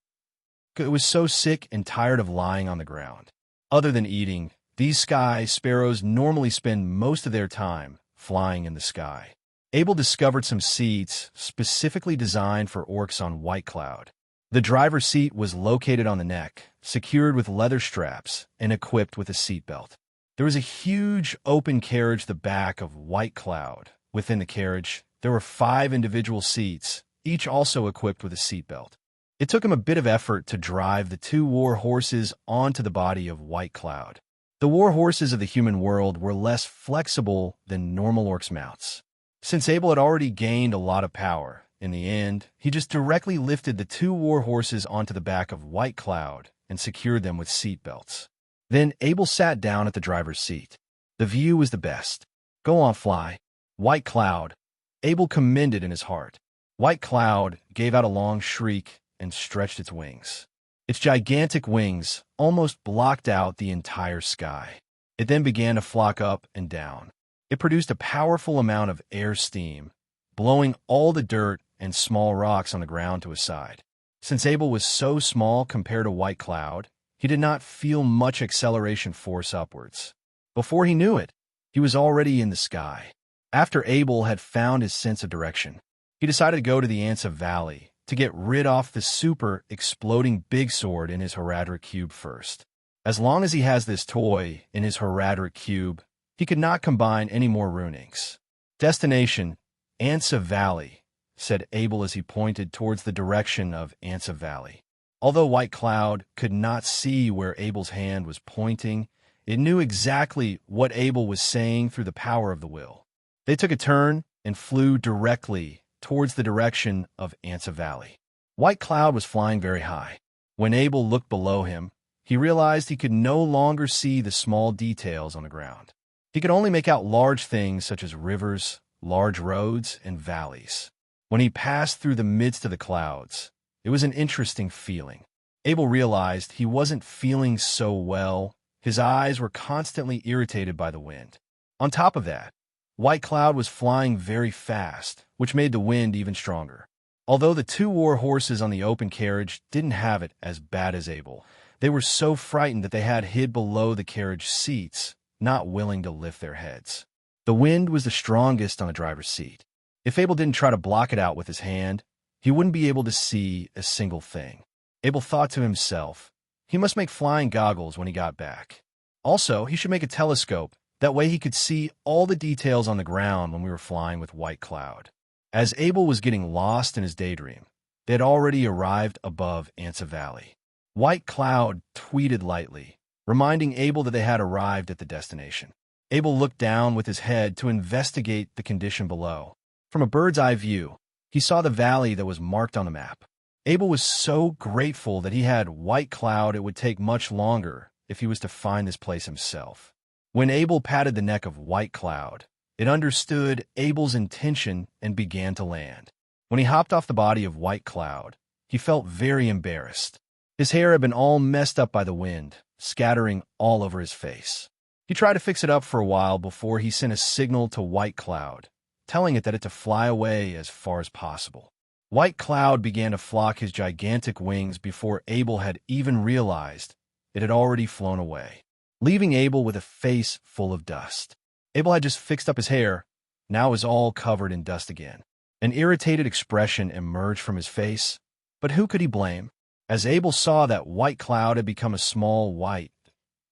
It was so sick and tired of lying on the ground. Other than eating, these sky sparrows normally spend most of their time flying in the sky. Abel discovered some seats specifically designed for orcs on White Cloud. The driver's seat was located on the neck, secured with leather straps, and equipped with a seatbelt. There was a huge open carriage at the back of White Cloud. Within the carriage, there were 5 individual seats, each also equipped with a seatbelt. It took him a bit of effort to drive the 2 war horses onto the body of White Cloud. The war horses of the human world were less flexible than normal orcs' mounts. Since Abel had already gained a lot of power, in the end, he just directly lifted the 2 war horses onto the back of White Cloud and secured them with seat belts. Then Abel sat down at the driver's seat. The view was the best. Go on, fly. White Cloud. Abel commended in his heart. White Cloud gave out a long shriek and stretched its wings. Its gigantic wings almost blocked out the entire sky. It then began to flock up and down. It produced a powerful amount of air steam, blowing all the dirt and small rocks on the ground to his side. Since Abel was so small compared to White Cloud, he did not feel much acceleration force upwards. Before he knew it, he was already in the sky. After Abel had found his sense of direction, he decided to go to the Ansa Valley to get rid of the super exploding big sword in his Horadric Cube first. As long as he has this toy in his Horadric Cube, he could not combine any more runings. Destination, Ansa Valley, said Abel as he pointed towards the direction of Ansa Valley. Although White Cloud could not see where Abel's hand was pointing, it knew exactly what Abel was saying through the power of the will. They took a turn and flew directly towards the direction of Ansa Valley. White Cloud was flying very high. When Abel looked below him, he realized he could no longer see the small details on the ground. He could only make out large things such as rivers, large roads, and valleys. When he passed through the midst of the clouds, it was an interesting feeling. Abel realized he wasn't feeling so well. His eyes were constantly irritated by the wind. On top of that, White Cloud was flying very fast, which made the wind even stronger. Although the two war horses on the open carriage didn't have it as bad as Abel, they were so frightened that they had hid below the carriage seats, not willing to lift their heads. The wind was the strongest on the driver's seat. If Abel didn't try to block it out with his hand, he wouldn't be able to see a single thing. Abel thought to himself, he must make flying goggles when he got back. Also, he should make a telescope. That way he could see all the details on the ground when we were flying with White Cloud. As Abel was getting lost in his daydream, they had already arrived above Ansa Valley. White Cloud tweeted lightly, reminding Abel that they had arrived at the destination. Abel looked down with his head to investigate the condition below. From a bird's-eye view, he saw the valley that was marked on the map. Abel was so grateful that he had White Cloud it would take much longer if he was to find this place himself. When Abel patted the neck of White Cloud, it understood Abel's intention and began to land. When he hopped off the body of White Cloud, he felt very embarrassed. His hair had been all messed up by the wind, scattering all over his face. He tried to fix it up for a while before he sent a signal to White Cloud, telling it that it to fly away as far as possible. White Cloud began to flock his gigantic wings before Abel had even realized it had already flown away, leaving Abel with a face full of dust. Abel had just fixed up his hair. Now it was all covered in dust again. An irritated expression emerged from his face, but who could he blame? As Abel saw that White Cloud had become a small white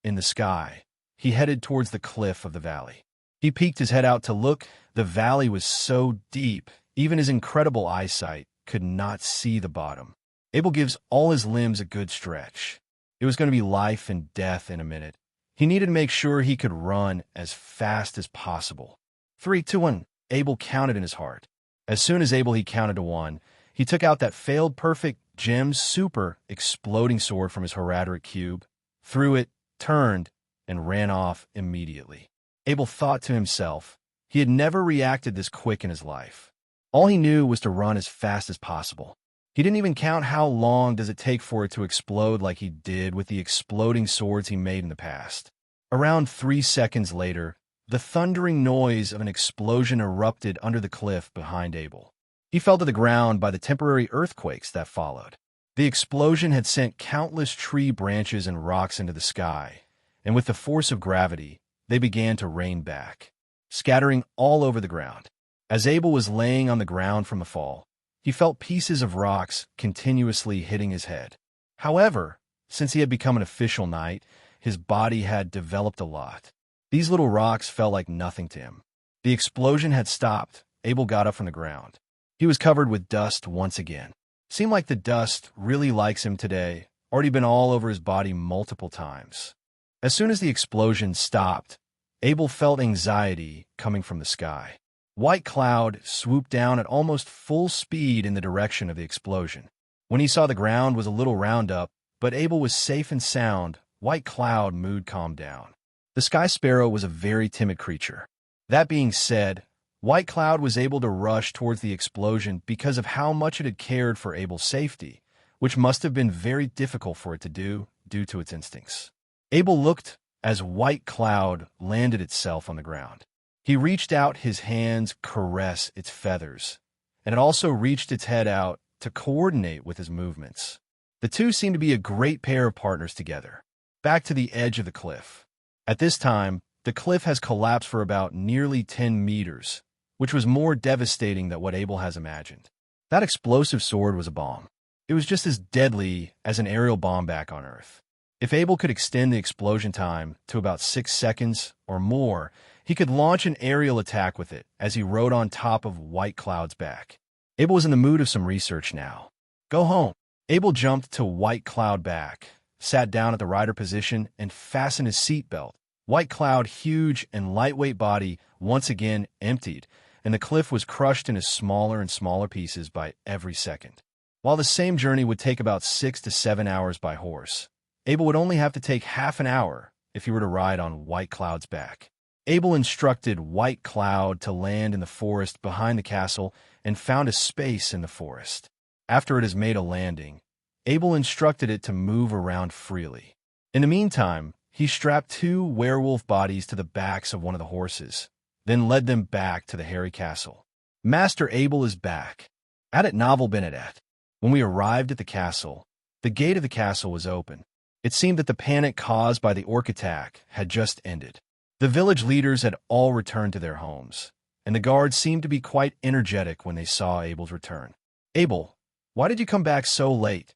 in the sky, he headed towards the cliff of the valley. He peeked his head out to look. The valley was so deep, even his incredible eyesight could not see the bottom. Abel gives all his limbs a good stretch. It was going to be life and death in a minute. He needed to make sure he could run as fast as possible. 3, 2, 1, Abel counted in his heart. As soon as he counted to 1, he took out that failed perfect gem super exploding sword from his Horadric Cube, threw it, turned, and ran off immediately. Abel thought to himself, he had never reacted this quick in his life. All he knew was to run as fast as possible. He didn't even count how long does it take for it to explode like he did with the exploding swords he made in the past. Around 3 seconds later, the thundering noise of an explosion erupted under the cliff behind Abel. He fell to the ground by the temporary earthquakes that followed. The explosion had sent countless tree branches and rocks into the sky, and with the force of gravity, they began to rain back, scattering all over the ground. As Abel was laying on the ground from the fall, he felt pieces of rocks continuously hitting his head. However, since he had become an official knight, his body had developed a lot. These little rocks felt like nothing to him. The explosion had stopped. Abel got up from the ground. He was covered with dust once again. Seemed like the dust really likes him today, already been all over his body multiple times. As soon as the explosion stopped, Abel felt anxiety coming from the sky. White Cloud swooped down at almost full speed in the direction of the explosion. When he saw the ground was a little round up, but Abel was safe and sound White Cloud mood calmed down. The Sky Sparrow was a very timid creature. That being said, White Cloud was able to rush towards the explosion because of how much it had cared for Abel's safety, which must have been very difficult for it to do due to its instincts. Abel looked as White Cloud landed itself on the ground. He reached out his hands, caress its feathers, and it also reached its head out to coordinate with his movements. The two seemed to be a great pair of partners together. Back to the edge of the cliff. At this time, the cliff has collapsed for about nearly 10 meters, which was more devastating than what Abel has imagined. That explosive sword was a bomb. It was just as deadly as an aerial bomb back on Earth. If Abel could extend the explosion time to about 6 seconds or more, he could launch an aerial attack with it as he rode on top of White Cloud's back. Abel was in the mood of some research now. Go home. Abel jumped to White Cloud back, sat down at the rider position, and fastened his seatbelt. White Cloud, huge and lightweight body, once again emptied, and the cliff was crushed into smaller and smaller pieces by every second. While the same journey would take about 6 to 7 hours by horse, Abel would only have to take half an hour if he were to ride on White Cloud's back. Abel instructed White Cloud to land in the forest behind the castle and found a space in the forest. After it has made a landing, Abel instructed it to move around freely. In the meantime, he strapped 2 werewolf bodies to the backs of one of the horses, then led them back to the hairy castle. Master Abel is back. Added Novel Benedette. When we arrived at the castle, the gate of the castle was open. It seemed that the panic caused by the orc attack had just ended. The village leaders had all returned to their homes, and the guards seemed to be quite energetic when they saw Abel's return. Abel, why did you come back so late?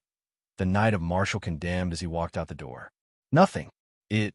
The Knight of Martial condemned as he walked out the door. Nothing. It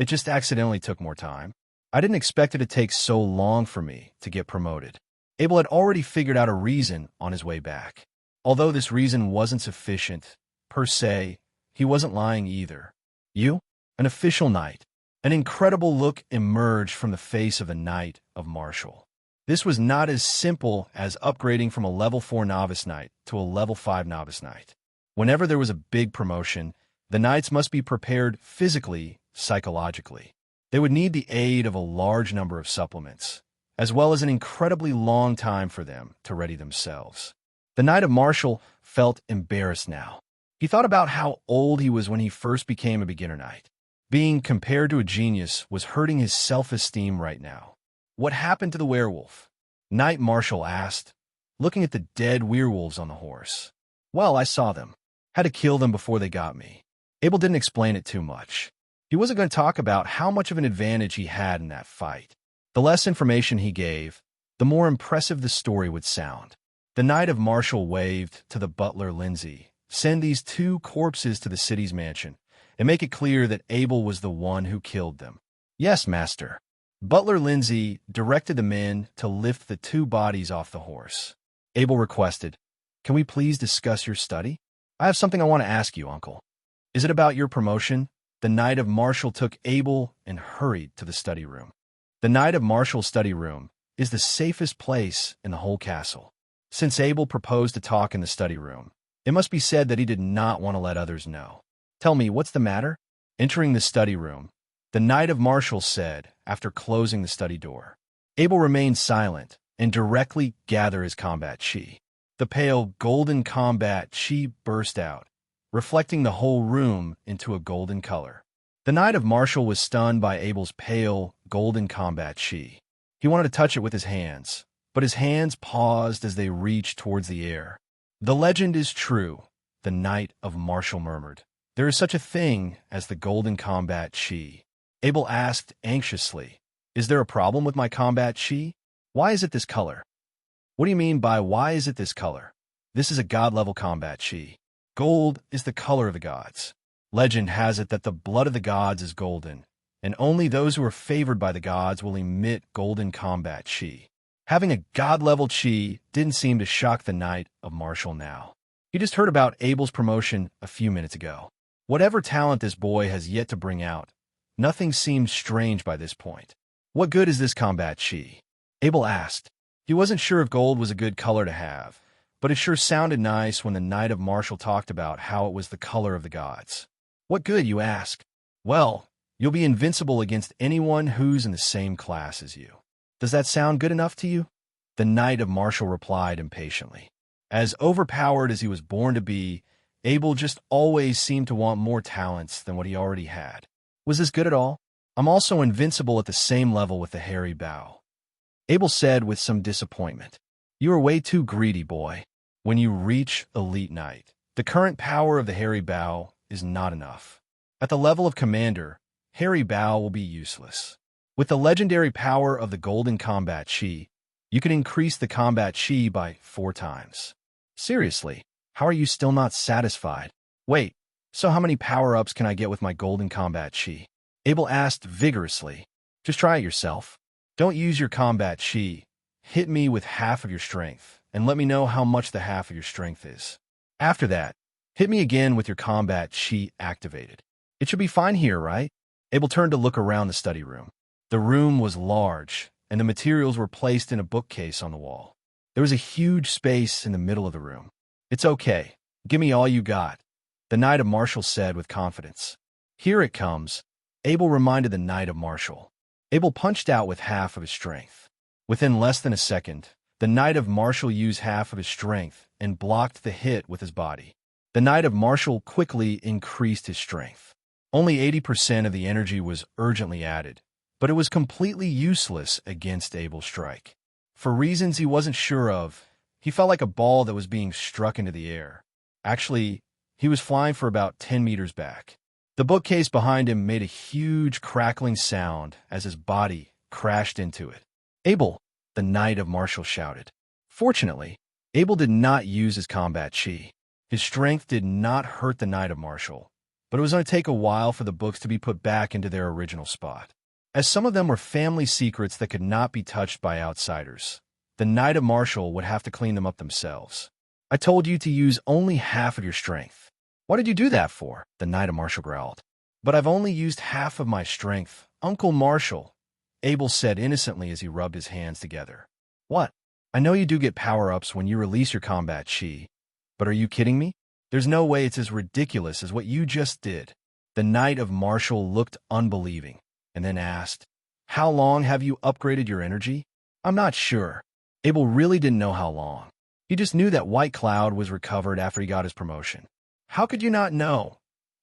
just accidentally took more time. I didn't expect it to take so long for me to get promoted. Abel had already figured out a reason on his way back. Although this reason wasn't sufficient, per se, he wasn't lying either. You? An official knight. An incredible look emerged from the face of the Knight of Martial. This was not as simple as upgrading from a level 4 novice knight to a level 5 novice knight. Whenever there was a big promotion, the knights must be prepared physically, psychologically. They would need the aid of a large number of supplements, as well as an incredibly long time for them to ready themselves. The Knight of Martial felt embarrassed now. He thought about how old he was when he first became a beginner knight. Being compared to a genius was hurting his self-esteem right now. What happened to the werewolf? Knight Martial asked, looking at the dead werewolves on the horse. Well, I saw them. Had to kill them before they got me. Abel didn't explain it too much. He wasn't going to talk about how much of an advantage he had in that fight. The less information he gave, the more impressive the story would sound. The Knight of Martial waved to the butler Lindsay. Send these 2 corpses to the city's mansion and make it clear that Abel was the one who killed them. Yes, master. Butler Lindsay directed the men to lift the 2 bodies off the horse. Abel requested, Can we please discuss your study? I have something I want to ask you, uncle. Is it about your promotion? The Knight of Martial took Abel and hurried to the study room. The Knight of Martial's study room is the safest place in the whole castle. Since Abel proposed to talk in the study room, it must be said that he did not want to let others know. Tell me, what's the matter? Entering the study room, the Knight of Martial said after closing the study door. Abel remained silent and directly gathered his combat chi. The pale golden combat chi burst out, reflecting the whole room into a golden color. The Knight of Martial was stunned by Abel's pale golden combat chi. He wanted to touch it with his hands, but his hands paused as they reached towards the air. The legend is true, the Knight of Martial murmured. There is such a thing as the golden combat chi. Abel asked anxiously, Is there a problem with my combat chi? Why is it this color? What do you mean by why is it this color? This is a god-level combat chi. Gold is the color of the gods. Legend has it that the blood of the gods is golden, and only those who are favored by the gods will emit golden combat chi. Having a god-level chi didn't seem to shock the Knight of Martial now. He just heard about Abel's promotion a few minutes ago. Whatever talent this boy has yet to bring out, nothing seemed strange by this point. What good is this combat chi? Abel asked. He wasn't sure if gold was a good color to have, but it sure sounded nice when the Knight of Martial talked about how it was the color of the gods. What good, you ask? Well, you'll be invincible against anyone who's in the same class as you. Does that sound good enough to you? The Knight of Martial replied impatiently. As overpowered as he was born to be, Abel just always seemed to want more talents than what he already had. Was this good at all? I'm also invincible at the same level with the hairy bow, Abel said with some disappointment. You are way too greedy, boy. When you reach Elite Knight, the current power of the hairy bow is not enough. At the level of Commander, hairy bow will be useless. With the legendary power of the Golden Combat Chi, you can increase the Combat Chi by 4 times. Seriously, how are you still not satisfied? Wait, so how many power-ups can I get with my Golden Combat Chi? Abel asked vigorously. Just try it yourself. Don't use your Combat Chi. Hit me with half of your strength, and let me know how much the half of your strength is. After that, hit me again with your Combat Chi activated. It should be fine here, right? Abel turned to look around the study room. The room was large, and the materials were placed in a bookcase on the wall. There was a huge space in the middle of the room. It's okay. Give me all you got, the Knight of Martial said with confidence. Here it comes, Abel reminded the Knight of Martial. Abel punched out with half of his strength. Within less than a second, the Knight of Martial used half of his strength and blocked the hit with his body. The Knight of Martial quickly increased his strength. Only 80% of the energy was urgently added, but it was completely useless against Abel's strike. For reasons he wasn't sure of, he felt like a ball that was being struck into the air. Actually, he was flying for about 10 meters back. The bookcase behind him made a huge crackling sound as his body crashed into it. Abel, the Knight of Martial shouted. Fortunately, Abel did not use his Combat Chi. His strength did not hurt the Knight of Martial, but it was going to take a while for the books to be put back into their original spot. As some of them were family secrets that could not be touched by outsiders, the Knight of Martial would have to clean them up themselves. I told you to use only half of your strength. What did you do that for? The Knight of Martial growled. But I've only used half of my strength, Uncle Martial, Abel said innocently as he rubbed his hands together. What? I know you do get power-ups when you release your Combat Chi, but are you kidding me? There's no way it's as ridiculous as what you just did. The Knight of Martial looked unbelieving, and then asked, How long have you upgraded your energy? I'm not sure. Abel really didn't know how long. He just knew that White Cloud was recovered after he got his promotion. How could you not know?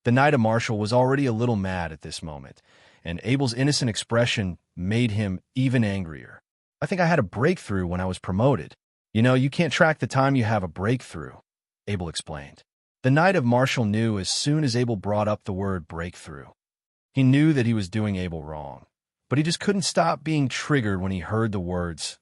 The Knight of Martial was already a little mad at this moment, and Abel's innocent expression made him even angrier. I think I had a breakthrough when I was promoted. You know, you can't track the time you have a breakthrough, Abel explained. The Knight of Martial knew as soon as Abel brought up the word breakthrough. He knew that he was doing Abel wrong, but he just couldn't stop being triggered when he heard the words,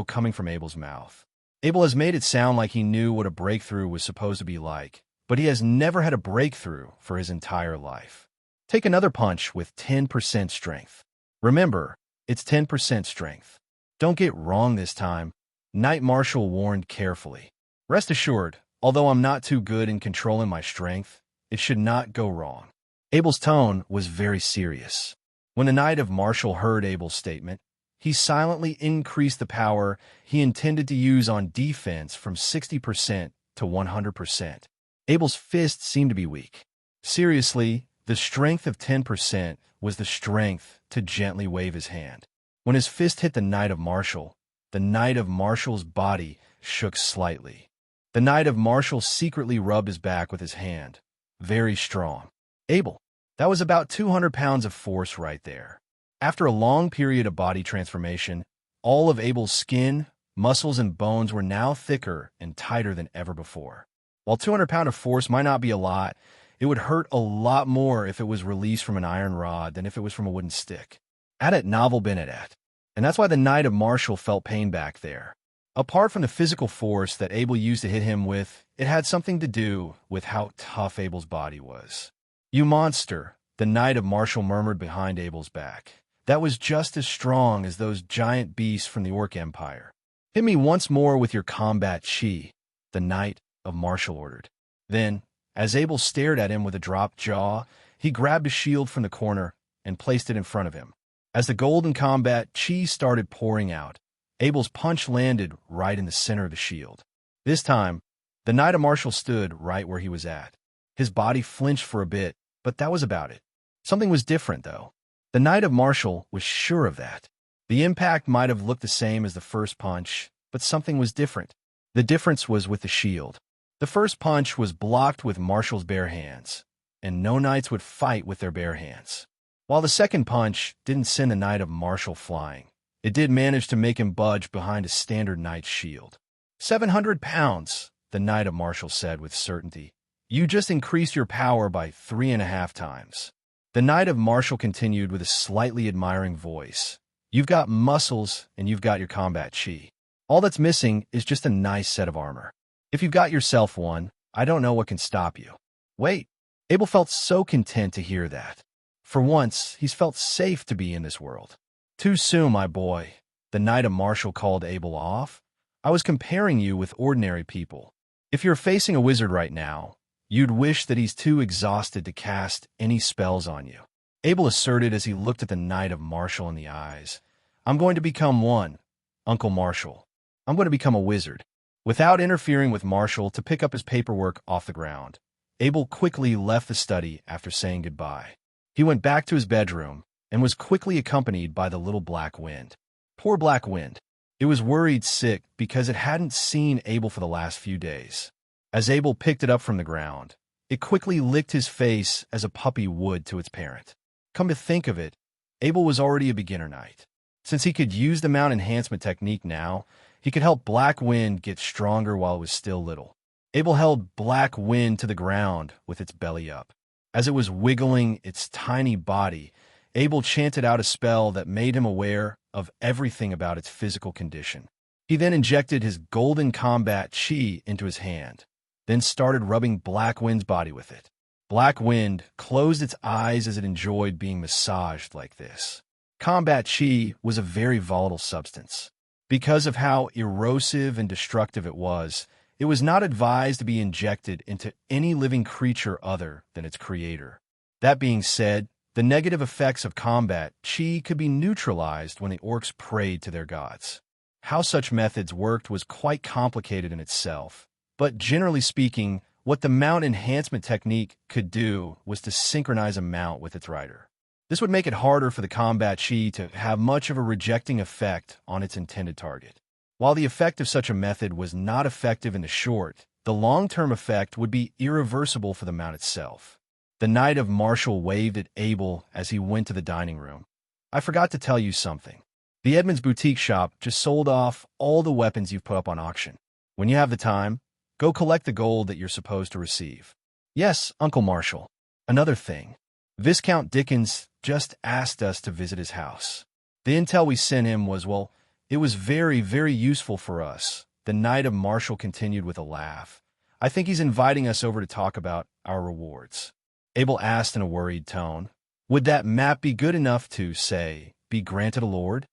coming from Abel's mouth. Abel has made it sound like he knew what a breakthrough was supposed to be like, but he has never had a breakthrough for his entire life. Take another punch with 10% strength. Remember, it's 10% strength. Don't get wrong this time, Knight Martial warned carefully. Rest assured, although I'm not too good in controlling my strength, it should not go wrong. Abel's tone was very serious. When the Knight of Martial heard Abel's statement, he silently increased the power he intended to use on defense from 60% to 100%. Abel's fist seemed to be weak. Seriously, the strength of 10% was the strength to gently wave his hand. When his fist hit the Knight of Martial's body shook slightly. The Knight of Martial secretly rubbed his back with his hand. Very strong. Abel, that was about 200 pounds of force right there. After a long period of body transformation, all of Abel's skin, muscles, and bones were now thicker and tighter than ever before. While 200 pounds of force might not be a lot, it would hurt a lot more if it was released from an iron rod than if it was from a wooden stick. Adet novel Benedet. And that's why the Knight of Martial felt pain back there. Apart from the physical force that Abel used to hit him with, it had something to do with how tough Abel's body was. You monster, the Knight of Martial murmured behind Abel's back. That was just as strong as those giant beasts from the Orc Empire. Hit me once more with your Combat Chi, the Knight of Martial ordered. Then, as Abel stared at him with a dropped jaw, he grabbed a shield from the corner and placed it in front of him. As the Golden Combat Chi started pouring out, Abel's punch landed right in the center of the shield. This time, the Knight of Martial stood right where he was at. His body flinched for a bit, but that was about it. Something was different, though. The Knight of Martial was sure of that. The impact might have looked the same as the first punch, but something was different. The difference was with the shield. The first punch was blocked with Martial's bare hands, and no knights would fight with their bare hands. While the second punch didn't send the Knight of Martial flying, it did manage to make him budge behind a standard knight's shield. 700 pounds, the Knight of Martial said with certainty. You just increased your power by 3.5 times. The Knight of Martial continued with a slightly admiring voice. You've got muscles and you've got your combat chi. All that's missing is just a nice set of armor. If you've got yourself one, I don't know what can stop you. Wait, Abel felt so content to hear that. For once, he's felt safe to be in this world. Too soon, my boy, the Knight of Martial called Abel off. I was comparing you with ordinary people. If you're facing a wizard right now, you'd wish that he's too exhausted to cast any spells on you. Abel asserted as he looked at the Knight of Martial in the eyes. I'm going to become one, Uncle Martial. I'm going to become a wizard. Without interfering with Martial to pick up his paperwork off the ground, Abel quickly left the study after saying goodbye. He went back to his bedroom and was quickly accompanied by the little Black Wind. Poor Black Wind. It was worried sick because it hadn't seen Abel for the last few days. As Abel picked it up from the ground, it quickly licked his face as a puppy would to its parent. Come to think of it, Abel was already a beginner knight. Since he could use the mount enhancement technique now, he could help Black Wind get stronger while it was still little. Abel held Black Wind to the ground with its belly up. As it was wiggling its tiny body, Abel chanted out a spell that made him aware of everything about its physical condition. He then injected his golden combat chi into his hand, then started rubbing Black Wind's body with it. Black Wind closed its eyes as it enjoyed being massaged like this. Combat chi was a very volatile substance. Because of how erosive and destructive it was not advised to be injected into any living creature other than its creator. That being said, the negative effects of combat chi could be neutralized when the orcs prayed to their gods. How such methods worked was quite complicated in itself, but generally speaking, what the mount enhancement technique could do was to synchronize a mount with its rider. This would make it harder for the combat chi to have much of a rejecting effect on its intended target. While the effect of such a method was not effective in the short, the long-term effect would be irreversible for the mount itself. The Knight of Martial waved at Abel as he went to the dining room. I forgot to tell you something. The Edmund's boutique shop just sold off all the weapons you've put up on auction. When you have the time, go collect the gold that you're supposed to receive. Yes, Uncle Martial. Another thing. Viscount Dickens just asked us to visit his house. The intel we sent him was, well, it was very, very useful for us. The Knight of Martial continued with a laugh. I think he's inviting us over to talk about our rewards. Abel asked in a worried tone, would that map be good enough to, say, be granted a lord?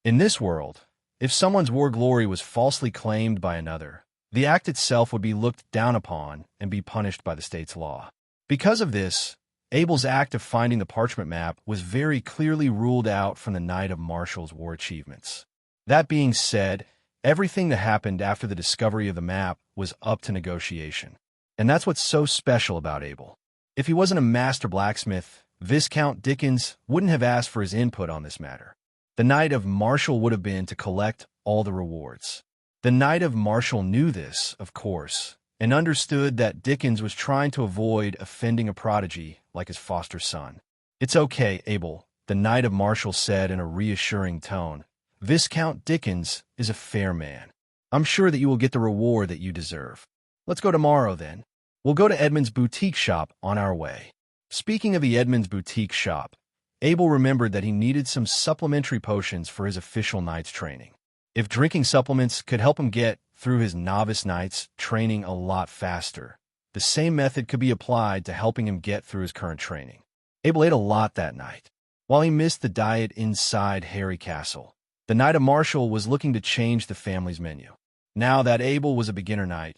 In this world, if someone's war glory was falsely claimed by another, the act itself would be looked down upon and be punished by the state's law. Because of this, Abel's act of finding the parchment map was very clearly ruled out from the Knight of Martial's war achievements. That being said, everything that happened after the discovery of the map was up to negotiation. And that's what's so special about Abel. If he wasn't a master blacksmith, Viscount Dickens wouldn't have asked for his input on this matter. The Knight of Martial would have been to collect all the rewards. The Knight of Martial knew this, of course, and understood that Dickens was trying to avoid offending a prodigy like his foster son. It's okay, Abel, the Knight of Martial said in a reassuring tone. Viscount Dickens is a fair man. I'm sure that you will get the reward that you deserve. Let's go tomorrow, then. We'll go to Edmund's boutique shop on our way. Speaking of the Edmund's boutique shop, Abel remembered that he needed some supplementary potions for his official knight's training. If drinking supplements could help him get through his novice knight's training a lot faster, the same method could be applied to helping him get through his current training. Abel ate a lot that night. While he missed the diet inside Harry Castle, the Knight of Martial was looking to change the family's menu. Now that Abel was a beginner knight,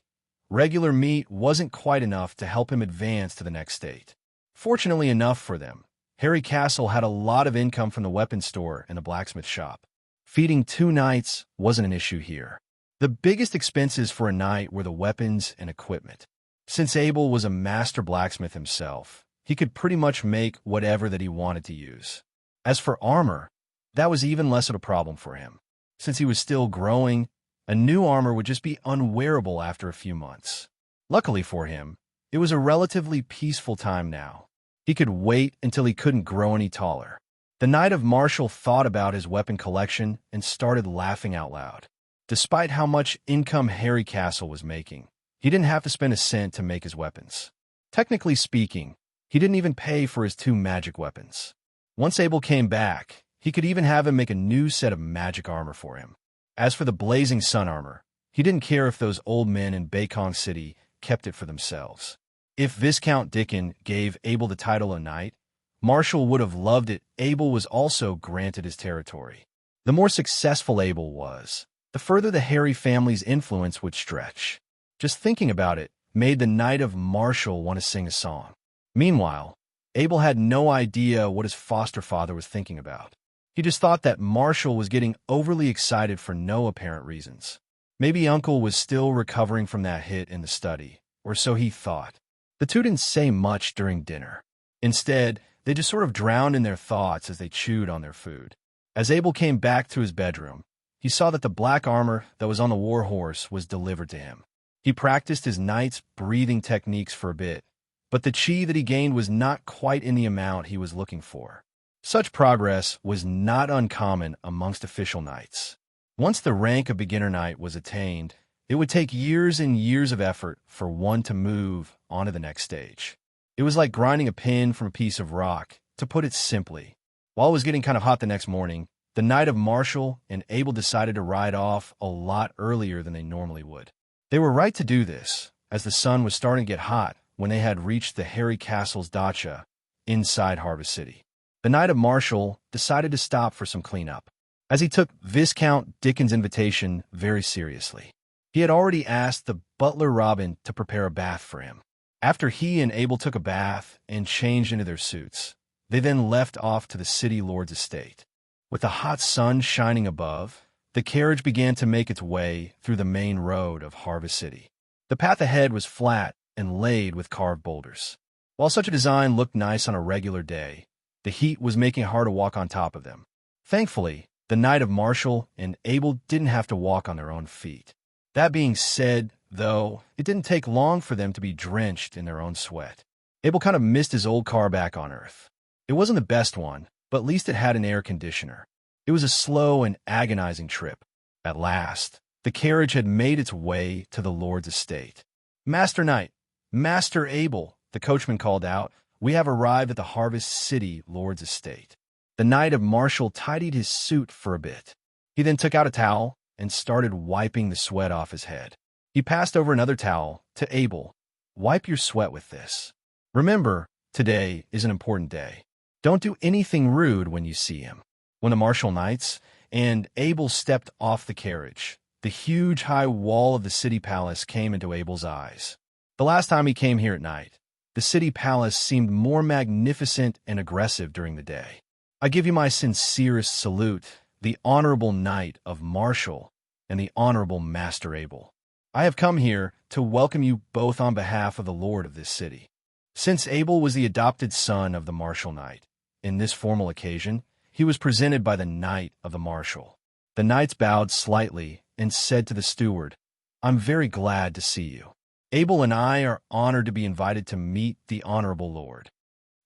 regular meat wasn't quite enough to help him advance to the next state. Fortunately enough for them, Harry Castle had a lot of income from the weapons store and the blacksmith shop. Feeding 2 knights wasn't an issue here. The biggest expenses for a knight were the weapons and equipment. Since Abel was a master blacksmith himself, he he could pretty much make whatever that he wanted to use. As for armor, that was even less of a problem for him. Since he was still growing, a new armor would just be unwearable after a few months. Luckily for him, it was a relatively peaceful time now. He could wait until he couldn't grow any taller. The Knight of Martial thought about his weapon collection and started laughing out loud. Despite how much income Harry Castle was making, he didn't have to spend a cent to make his weapons. Technically speaking, he didn't even pay for his 2 magic weapons. Once Abel came back, he could even have him make a new set of magic armor for him. As for the Blazing Sun armor, he didn't care if those old men in Bakong City kept it for themselves. If Viscount Dickon gave Abel the title of knight, Marshall would have loved it. Abel was also granted his territory. The more successful Abel was, the further the Harry family's influence would stretch. Just thinking about it made the Knight of Martial want to sing a song. Meanwhile, Abel had no idea what his foster father was thinking about. He just thought that Marshall was getting overly excited for no apparent reasons. Maybe Uncle was still recovering from that hit in the study, or so he thought. The two didn't say much during dinner. Instead, they just sort of drowned in their thoughts as they chewed on their food. As Abel came back to his bedroom, he saw that the black armor that was on the war horse was delivered to him. He practiced his knight's breathing techniques for a bit, but the chi that he gained was not quite in the amount he was looking for. Such progress was not uncommon amongst official knights. Once the rank of beginner knight was attained, it would take years and years of effort for one to move onto the next stage. It was like grinding a pin from a piece of rock, to put it simply. While it was getting kind of hot the next morning, the Knight of Martial and Abel decided to ride off a lot earlier than they normally would. They were right to do this, as the sun was starting to get hot when they had reached the Harry Castle's dacha inside Harvest City. The Knight of Martial decided to stop for some cleanup, as he took Viscount Dickon's invitation very seriously. He had already asked the butler Robin to prepare a bath for him. After he and Abel took a bath and changed into their suits, they then left off to the city lord's estate. With the hot sun shining above, the carriage began to make its way through the main road of Harvest City. The path ahead was flat and laid with carved boulders. While such a design looked nice on a regular day, the heat was making it hard to walk on top of them. Thankfully, the Knight of Martial and Abel didn't have to walk on their own feet. That being said, though, it didn't take long for them to be drenched in their own sweat. Abel kind of missed his old car back on Earth. It wasn't the best one, but at least it had an air conditioner. It was a slow and agonizing trip. At last, the carriage had made its way to the Lord's estate. "Master Knight, Master Abel," the coachman called out, "we have arrived at the Harvest City Lord's estate." The Knight of Martial tidied his suit for a bit. He then took out a towel and started wiping the sweat off his head. He passed over another towel to Abel. "Wipe your sweat with this. Remember, today is an important day. Don't do anything rude when you see him." When the Martial Knights and Abel stepped off the carriage, the huge high wall of the city palace came into Abel's eyes. The last time he came here at night, the city palace seemed more magnificent and aggressive during the day. "I give you my sincerest salute, the Honorable Knight of Martial and the Honorable Master Abel. I have come here to welcome you both on behalf of the Lord of this city." Since Abel was the adopted son of the Martial Knight, in this formal occasion, he was presented by the Knight of the Martial. The knights bowed slightly and said to the steward, "I'm very glad to see you. Abel and I are honored to be invited to meet the Honorable Lord."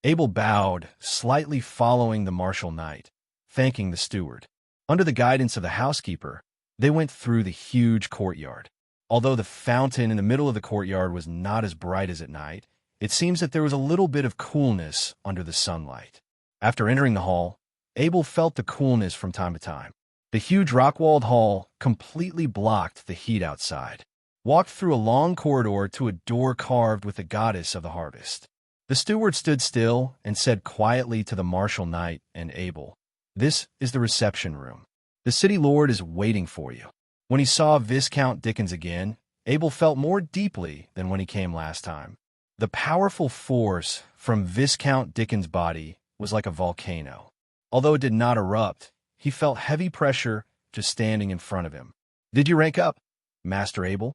Abel bowed, slightly following the Martial Knight, thanking the steward. Under the guidance of the housekeeper, they went through the huge courtyard. Although the fountain in the middle of the courtyard was not as bright as at night, it seems that there was a little bit of coolness under the sunlight. After entering the hall, Abel felt the coolness from time to time. The huge rock-walled hall completely blocked the heat outside. Walked through a long corridor to a door carved with the goddess of the harvest. The steward stood still and said quietly to the Martial Knight and Abel, "This is the reception room. The city lord is waiting for you." When he saw Viscount Dickens again, Abel felt more deeply than when he came last time. The powerful force from Viscount Dickens' body was like a volcano. Although it did not erupt, he felt heavy pressure just standing in front of him. "Did you rank up, Master Abel?"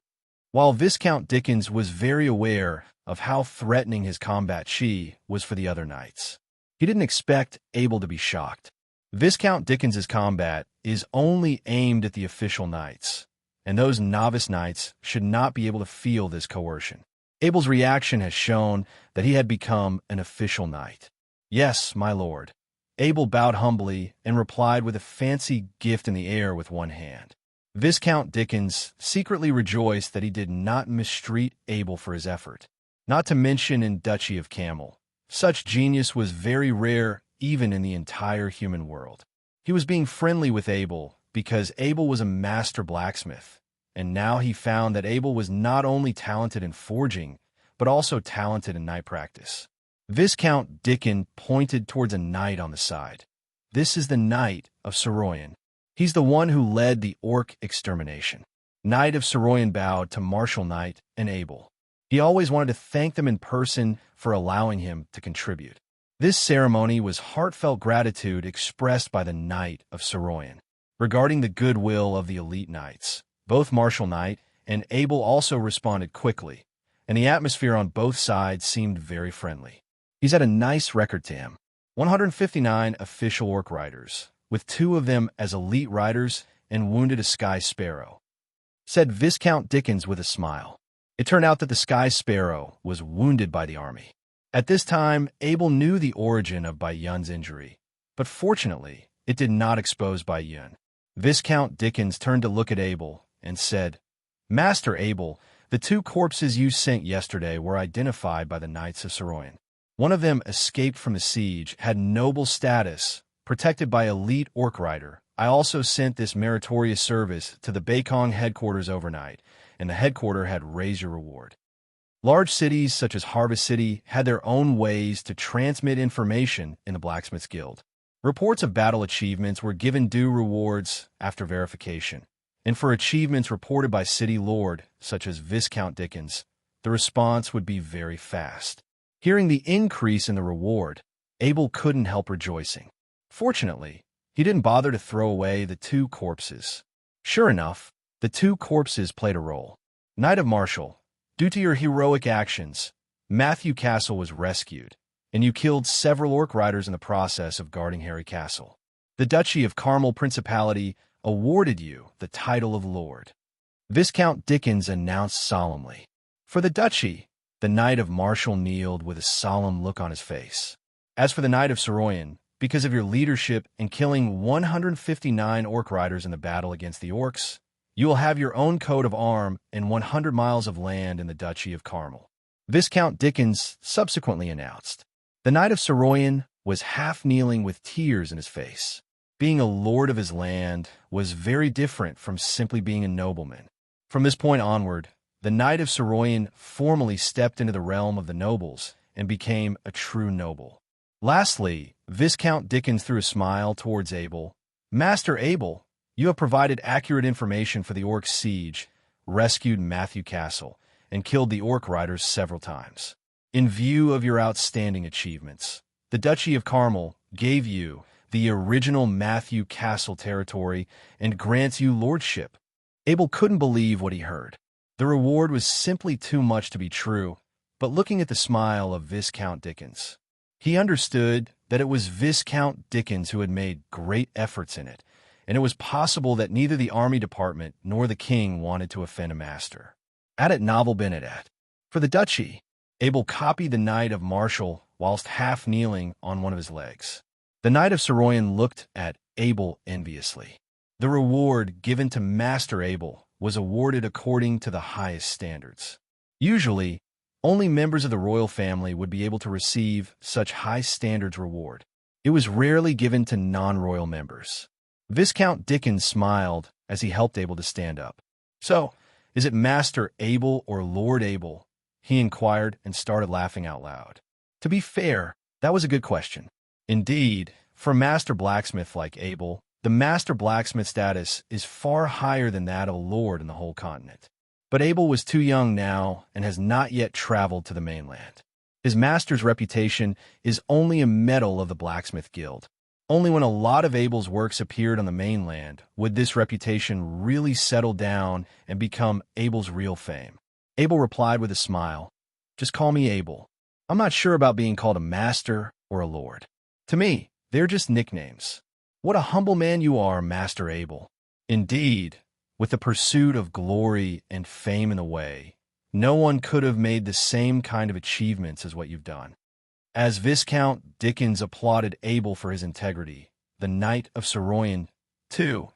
While Viscount Dickens was very aware of how threatening his combat chi was for the other knights, he didn't expect Abel to be shocked. Viscount Dickens's combat is only aimed at the official knights, and those novice knights should not be able to feel this coercion. Abel's reaction has shown that he had become an official knight. "Yes, my lord." Abel bowed humbly and replied with a fancy gift in the air with one hand. Viscount Dickens secretly rejoiced that he did not mistreat Abel for his effort. Not to mention in Duchy of Camel, such genius was very rare even in the entire human world. He was being friendly with Abel because Abel was a master blacksmith, and now he found that Abel was not only talented in forging, but also talented in knight practice. Viscount Dickens pointed towards a knight on the side. "This is the Knight of Soroyan. He's the one who led the orc extermination." Knight of Soroyan bowed to Martial Knight and Abel. He always wanted to thank them in person for allowing him to contribute. This ceremony was heartfelt gratitude expressed by the Knight of Soroyan. Regarding the goodwill of the elite knights, both Martial Knight and Abel also responded quickly, and the atmosphere on both sides seemed very friendly. He's had a nice record to him. 159 official orc riders, with 2 of them as elite riders, and wounded a Sky Sparrow, said Viscount Dickens with a smile. It turned out that the Sky Sparrow was wounded by the army. At this time, Abel knew the origin of Bai Yun's injury, but fortunately, it did not expose Bai Yun. Viscount Dickens turned to look at Abel and said, "Master Abel, the 2 corpses you sent yesterday were identified by the Knights of Soroyan. One of them escaped from the siege, had noble status, protected by elite orc rider. I also sent this meritorious service to the Baikong headquarters overnight, and the headquarter had raised your reward." Large cities such as Harvest City had their own ways to transmit information in the Blacksmith's Guild. Reports of battle achievements were given due rewards after verification, and for achievements reported by city lord, such as Viscount Dickens, the response would be very fast. Hearing the increase in the reward, Abel couldn't help rejoicing. Fortunately, he didn't bother to throw away the 2 corpses. Sure enough, the 2 corpses played a role. Knight of Martial, due to your heroic actions, Matthew Castle was rescued, and you killed several orc riders in the process of guarding Harry Castle. The Duchy of Carmel Principality awarded you the title of Lord. Viscount Dickens announced solemnly. For the Duchy, the Knight of Martial kneeled with a solemn look on his face. As for the Knight of Soroyan, because of your leadership in killing 159 orc riders in the battle against the orcs, you will have your own coat of arm and 100 miles of land in the Duchy of Carmel. Viscount Dickens subsequently announced. The Knight of Soroyan was half kneeling with tears in his face. Being a lord of his land was very different from simply being a nobleman. From this point onward, the Knight of Soroyan formally stepped into the realm of the nobles and became a true noble. Lastly, Viscount Dickens threw a smile towards Abel. "Master Abel, you have provided accurate information for the orc siege, rescued Matthew Castle, and killed the orc riders several times. In view of your outstanding achievements, the Duchy of Carmel gave you the original Matthew Castle territory and grants you lordship." Abel couldn't believe what he heard. The reward was simply too much to be true, but looking at the smile of Viscount Dickens, he understood that it was Viscount Dickens who had made great efforts in it, and it was possible that neither the army department nor the king wanted to offend a master. Added Novel Benedette. For the duchy, Abel copied the Knight of Martial whilst half kneeling on one of his legs. The Knight of Soroyan looked at Abel enviously. The reward given to Master Abel was awarded according to the highest standards. Usually, only members of the royal family would be able to receive such high standards reward. It was rarely given to non-royal members. Viscount Dickens smiled as he helped Abel to stand up. "So, is it Master Abel or Lord Abel?" he inquired and started laughing out loud. To be fair, that was a good question. Indeed, for a master blacksmith like Abel, the master blacksmith status is far higher than that of a lord in the whole continent. But Abel was too young now and has not yet traveled to the mainland. His master's reputation is only a medal of the Blacksmith Guild. Only when a lot of Abel's works appeared on the mainland would this reputation really settle down and become Abel's real fame. Abel replied with a smile. Just call me Abel. I'm not sure about being called a master or a lord. To me, they're just nicknames. What a humble man you are, Master Abel. Indeed, with the pursuit of glory and fame in the way, no one could have made the same kind of achievements as what you've done. As Viscount Dickens applauded Abel for his integrity, the Knight of Soroyan, too,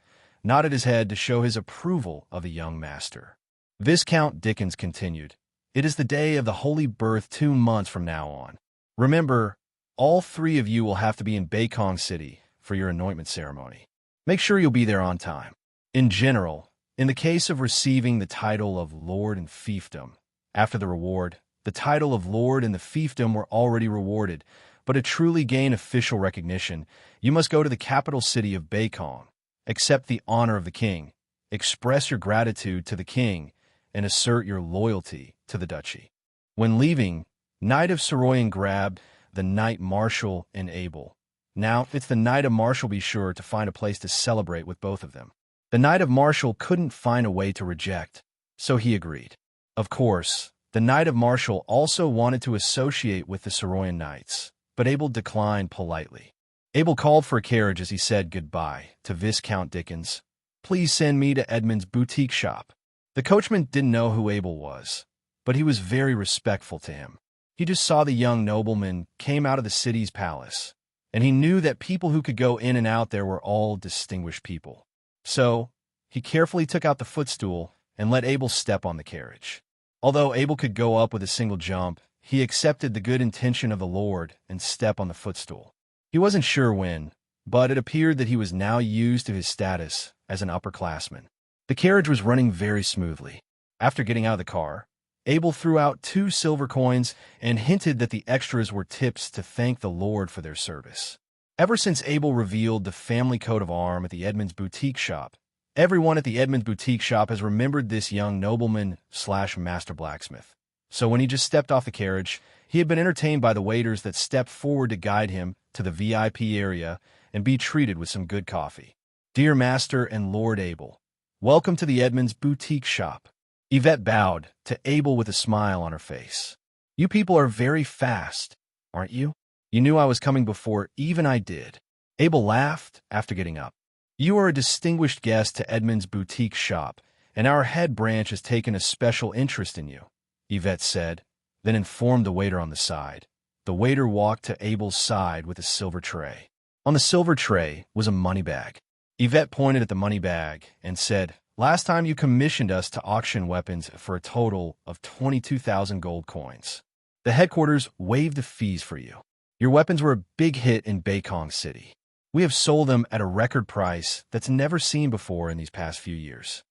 nodded his head to show his approval of the young master. Viscount Dickens continued, "It is the day of the Holy Birth 2 months from now on. Remember, all 3 of you will have to be in Beikong City for your anointment ceremony. Make sure you'll be there on time. In general, in the case of receiving the title of Lord and Fiefdom, after the reward, the title of Lord and the Fiefdom were already rewarded, but to truly gain official recognition, you must go to the capital city of Beikong, accept the honor of the king, express your gratitude to the king, and assert your loyalty to the duchy." When leaving, Knight of Soroyan grabbed the Knight Marshal and Abel. Now, it's the Knight of Marshal be sure to find a place to celebrate with both of them. The Knight of Marshal couldn't find a way to reject, so he agreed. Of course, the Knight of Marshal also wanted to associate with the Soroyan Knights, but Abel declined politely. Abel called for a carriage as he said goodbye to Viscount Dickens. "Please send me to Edmund's boutique shop." The coachman didn't know who Abel was, but he was very respectful to him. He just saw the young nobleman came out of the city's palace, and he knew that people who could go in and out there were all distinguished people. So, he carefully took out the footstool and let Abel step on the carriage. Although Abel could go up with a single jump, he accepted the good intention of the Lord and stepped on the footstool. He wasn't sure when, but it appeared that he was now used to his status as an upperclassman. The carriage was running very smoothly. After getting out of the car, Abel threw out 2 silver coins and hinted that the extras were tips to thank the Lord for their service. Ever since Abel revealed the family coat of arms at the Edmund's boutique shop, everyone at the Edmund's boutique shop has remembered this young nobleman/master blacksmith. So when he just stepped off the carriage, he had been entertained by the waiters that stepped forward to guide him to the VIP area and be treated with some good coffee. "Dear Master and Lord Abel, welcome to the Edmund's boutique shop." Yvette bowed to Abel with a smile on her face. "You people are very fast, aren't you? You knew I was coming before even I did." Abel laughed after getting up. "You are a distinguished guest to Edmund's boutique shop, and our head branch has taken a special interest in you," Yvette said, then informed the waiter on the side. The waiter walked to Abel's side with a silver tray. On the silver tray was a money bag. Yvette pointed at the money bag and said, "Last time you commissioned us to auction weapons for a total of 22,000 gold coins. The headquarters waived the fees for you. Your weapons were a big hit in Beikong City. We have sold them at a record price that's never seen before in these past few years."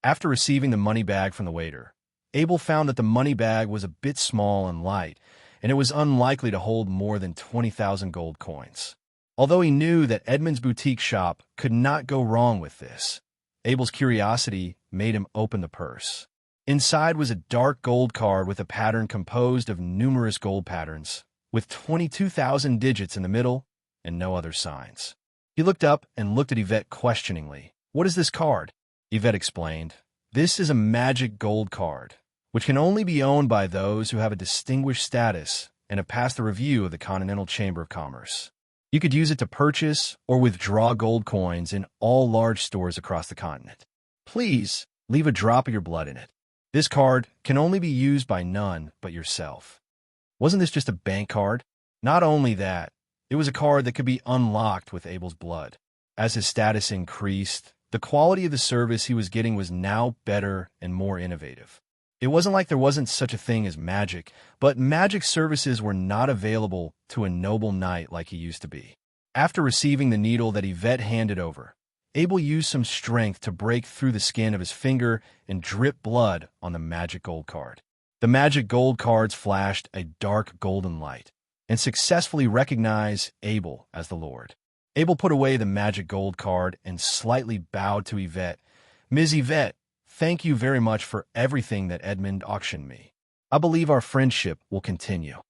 After receiving the money bag from the waiter, Abel found that the money bag was a bit small and light, and it was unlikely to hold more than 20,000 gold coins. Although he knew that Edmund's boutique shop could not go wrong with this, Abel's curiosity made him open the purse. Inside was a dark gold card with a pattern composed of numerous gold patterns, with 22,000 digits in the middle and no other signs. He looked up and looked at Yvette questioningly. "What is this card?" Yvette explained. "This is a magic gold card, which can only be owned by those who have a distinguished status and have passed the review of the Continental Chamber of Commerce. You could use it to purchase or withdraw gold coins in all large stores across the continent. Please leave a drop of your blood in it. This card can only be used by none but yourself." Wasn't this just a bank card? Not only that, it was a card that could be unlocked with Abel's blood. As his status increased, the quality of the service he was getting was now better and more innovative. It wasn't like there wasn't such a thing as magic, but magic services were not available to a noble knight like he used to be. After receiving the needle that Yvette handed over, Abel used some strength to break through the skin of his finger and drip blood on the magic gold card. The magic gold cards flashed a dark golden light and successfully recognized Abel as the Lord. Abel put away the magic gold card and slightly bowed to Yvette. "Ms. Yvette, thank you very much for everything that Edmund auctioned me. I believe our friendship will continue."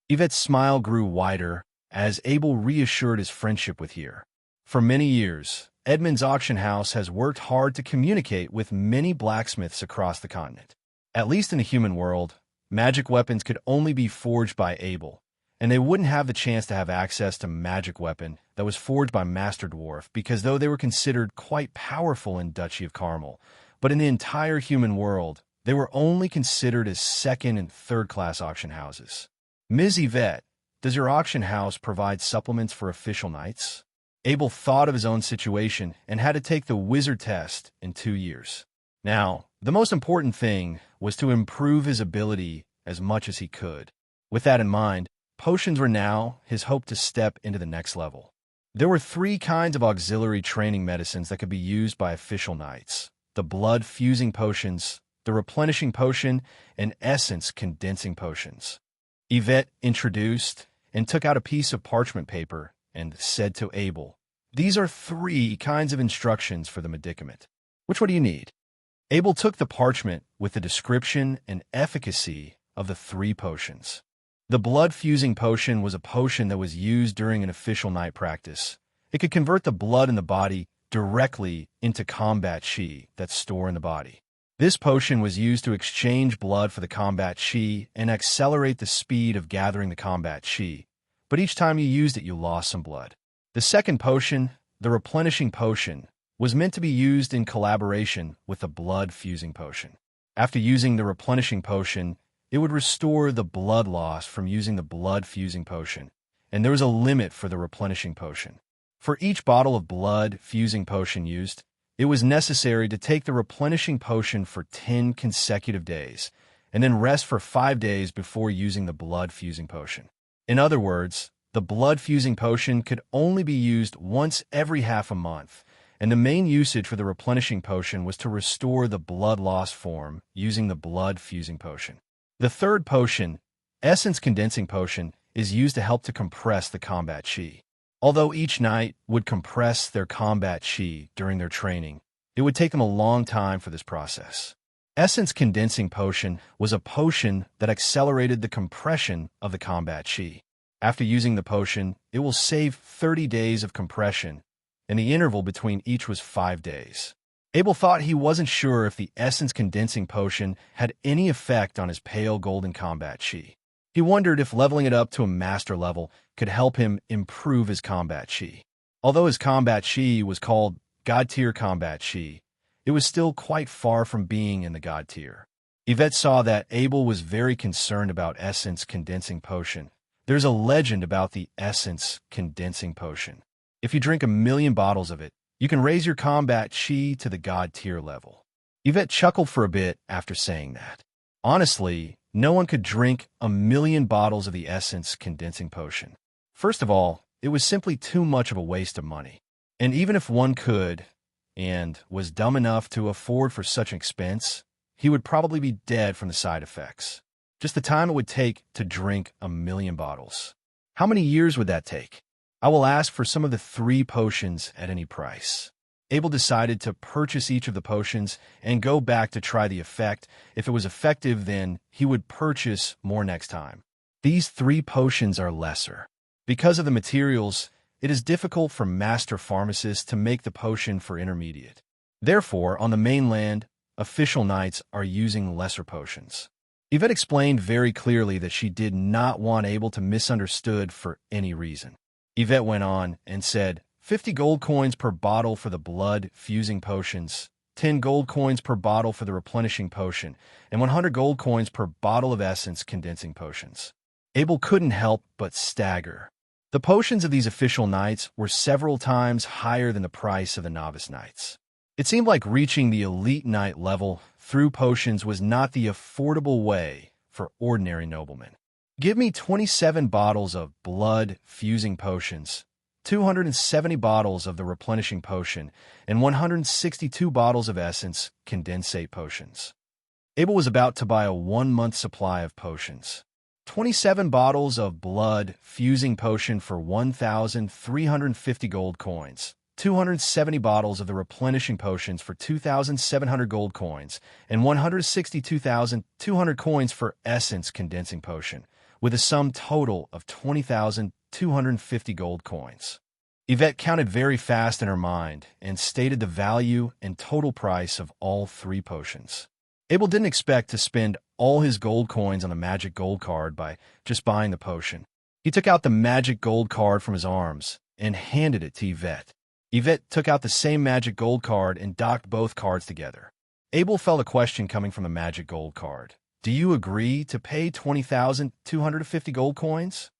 Yvette's smile grew wider as Abel reassured his friendship with her. For many years, Edmund's auction house has worked hard to communicate with many blacksmiths across the continent. At least in the human world, magic weapons could only be forged by Abel, and they wouldn't have the chance to have access to magic weapon that was forged by Master Dwarf, because though they were considered quite powerful in Duchy of Carmel, but in the entire human world, they were only considered as second and third-class auction houses. Ms. Yvette, does your auction house provide supplements for official knights? Abel thought of his own situation and had to take the wizard test in 2 years. Now, the most important thing was to improve his ability as much as he could. With that in mind, potions were now his hope to step into the next level. There were 3 kinds of auxiliary training medicines that could be used by official knights: the blood-fusing potions, the replenishing potion, and essence condensing potions. Yvette introduced and took out a piece of parchment paper and said to Abel, "These are 3 kinds of instructions for the medicament. Which one do you need?" Abel took the parchment with the description and efficacy of the 3 potions. The blood-fusing potion was a potion that was used during an official knight practice. It could convert the blood in the body directly into combat chi that's stored in the body. This potion was used to exchange blood for the combat chi and accelerate the speed of gathering the combat chi, but each time you used it, you lost some blood. The second potion, the replenishing potion, was meant to be used in collaboration with the blood-fusing potion. After using the replenishing potion, it would restore the blood loss from using the blood-fusing potion, and there was a limit for the replenishing potion. For each bottle of blood-fusing potion used, it was necessary to take the replenishing potion for 10 consecutive days, and then rest for 5 days before using the blood-fusing potion. In other words, the blood-fusing potion could only be used once every half a month, and the main usage for the replenishing potion was to restore the blood loss form using the blood-fusing potion. The third potion, essence condensing potion, is used to help to compress the combat chi. Although each knight would compress their combat chi during their training, it would take them a long time for this process. Essence condensing potion was a potion that accelerated the compression of the combat chi. After using the potion, it will save 30 days of compression, and the interval between each was 5 days. Abel thought he wasn't sure if the essence condensing potion had any effect on his pale golden combat chi. He wondered if leveling it up to a master level could help him improve his combat chi. Although his combat chi was called God tier combat chi, it was still quite far from being in the God tier. Yvette saw that Abel was very concerned about essence condensing potion. There's a legend about the essence condensing potion. If you drink 1,000,000 bottles of it, you can raise your combat chi to the God tier level. Yvette chuckled for a bit after saying that. Honestly, no one could drink 1,000,000 bottles of the essence condensing potion. First of all, it was simply too much of a waste of money. And even if one could, and was dumb enough to afford for such an expense, he would probably be dead from the side effects. Just the time it would take to drink 1,000,000 bottles. How many years would that take? I will ask for some of the 3 potions at any price. Abel decided to purchase each of the potions and go back to try the effect. If it was effective, then he would purchase more next time. These 3 potions are lesser. Because of the materials, it is difficult for master pharmacists to make the potion for intermediate. Therefore, on the mainland, official knights are using lesser potions. Yvette explained very clearly that she did not want Abel to misunderstood for any reason. Yvette went on and said, 50 gold coins per bottle for the blood-fusing potions, 10 gold coins per bottle for the replenishing potion, and 100 gold coins per bottle of essence condensing potions. Abel couldn't help but stagger. The potions of these official knights were several times higher than the price of the novice knights. It seemed like reaching the elite knight level through potions was not the affordable way for ordinary noblemen. Give me 27 bottles of blood-fusing potions, 270 bottles of the replenishing potion, and 162 bottles of essence condensate potions. Abel was about to buy a 1-month supply of potions. 27 bottles of blood-fusing potion for 1,350 gold coins, 270 bottles of the replenishing potions for 2,700 gold coins, and 162,200 coins for essence condensing potion, with a sum total of 20,250 gold coins. Yvette counted very fast in her mind and stated the value and total price of all 3 potions. Abel didn't expect to spend all his gold coins on the magic gold card by just buying the potion. He took out the magic gold card from his arms and handed it to Yvette. Yvette took out the same magic gold card and docked both cards together. Abel felt a question coming from the magic gold card. Do you agree to pay 20,250 gold coins?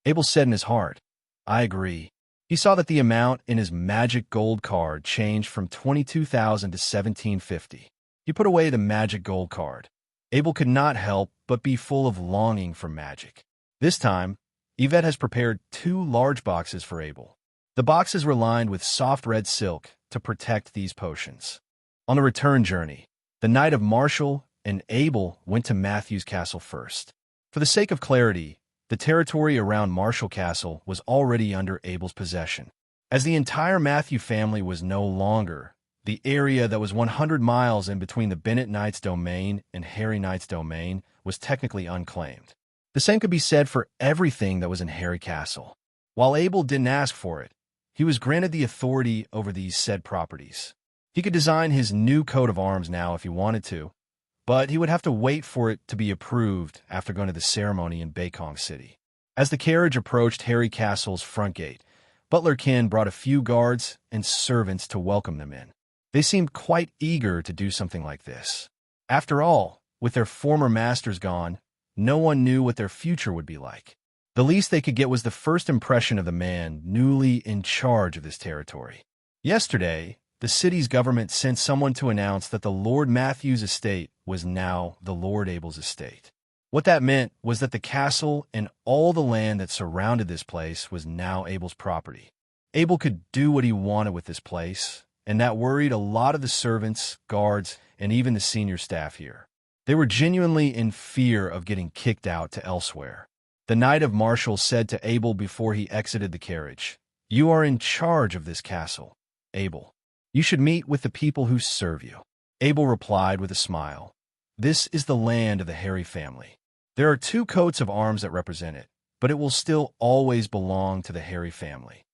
Abel said in his heart, I agree. He saw that the amount in his magic gold card changed from 22,000 to 1750. He put away the magic gold card. Abel could not help but be full of longing for magic. This time, Yvette has prepared 2 large boxes for Abel. The boxes were lined with soft red silk to protect these potions. On the return journey, the Knight of Marshall and Abel went to Matthew's castle first. For the sake of clarity, the territory around Marshall Castle was already under Abel's possession. As the entire Matthew family was no longer, the area that was 100 miles in between the Bennett Knight's domain and Harry Knight's domain was technically unclaimed. The same could be said for everything that was in Harry Castle. While Abel didn't ask for it, he was granted the authority over these said properties. He could design his new coat of arms now if he wanted to, but he would have to wait for it to be approved after going to the ceremony in Bakong City. As the carriage approached Harry Castle's front gate, Butler Ken brought a few guards and servants to welcome them in. They seemed quite eager to do something like this. After all, with their former masters gone, no one knew what their future would be like. The least they could get was the first impression of the man newly in charge of this territory. Yesterday, the city's government sent someone to announce that the Lord Matthew's estate was now the Lord Abel's estate. What that meant was that the castle and all the land that surrounded this place was now Abel's property. Abel could do what he wanted with this place, and that worried a lot of the servants, guards, and even the senior staff here. They were genuinely in fear of getting kicked out to elsewhere. The Knight of Marshall said to Abel before he exited the carriage, "You are in charge of this castle, Abel. You should meet with the people who serve you." Abel replied with a smile, "This is the land of the Harry family. There are 2 coats of arms that represent it, but it will still always belong to the Harry family.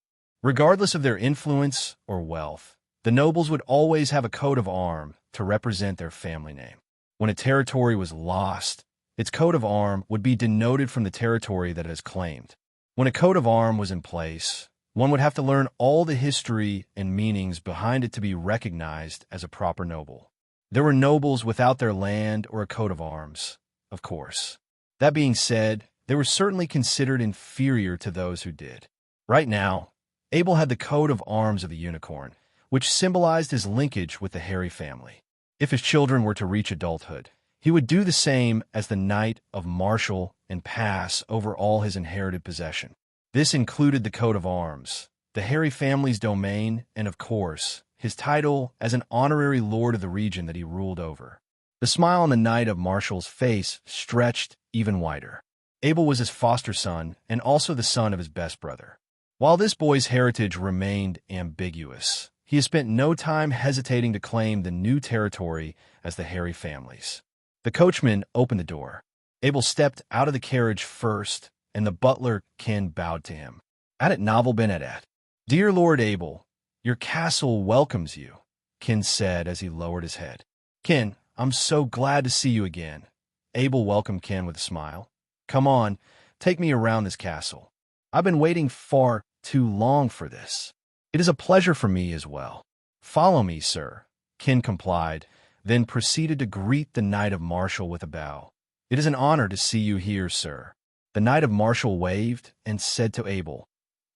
Regardless of their influence or wealth, the nobles would always have a coat of arms to represent their family name. When a territory was lost, its coat of arms would be denoted from the territory that it has claimed. When a coat of arms was in place, one would have to learn all the history and meanings behind it to be recognized as a proper noble. There were nobles without their land or a coat of arms, of course. That being said, they were certainly considered inferior to those who did. Right now, Abel had the coat of arms of a unicorn, which symbolized his linkage with the Harry family. If his children were to reach adulthood, he would do the same as the Knight of Marshall and pass over all his inherited possession. This included the coat of arms, the Harry family's domain, and of course, his title as an honorary lord of the region that he ruled over. The smile on the Knight of Marshall's face stretched even wider. Abel was his foster son and also the son of his best brother. While this boy's heritage remained ambiguous, he has spent no time hesitating to claim the new territory as the Harry family's. The coachman opened the door. Abel stepped out of the carriage first, and the butler, Ken, bowed to him. Adet novel Benedet. "Dear Lord Abel, your castle welcomes you," Ken said as he lowered his head. "Ken, I'm so glad to see you again." Abel welcomed Ken with a smile. "Come on, take me around this castle. I've been waiting far too long for this. It is a pleasure for me as well." "Follow me, sir," Ken complied, then proceeded to greet the Knight of Marshall with a bow. "It is an honor to see you here, sir." The Knight of Marshall waved and said to Abel,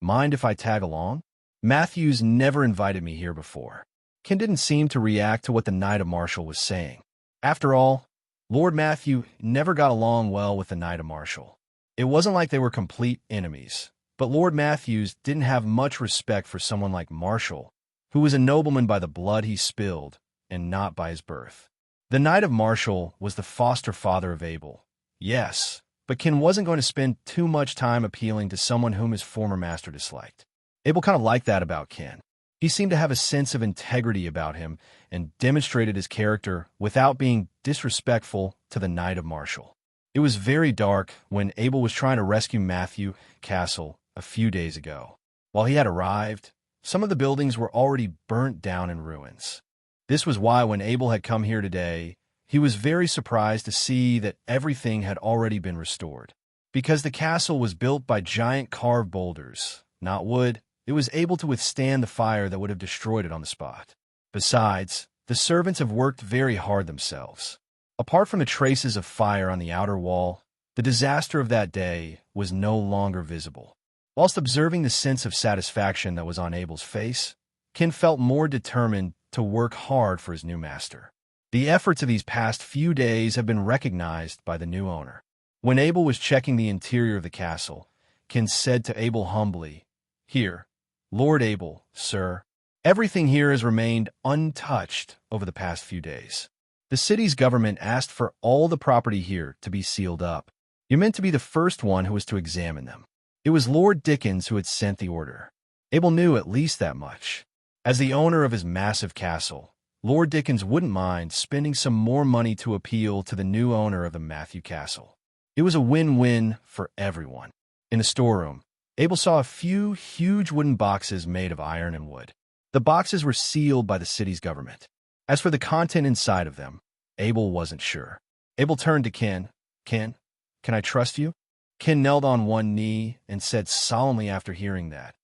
"Mind if I tag along? Matthews never invited me here before." Ken didn't seem to react to what the Knight of Marshall was saying. After all, Lord Matthew never got along well with the Knight of Marshall. It wasn't like they were complete enemies, but Lord Matthews didn't have much respect for someone like Marshall, who was a nobleman by the blood he spilled and not by his birth. The Knight of Marshall was the foster father of Abel. Yes, but Ken wasn't going to spend too much time appealing to someone whom his former master disliked. Abel kind of liked that about Ken. He seemed to have a sense of integrity about him and demonstrated his character without being disrespectful to the Knight of Marshall. It was very dark when Abel was trying to rescue Matthew Castle a few days ago. While he had arrived, some of the buildings were already burnt down in ruins. This was why when Abel had come here today, he was very surprised to see that everything had already been restored. Because the castle was built by giant carved boulders, not wood, it was able to withstand the fire that would have destroyed it on the spot. Besides, the servants have worked very hard themselves. Apart from the traces of fire on the outer wall, the disaster of that day was no longer visible. Whilst observing the sense of satisfaction that was on Abel's face, Ken felt more determined to work hard for his new master. The efforts of these past few days have been recognized by the new owner. When Abel was checking the interior of the castle, Ken said to Abel humbly, "Here, Lord Abel, sir, everything here has remained untouched over the past few days. The city's government asked for all the property here to be sealed up. You're meant to be the first one who was to examine them. It was Lord Dickens who had sent the order." Abel knew at least that much. As the owner of his massive castle, Lord Dickens wouldn't mind spending some more money to appeal to the new owner of the Matthew Castle. It was a win-win for everyone. In the storeroom, Abel saw a few huge wooden boxes made of iron and wood. The boxes were sealed by the city's government. As for the content inside of them, Abel wasn't sure. Abel turned to Ken. "Ken, can I trust you?" Ken knelt on one knee and said solemnly after hearing that,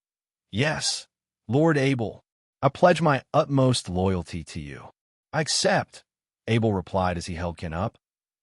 "Yes, Lord Abel, I pledge my utmost loyalty to you." "I accept," Abel replied as he held Ken up.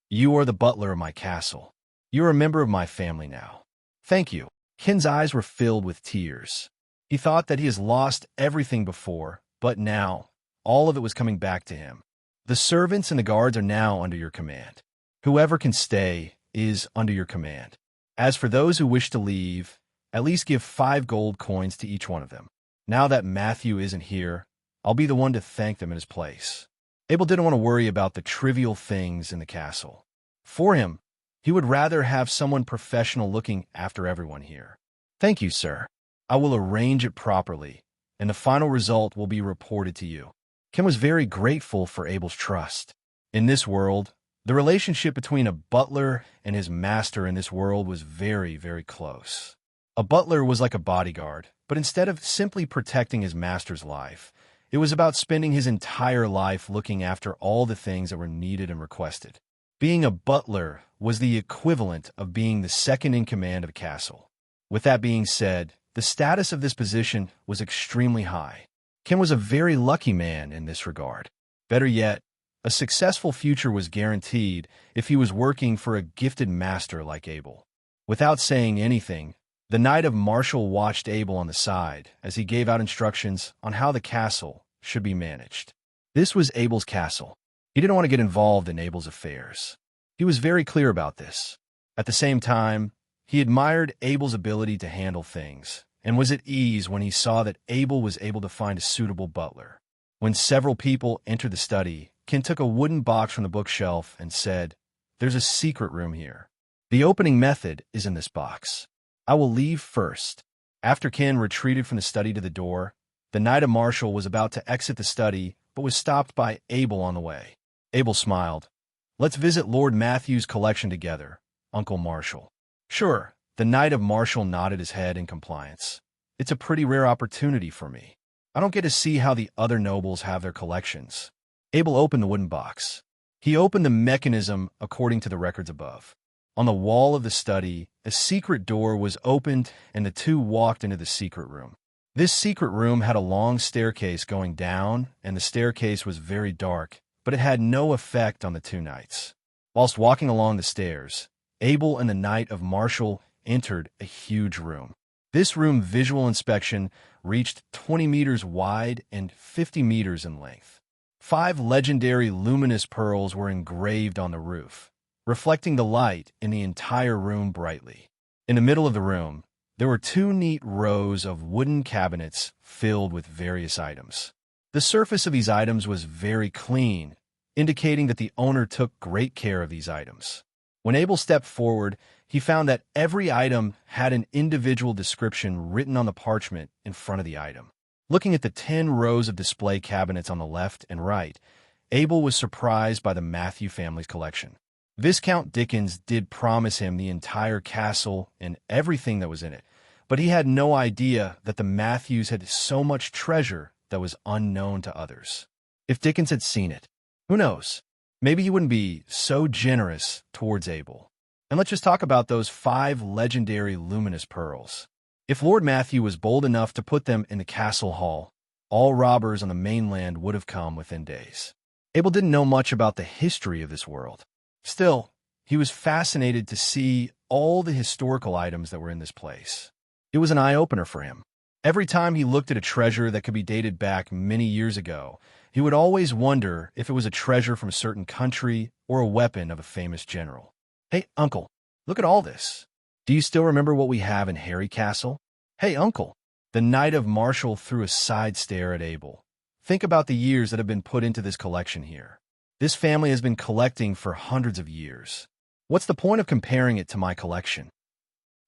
"You are the butler of my castle. You're a member of my family now." "Thank you." Ken's eyes were filled with tears. He thought that he has lost everything before, but now, all of it was coming back to him. "The servants and the guards are now under your command. Whoever can stay is under your command. As for those who wish to leave, at least give 5 gold coins to each one of them. Now that Matthew isn't here, I'll be the one to thank them in his place." Abel didn't want to worry about the trivial things in the castle. For him, he would rather have someone professional looking after everyone here. "Thank you, sir. I will arrange it properly, and the final result will be reported to you." Ken was very grateful for Abel's trust. In this world, the relationship between a butler and his master in this world was very, very close. A butler was like a bodyguard, but instead of simply protecting his master's life, it was about spending his entire life looking after all the things that were needed and requested. Being a butler was the equivalent of being the second in command of a castle. With that being said, the status of this position was extremely high. Ken was a very lucky man in this regard. Better yet, a successful future was guaranteed if he was working for a gifted master like Abel. Without saying anything, the Knight of Marshall watched Abel on the side as he gave out instructions on how the castle should be managed. This was Abel's castle. He didn't want to get involved in Abel's affairs. He was very clear about this. At the same time, he admired Abel's ability to handle things and was at ease when he saw that Abel was able to find a suitable butler. When several people entered the study, Ken took a wooden box from the bookshelf and said, "There's a secret room here. The opening method is in this box. I will leave first." After Ken retreated from the study to the door, the Knight of Marshall was about to exit the study but was stopped by Abel on the way. Abel smiled. "Let's visit Lord Matthew's collection together, Uncle Marshall." "Sure." The Knight of Marshall nodded his head in compliance. "It's a pretty rare opportunity for me. I don't get to see how the other nobles have their collections." Abel opened the wooden box. He opened the mechanism according to the records above. On the wall of the study, a secret door was opened and the two walked into the secret room. This secret room had a long staircase going down, and the staircase was very dark, but it had no effect on the two knights. Whilst walking along the stairs, Abel and the Knight of Marshall entered a huge room. This room visual inspection reached 20 meters wide and 50 meters in length. 5 legendary luminous pearls were engraved on the roof, reflecting the light in the entire room brightly. In the middle of the room, there were 2 neat rows of wooden cabinets filled with various items. The surface of these items was very clean, indicating that the owner took great care of these items. When Abel stepped forward, he found that every item had an individual description written on the parchment in front of the item. Looking at the 10 rows of display cabinets on the left and right, Abel was surprised by the Matthew family's collection. Viscount Dickens did promise him the entire castle and everything that was in it, but he had no idea that the Matthews had so much treasure that was unknown to others. If Dickens had seen it, who knows? maybe he wouldn't be so generous towards Abel. And let's just talk about those 5 legendary luminous pearls. If Lord Matthew was bold enough to put them in the castle hall, all robbers on the mainland would have come within days. Abel didn't know much about the history of this world. Still, he was fascinated to see all the historical items that were in this place. It was an eye-opener for him. Every time he looked at a treasure that could be dated back many years ago, he would always wonder if it was a treasure from a certain country or a weapon of a famous general. Hey, Uncle, look at all this. Do you still remember what we have in Harry Castle? Hey, Uncle. The Knight of Marshall threw a side stare at Abel. Think about the years that have been put into this collection here. This family has been collecting for hundreds of years. What's the point of comparing it to my collection?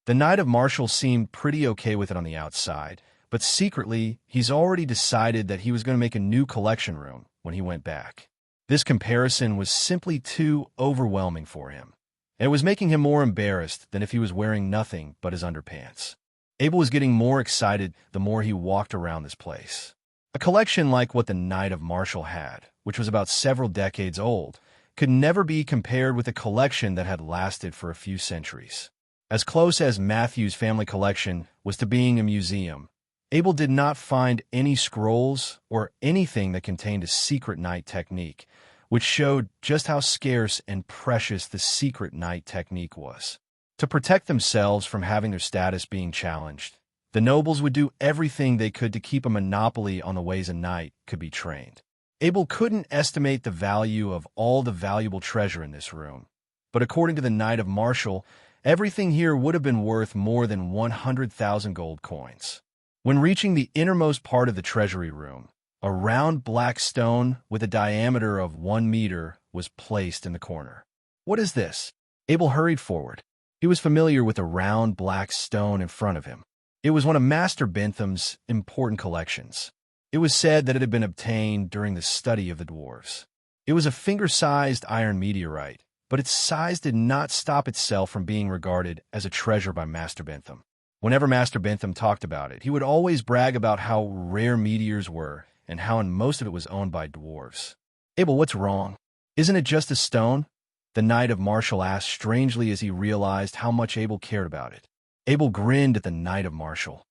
The Knight of Marshall seemed pretty okay with it on the outside, but secretly, he's already decided that he was going to make a new collection room when he went back. This comparison was simply too overwhelming for him. And it was making him more embarrassed than if he was wearing nothing but his underpants. Abel was getting more excited the more he walked around this place. A collection like what the Knight of Marshall had, which was about several decades old, could never be compared with a collection that had lasted for a few centuries. As close as Matthew's family collection was to being a museum, Abel did not find any scrolls or anything that contained a secret knight technique, which showed just how scarce and precious the secret knight technique was. To protect themselves from having their status being challenged, the nobles would do everything they could to keep a monopoly on the ways a knight could be trained. Abel couldn't estimate the value of all the valuable treasure in this room, but according to the Knight of Marshall, everything here would have been worth more than 100,000 gold coins. When reaching the innermost part of the treasury room, a round black stone with a diameter of 1 meter was placed in the corner. What is this? Abel hurried forward. He was familiar with a round black stone in front of him. It was one of Master Bentham's important collections. It was said that it had been obtained during the study of the dwarves. It was a finger-sized iron meteorite, but its size did not stop itself from being regarded as a treasure by Master Bentham. Whenever Master Bentham talked about it, he would always brag about how rare meteors were and how most of it was owned by dwarves. Abel, what's wrong? Isn't it just a stone? The Knight of Marshall asked strangely as he realized how much Abel cared about it. Abel grinned at the Knight of Marshall.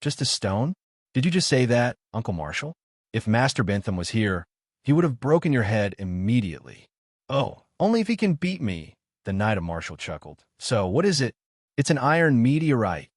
Just a stone? Did you just say that, Uncle Marshall? If Master Bentham was here, he would have broken your head immediately. Oh, only if he can beat me, the Knight of Marshall chuckled. So, what is it? It's an iron meteorite.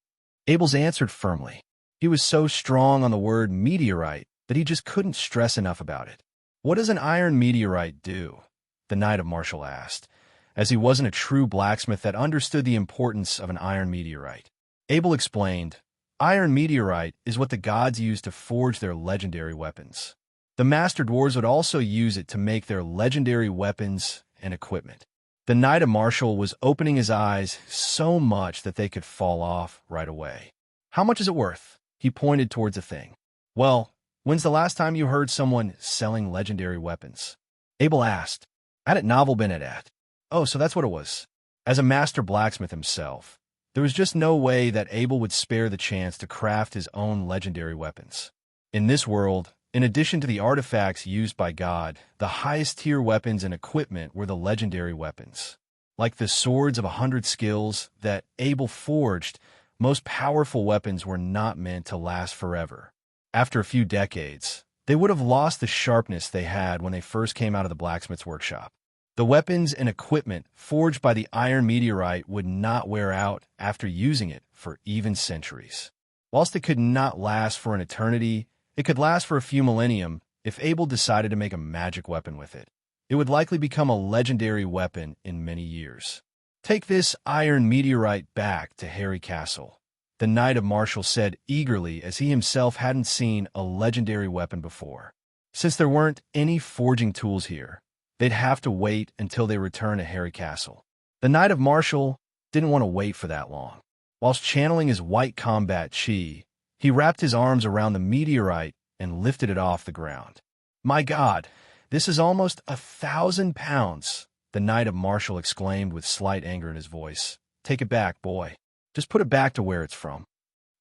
Abel's answered firmly. He was so strong on the word meteorite that he just couldn't stress enough about it. What does an iron meteorite do? The Knight of Marshall asked, as he wasn't a true blacksmith that understood the importance of an iron meteorite. Abel explained, iron meteorite is what the gods use to forge their legendary weapons. The Master Dwarves would also use it to make their legendary weapons and equipment. The Knight of Marshall was opening his eyes so much that they could fall off right away. How much is it worth? He pointed towards a thing. Well, when's the last time you heard someone selling legendary weapons? Abel asked. I hadn't novel been at. Oh, so that's what it was. As a master blacksmith himself, there was just no way that Abel would spare the chance to craft his own legendary weapons. In this world, in addition to the artifacts used by God, the highest tier weapons and equipment were the legendary weapons. Like the swords of 100 skills that Abel forged, most powerful weapons were not meant to last forever. After a few decades, they would have lost the sharpness they had when they first came out of the blacksmith's workshop. The weapons and equipment forged by the iron meteorite would not wear out after using it for even centuries. Whilst it could not last for an eternity, it could last for a few millennium if Abel decided to make a magic weapon with it. It would likely become a legendary weapon in many years. Take this iron meteorite back to Harry Castle, the Knight of Marshall said eagerly as he himself hadn't seen a legendary weapon before. Since there weren't any forging tools here, they'd have to wait until they return to Harry Castle. The Knight of Marshall didn't want to wait for that long. Whilst channeling his white combat chi, he wrapped his arms around the meteorite and lifted it off the ground. My God, this is almost 1,000 pounds, the Knight of Marshall exclaimed with slight anger in his voice. Take it back, boy. Just put it back to where it's from.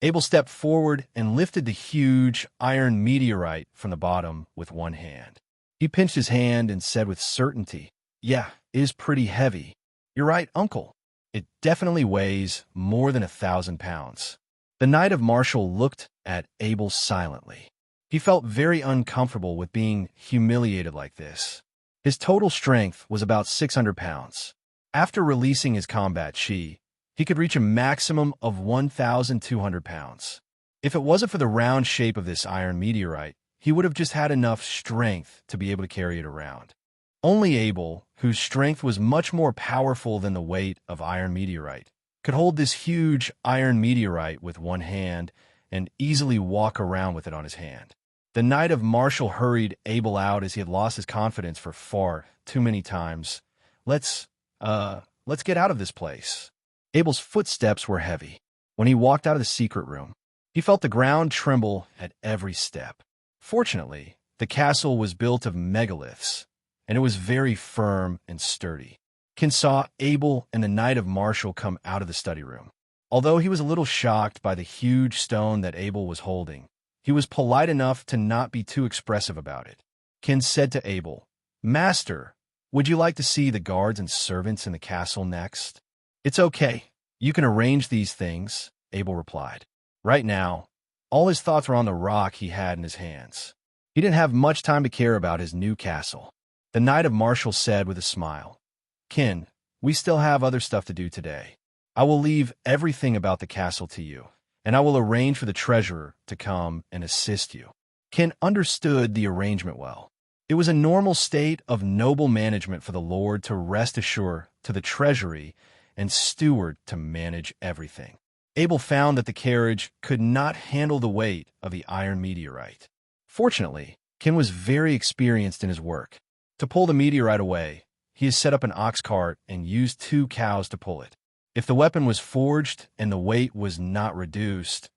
Abel stepped forward and lifted the huge iron meteorite from the bottom with one hand. He pinched his hand and said with certainty, Yeah, it is pretty heavy. You're right, Uncle. It definitely weighs more than 1,000 pounds. The Knight of Martial looked at Abel silently. He felt very uncomfortable with being humiliated like this. His total strength was about 600 pounds. After releasing his combat chi, he could reach a maximum of 1,200 pounds. If it wasn't for the round shape of this iron meteorite, he would have just had enough strength to be able to carry it around. Only Abel, whose strength was much more powerful than the weight of iron meteorite, could hold this huge iron meteorite with one hand and easily walk around with it on his hand. The Knight of Martial hurried Abel out as he had lost his confidence for far too many times. Let's get out of this place. Abel's footsteps were heavy. When he walked out of the secret room, he felt the ground tremble at every step. Fortunately, the castle was built of megaliths, and it was very firm and sturdy. Ken saw Abel and the Knight of Martial come out of the study room. Although he was a little shocked by the huge stone that Abel was holding, he was polite enough to not be too expressive about it. Ken said to Abel, "Master, would you like to see the guards and servants in the castle next?" "It's okay. You can arrange these things," Abel replied. Right now, all his thoughts were on the rock he had in his hands. He didn't have much time to care about his new castle. The Knight of Martial said with a smile, "Ken, we still have other stuff to do today. I will leave everything about the castle to you, and I will arrange for the treasurer to come and assist you." Ken understood the arrangement well. It was a normal state of noble management for the Lord to rest assured to the treasury and steward to manage everything. Abel found that the carriage could not handle the weight of the iron meteorite. Fortunately, Ken was very experienced in his work. To pull the meteorite away, he has set up an ox cart and used 2 cows to pull it. If the weapon was forged and the weight was not reduced,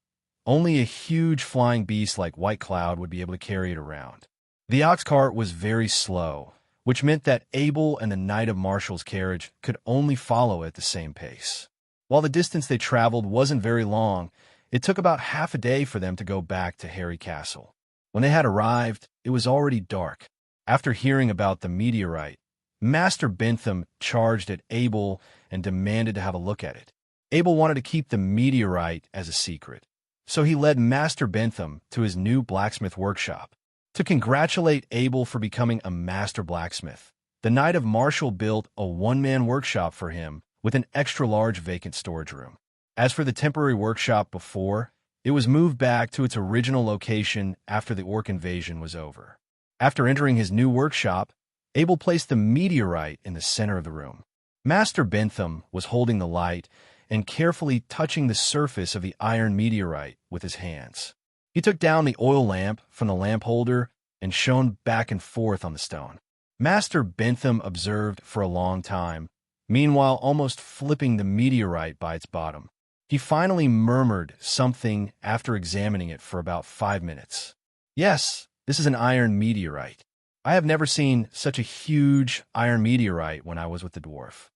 only a huge flying beast like White Cloud would be able to carry it around. The ox cart was very slow, which meant that Abel and the Knight of Martial's carriage could only follow at the same pace. While the distance they traveled wasn't very long, it took about half a day for them to go back to Harry Castle. When they had arrived, it was already dark. After hearing about the meteorite, Master Bentham charged at Abel and demanded to have a look at it. Abel wanted to keep the meteorite as a secret, so he led Master Bentham to his new blacksmith workshop. To congratulate Abel for becoming a master blacksmith, the Knight of Martial built a one-man workshop for him with an extra-large vacant storage room. As for the temporary workshop before, it was moved back to its original location after the orc invasion was over. After entering his new workshop, Abel placed the meteorite in the center of the room. Master Bentham was holding the light and carefully touching the surface of the iron meteorite with his hands. He took down the oil lamp from the lamp holder and shone back and forth on the stone. Master Bentham observed for a long time, meanwhile almost flipping the meteorite by its bottom. He finally murmured something after examining it for about 5 minutes. "Yes, this is an iron meteorite. I have never seen such a huge iron meteorite when I was with the dwarf.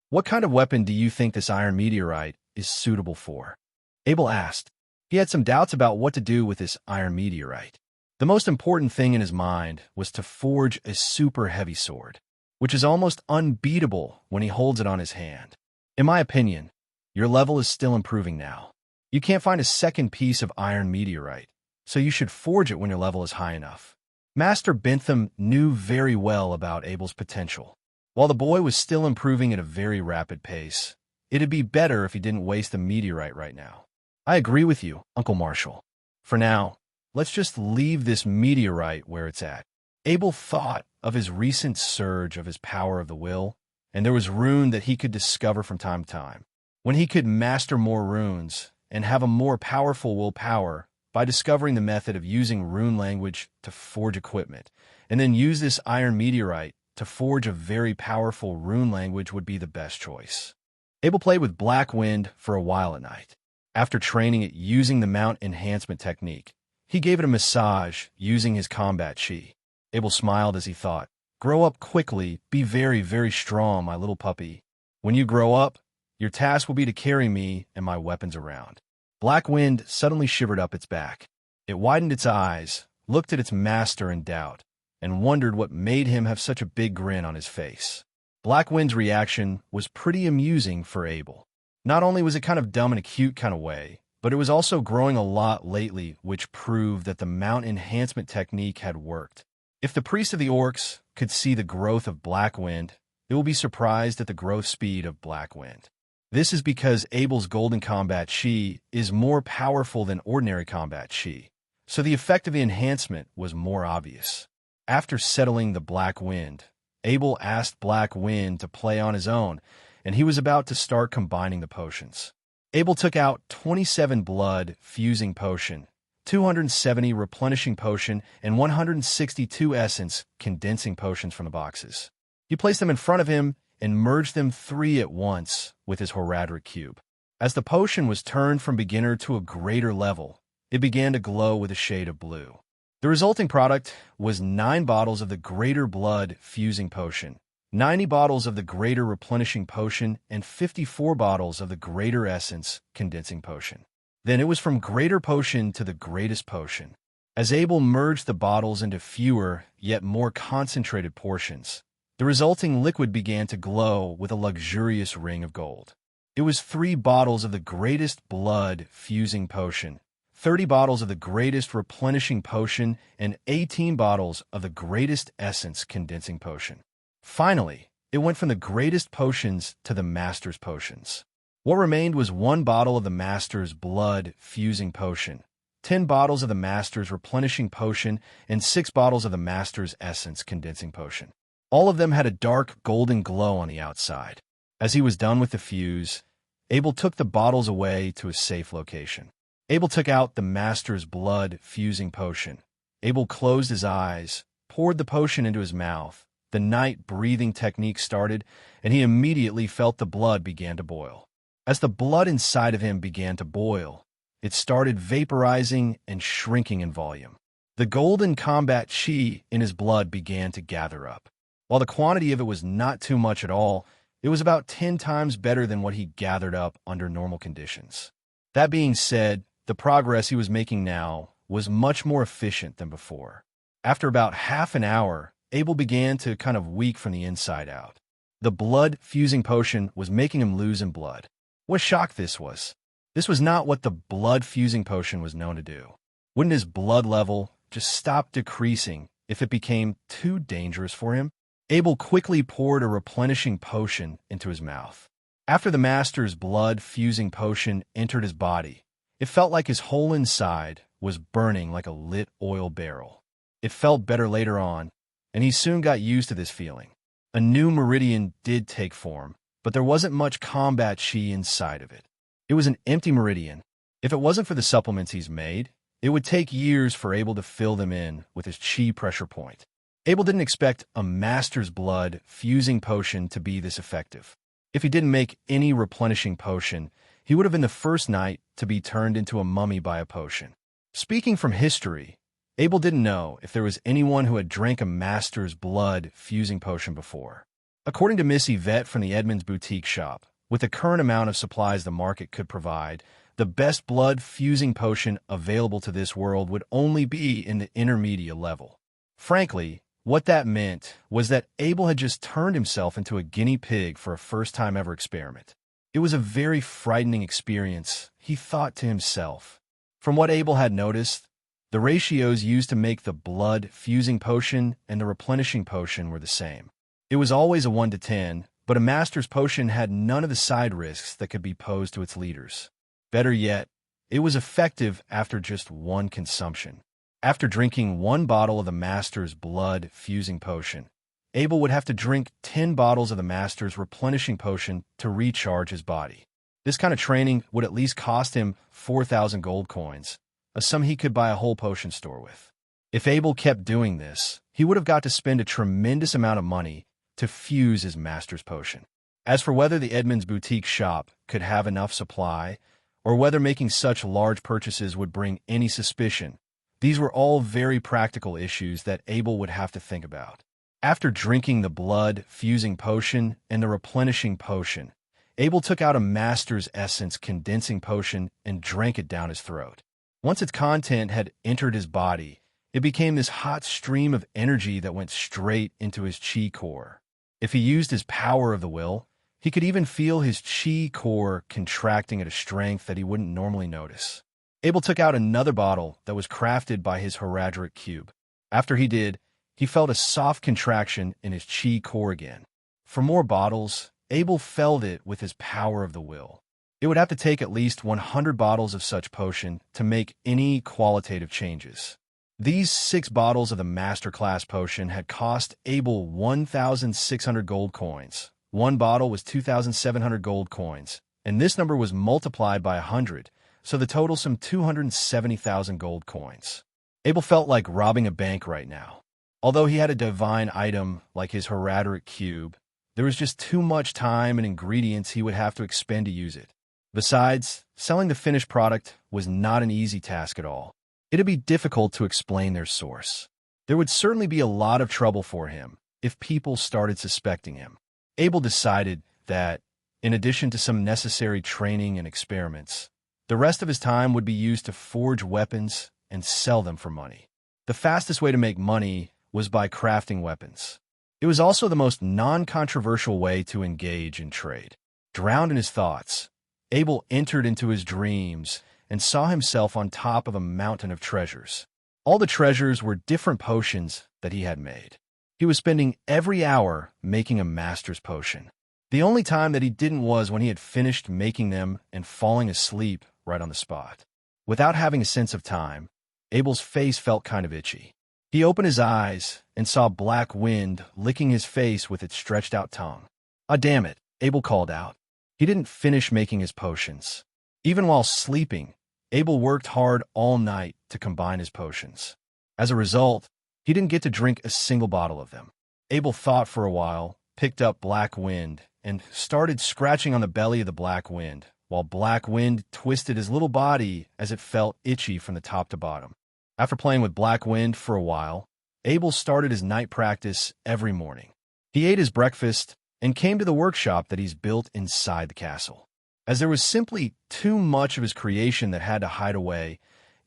What kind of weapon do you think this iron meteorite is suitable for?" Abel asked. He had some doubts about what to do with this iron meteorite. The most important thing in his mind was to forge a super heavy sword, which is almost unbeatable when he holds it on his hand. "In my opinion, your level is still improving now. You can't find a second piece of iron meteorite, so you should forge it when your level is high enough." Master Bentham knew very well about Abel's potential. While the boy was still improving at a very rapid pace, it'd be better if he didn't waste the meteorite right now. "I agree with you, Uncle Marshall. For now, let's just leave this meteorite where it's at." Abel thought of his recent surge of his power of the will, and there was rune that he could discover from time to time. When he could master more runes and have a more powerful willpower by discovering the method of using rune language to forge equipment, and then use this iron meteorite to forge a very powerful rune language would be the best choice. Abel played with Black Wind for a while at night. After training it using the mount enhancement technique, he gave it a massage using his combat chi. Abel smiled as he thought, "Grow up quickly, be very, very strong, my little puppy. When you grow up, your task will be to carry me and my weapons around." Black Wind suddenly shivered up its back. It widened its eyes, looked at its master in doubt, and wondered what made him have such a big grin on his face. Blackwind's reaction was pretty amusing for Abel. Not only was it kind of dumb in a cute kind of way, but it was also growing a lot lately, which proved that the mount enhancement technique had worked. If the Priest of the Orcs could see the growth of Blackwind, they will be surprised at the growth speed of Blackwind. This is because Abel's Golden Combat Chi is more powerful than ordinary Combat Chi, so the effect of the enhancement was more obvious. After settling the Blackwind, Abel asked Blackwind to play on his own, and he was about to start combining the potions. Abel took out 27 Blood Fusing Potion, 270 Replenishing Potion, and 162 Essence Condensing Potions from the boxes. He placed them in front of him and merged them 3 at once with his Horadric Cube. As the potion was turned from beginner to a greater level, it began to glow with a shade of blue. The resulting product was 9 bottles of the Greater Blood Fusing Potion, 90 bottles of the Greater Replenishing Potion, and 54 bottles of the Greater Essence Condensing Potion. Then it was from Greater Potion to the Greatest Potion. As Abel merged the bottles into fewer, yet more concentrated portions, the resulting liquid began to glow with a luxurious ring of gold. It was 3 bottles of the Greatest Blood Fusing Potion, 30 bottles of the Greatest Replenishing Potion, and 18 bottles of the Greatest Essence Condensing Potion. Finally, it went from the Greatest Potions to the Master's Potions. What remained was 1 bottle of the Master's Blood Fusing Potion, 10 bottles of the Master's Replenishing Potion, and 6 bottles of the Master's Essence Condensing Potion. All of them had a dark golden glow on the outside. As he was done with the fuse, Abel took the bottles away to a safe location. Abel took out the Master's Blood Fusing Potion. Abel closed his eyes, poured the potion into his mouth. The night breathing technique started, and he immediately felt the blood began to boil. As the blood inside of him began to boil, it started vaporizing and shrinking in volume. The golden combat chi in his blood began to gather up. While the quantity of it was not too much at all, it was about 10 times better than what he gathered up under normal conditions. That being said, the progress he was making now was much more efficient than before. After about half an hour, Abel began to kind of weak from the inside out. The blood fusing potion was making him lose in blood. What shock this was! This was not what the blood fusing potion was known to do. Wouldn't his blood level just stop decreasing if it became too dangerous for him? Abel quickly poured a replenishing potion into his mouth. After the Master's blood fusing potion entered his body, it felt like his whole inside was burning like a lit oil barrel. It felt better later on, and he soon got used to this feeling. A new meridian did take form, but there wasn't much combat chi inside of it. It was an empty meridian. If it wasn't for the supplements he's made, it would take years for Abel to fill them in with his chi pressure point. Abel didn't expect a Master's Blood fusing potion to be this effective. If he didn't make any replenishing potion, he would have been the first knight to be turned into a mummy by a potion. Speaking from history, Abel didn't know if there was anyone who had drank a Master's Blood fusing potion before. According to Miss Yvette from the Edmonds Boutique shop, with the current amount of supplies the market could provide, the best blood fusing potion available to this world would only be in the intermediate level. Frankly, what that meant was that Abel had just turned himself into a guinea pig for a first-time ever experiment. It was a very frightening experience, he thought to himself. From what Abel had noticed, the ratios used to make the blood fusing potion and the replenishing potion were the same. It was always a 1 to 10, but a Master's potion had none of the side risks that could be posed to its leaders. Better yet, it was effective after just 1 consumption. After drinking 1 bottle of the Master's blood fusing potion, Abel would have to drink 10 bottles of the Master's replenishing potion to recharge his body. This kind of training would at least cost him 4,000 gold coins, a sum he could buy a whole potion store with. If Abel kept doing this, he would have got to spend a tremendous amount of money to fuse his Master's potion. As for whether the Edmonds Boutique shop could have enough supply, or whether making such large purchases would bring any suspicion, these were all very practical issues that Abel would have to think about. After drinking the blood fusing potion and the replenishing potion, Abel took out a Master's Essence condensing potion and drank it down his throat. Once its content had entered his body, it became this hot stream of energy that went straight into his chi core. If he used his power of the will, he could even feel his chi core contracting at a strength that he wouldn't normally notice. Abel took out another bottle that was crafted by his Horadric Cube. After he did, he felt a soft contraction in his chi core again. For more bottles, Abel filled it with his power of the will. It would have to take at least 100 bottles of such potion to make any qualitative changes. These 6 bottles of the masterclass potion had cost Abel 1,600 gold coins. One bottle was 2,700 gold coins, and this number was multiplied by 100, so the total summed 270,000 gold coins. Abel felt like robbing a bank right now. Although he had a divine item like his Horadric Cube, there was just too much time and ingredients he would have to expend to use it. Besides, selling the finished product was not an easy task at all. It'd be difficult to explain their source. There would certainly be a lot of trouble for him if people started suspecting him. Abel decided that, in addition to some necessary training and experiments, the rest of his time would be used to forge weapons and sell them for money. The fastest way to make money was by crafting weapons. It was also the most non-controversial way to engage in trade. Drowned in his thoughts, Abel entered into his dreams and saw himself on top of a mountain of treasures. All the treasures were different potions that he had made. He was spending every hour making a master's potion. The only time that he didn't was when he had finished making them and falling asleep right on the spot. Without having a sense of time, Abel's face felt kind of itchy. He opened his eyes and saw Black Wind licking his face with its stretched-out tongue. "Ah, damn it," Abel called out. He didn't finish making his potions. Even while sleeping, Abel worked hard all night to combine his potions. As a result, he didn't get to drink a single bottle of them. Abel thought for a while, picked up Black Wind, and started scratching on the belly of the Black Wind, while Black Wind twisted his little body as it felt itchy from the top to bottom. After playing with Black Wind for a while, Abel started his night practice every morning. He ate his breakfast and came to the workshop that he's built inside the castle. As there was simply too much of his creation that had to hide away,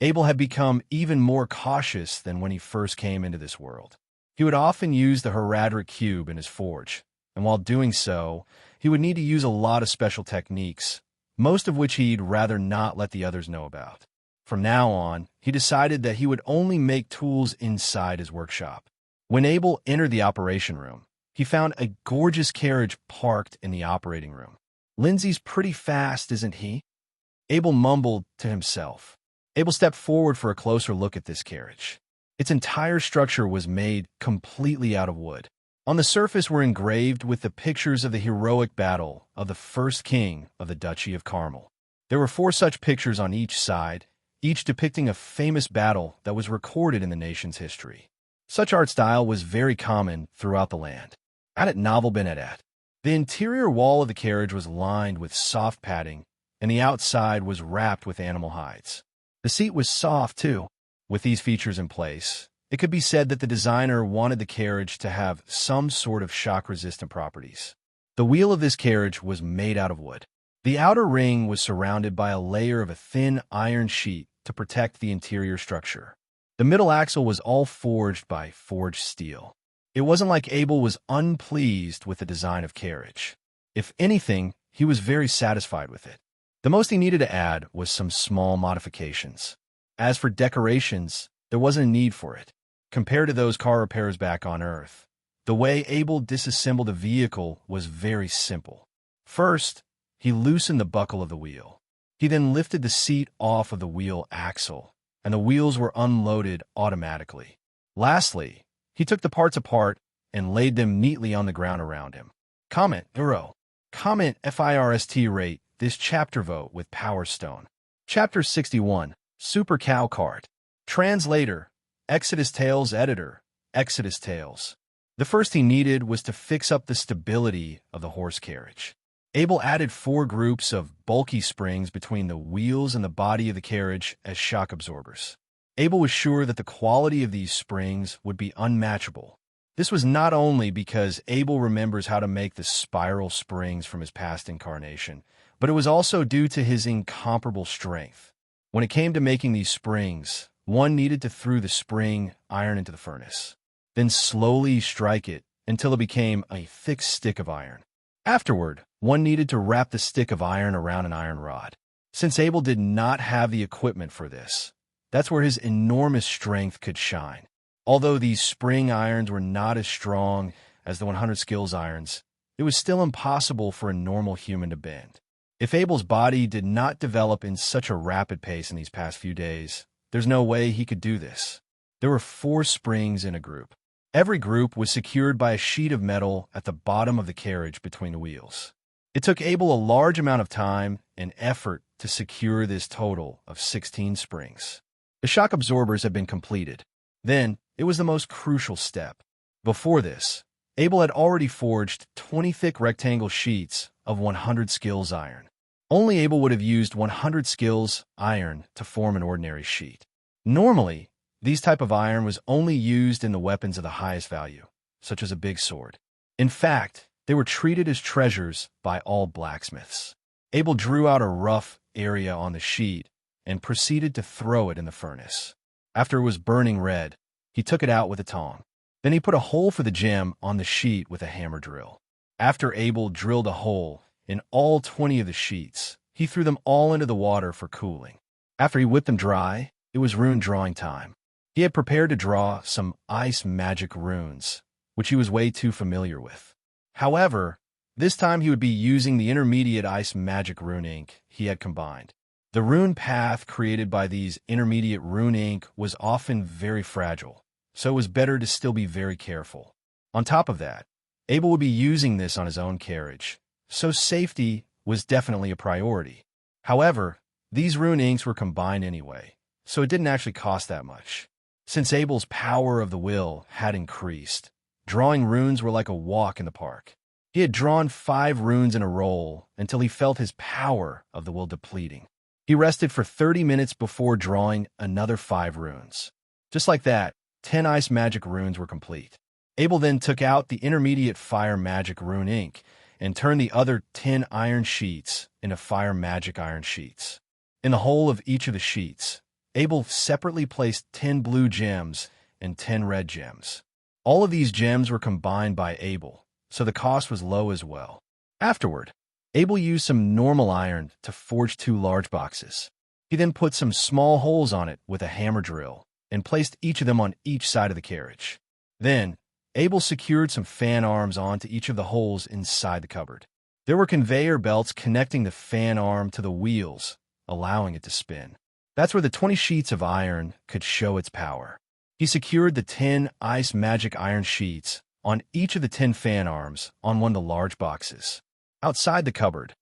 Abel had become even more cautious than when he first came into this world. He would often use the Horadric Cube in his forge, and while doing so, he would need to use a lot of special techniques, most of which he'd rather not let the others know about. From now on, he decided that he would only make tools inside his workshop. When Abel entered the operation room, he found a gorgeous carriage parked in the operating room. "Lindsay's pretty fast, isn't he?" Abel mumbled to himself. Abel stepped forward for a closer look at this carriage. Its entire structure was made completely out of wood. On the surface were engraved with the pictures of the heroic battle of the first king of the Duchy of Carmel. There were 4 such pictures on each side, each depicting a famous battle that was recorded in the nation's history. Such art style was very common throughout the land. Adet novel Benedat. The interior wall of the carriage was lined with soft padding, and the outside was wrapped with animal hides. The seat was soft, too. With these features in place, it could be said that the designer wanted the carriage to have some sort of shock-resistant properties. The wheel of this carriage was made out of wood. The outer ring was surrounded by a layer of a thin iron sheet to protect the interior structure. The middle axle was all forged by forged steel. It wasn't like Abel was unpleased with the design of carriage. If anything, he was very satisfied with it. The most he needed to add was some small modifications. As for decorations, there wasn't a need for it. Compared to those car repairs back on Earth, the way Abel disassembled a vehicle was very simple. First, he loosened the buckle of the wheel. He then lifted the seat off of the wheel axle, and the wheels were unloaded automatically. Lastly, he took the parts apart and laid them neatly on the ground around him. Comment, Euro. Comment FIRST rate this chapter vote with Power Stone. Chapter 61, Super Cow Cart. Translator, Exodus Tales Editor, Exodus Tales. The first he needed was to fix up the stability of the horse carriage. Abel added 4 groups of bulky springs between the wheels and the body of the carriage as shock absorbers. Abel was sure that the quality of these springs would be unmatchable. This was not only because Abel remembers how to make the spiral springs from his past incarnation, but it was also due to his incomparable strength. When it came to making these springs, one needed to throw the spring iron into the furnace, then slowly strike it until it became a thick stick of iron. Afterward, one needed to wrap the stick of iron around an iron rod. Since Abel did not have the equipment for this, that's where his enormous strength could shine. Although these spring irons were not as strong as the 100 skills irons, it was still impossible for a normal human to bend. If Abel's body did not develop in such a rapid pace in these past few days, there's no way he could do this. There were 4 springs in a group. Every group was secured by a sheet of metal at the bottom of the carriage between the wheels. It took Abel a large amount of time and effort to secure this total of 16 springs. The shock absorbers had been completed. Then, it was the most crucial step. Before this, Abel had already forged 20 thick rectangle sheets of 100 skills iron. Only Abel would have used 100 skills iron to form an ordinary sheet. Normally, these type of iron was only used in the weapons of the highest value, such as a big sword. In fact, they were treated as treasures by all blacksmiths. Abel drew out a rough area on the sheet and proceeded to throw it in the furnace. After it was burning red, he took it out with a tong. Then he put a hole for the gem on the sheet with a hammer drill. After Abel drilled a hole in all 20 of the sheets, he threw them all into the water for cooling. After he whipped them dry, it was rune drawing time. He had prepared to draw some ice magic runes, which he was way too familiar with. However, this time he would be using the intermediate ice magic rune ink he had combined. The rune path created by these intermediate rune ink was often very fragile, so it was better to still be very careful. On top of that, Abel would be using this on his own carriage, so safety was definitely a priority. However, these rune inks were combined anyway, so it didn't actually cost that much. Since Abel's power of the will had increased, drawing runes were like a walk in the park. He had drawn 5 runes in a roll until he felt his power of the will depleting. He rested for 30 minutes before drawing another 5 runes. Just like that, 10 ice magic runes were complete. Abel then took out the intermediate fire magic rune ink and turned the other 10 iron sheets into fire magic iron sheets. In the hole of each of the sheets, Abel separately placed 10 blue gems and 10 red gems. All of these gems were combined by Abel, so the cost was low as well. Afterward, Abel used some normal iron to forge 2 large boxes. He then put some small holes on it with a hammer drill and placed each of them on each side of the carriage. Then, Abel secured some fan arms onto each of the holes inside the cupboard. There were conveyor belts connecting the fan arm to the wheels, allowing it to spin. That's where the 20 sheets of iron could show its power. He secured the 10 ice magic iron sheets on each of the 10 fan arms on one of the large boxes. Outside the cupboard,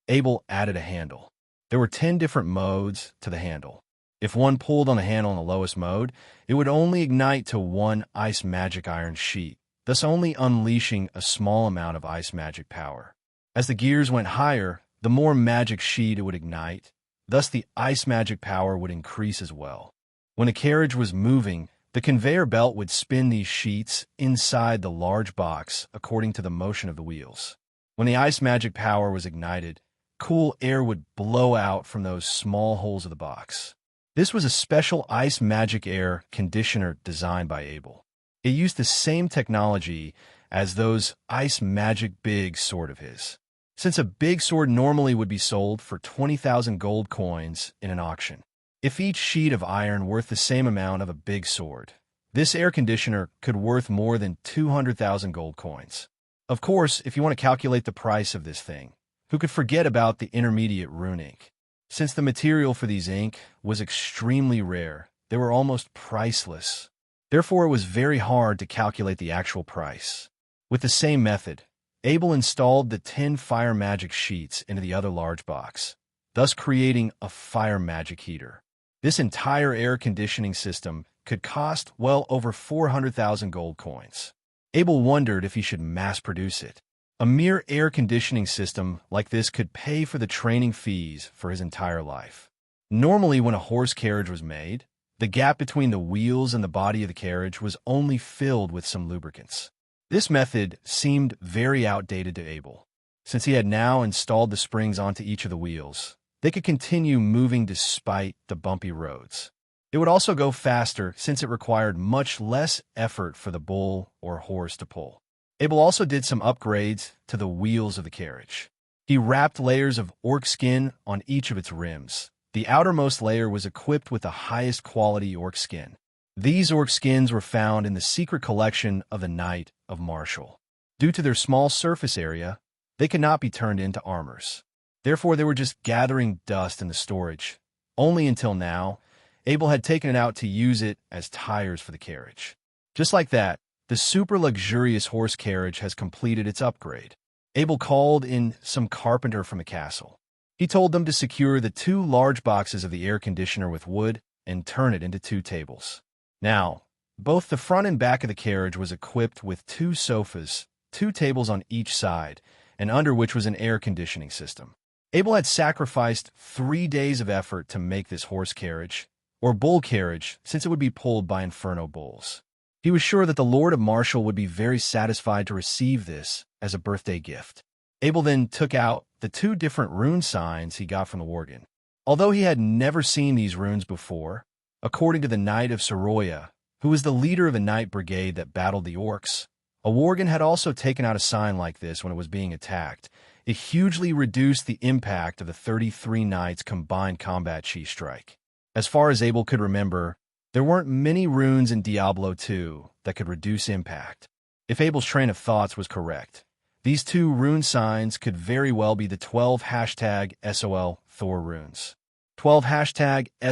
Abel added a handle. There were 10 different modes to the handle. If one pulled on the handle in the lowest mode, it would only ignite to 1 ice magic iron sheet, thus only unleashing a small amount of ice magic power. As the gears went higher, the more magic sheet it would ignite, thus the ice magic power would increase as well. When a carriage was moving, the conveyor belt would spin these sheets inside the large box according to the motion of the wheels. When the ice magic power was ignited, cool air would blow out from those small holes of the box. This was a special ice magic air conditioner designed by Abel. It used the same technology as those ice magic big sword of his. Since a big sword normally would be sold for 20,000 gold coins in an auction, if each sheet of iron worth the same amount of a big sword, this air conditioner could worth more than 200,000 gold coins. Of course, if you want to calculate the price of this thing, who could forget about the intermediate rune ink? Since the material for these ink was extremely rare, they were almost priceless. Therefore, it was very hard to calculate the actual price. With the same method, Abel installed the 10 fire magic sheets into the other large box, thus creating a fire magic heater. This entire air conditioning system could cost well over 400,000 gold coins. Abel wondered if he should mass produce it. A mere air conditioning system like this could pay for the training fees for his entire life. Normally, when a horse carriage was made, the gap between the wheels and the body of the carriage was only filled with some lubricants. This method seemed very outdated to Abel. Since he had now installed the springs onto each of the wheels, they could continue moving despite the bumpy roads. It would also go faster since it required much less effort for the bull or horse to pull. Abel also did some upgrades to the wheels of the carriage. He wrapped layers of orc skin on each of its rims. The outermost layer was equipped with the highest quality orc skin. These orc skins were found in the secret collection of the Knight of Martial. Due to their small surface area, they could not be turned into armors. Therefore, they were just gathering dust in the storage. Only until now, Abel had taken it out to use it as tires for the carriage. Just like that, the super luxurious horse carriage has completed its upgrade. Abel called in some carpenter from the castle. He told them to secure the 2 large boxes of the air conditioner with wood and turn it into 2 tables. Now, both the front and back of the carriage was equipped with 2 sofas, 2 tables on each side, and under which was an air conditioning system. Abel had sacrificed 3 days of effort to make this horse carriage, or bull carriage, since it would be pulled by inferno bulls. He was sure that the Lord of Martial would be very satisfied to receive this as a birthday gift. Abel then took out the 2 different rune signs he got from the worgen. Although he had never seen these runes before, according to the Knight of Soroya, who was the leader of the knight brigade that battled the orcs, a worgen had also taken out a sign like this when it was being attacked. It hugely reduced the impact of the 33 knights' combined combat chi strike. As far as Abel could remember, there weren't many runes in Diablo II that could reduce impact. If Abel's train of thoughts was correct, these 2 rune signs could very well be the 12 #SOL Thor runes. 12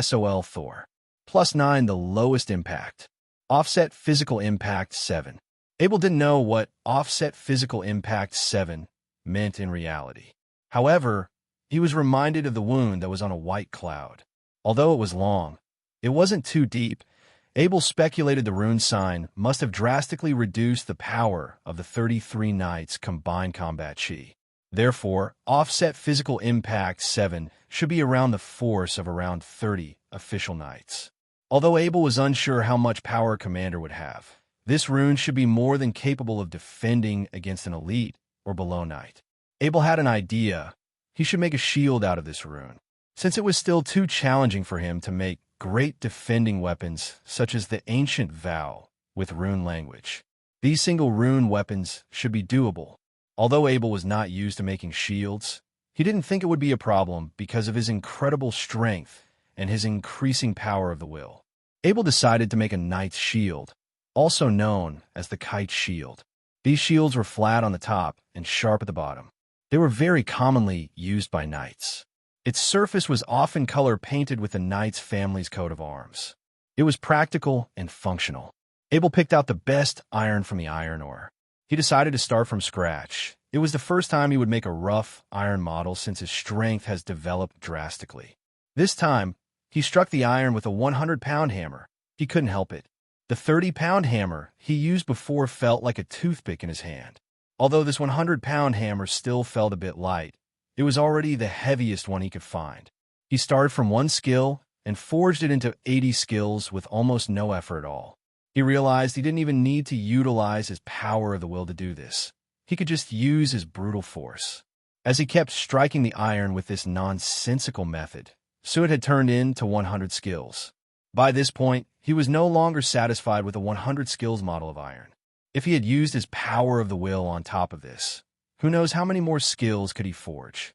#SOL Thor. +9 the lowest impact. Offset physical impact 7. Abel didn't know what offset physical impact 7 meant in reality. However, he was reminded of the wound that was on a white cloud. Although it was long, it wasn't too deep. Abel speculated the rune sign must have drastically reduced the power of the 33 knights' combined combat chi. Therefore, offset physical impact 7 should be around the force of around 30 official knights. Although Abel was unsure how much power a commander would have, this rune should be more than capable of defending against an elite or below knight. Abel had an idea. He should make a shield out of this rune, since it was still too challenging for him to make great defending weapons such as the ancient vow with rune language. These single rune weapons should be doable. Although Abel was not used to making shields, he didn't think it would be a problem because of his incredible strength and his increasing power of the will. Abel decided to make a knight's shield, also known as the kite shield. These shields were flat on the top and sharp at the bottom. They were very commonly used by knights. Its surface was often color-painted with the knight's family's coat of arms. It was practical and functional. Abel picked out the best iron from the iron ore. He decided to start from scratch. It was the first time he would make a rough iron model since his strength has developed drastically. This time, he struck the iron with a 100-pound hammer. He couldn't help it. The 30-pound hammer he used before felt like a toothpick in his hand. Although this 100-pound hammer still felt a bit light, it was already the heaviest one he could find. He started from 1 skill and forged it into 80 skills with almost no effort at all. He realized he didn't even need to utilize his power of the will to do this. He could just use his brutal force. As he kept striking the iron with this nonsensical method, so it had turned into 100 skills. By this point, he was no longer satisfied with a 100 skills model of iron. If he had used his power of the will on top of this, who knows how many more skills could he forge?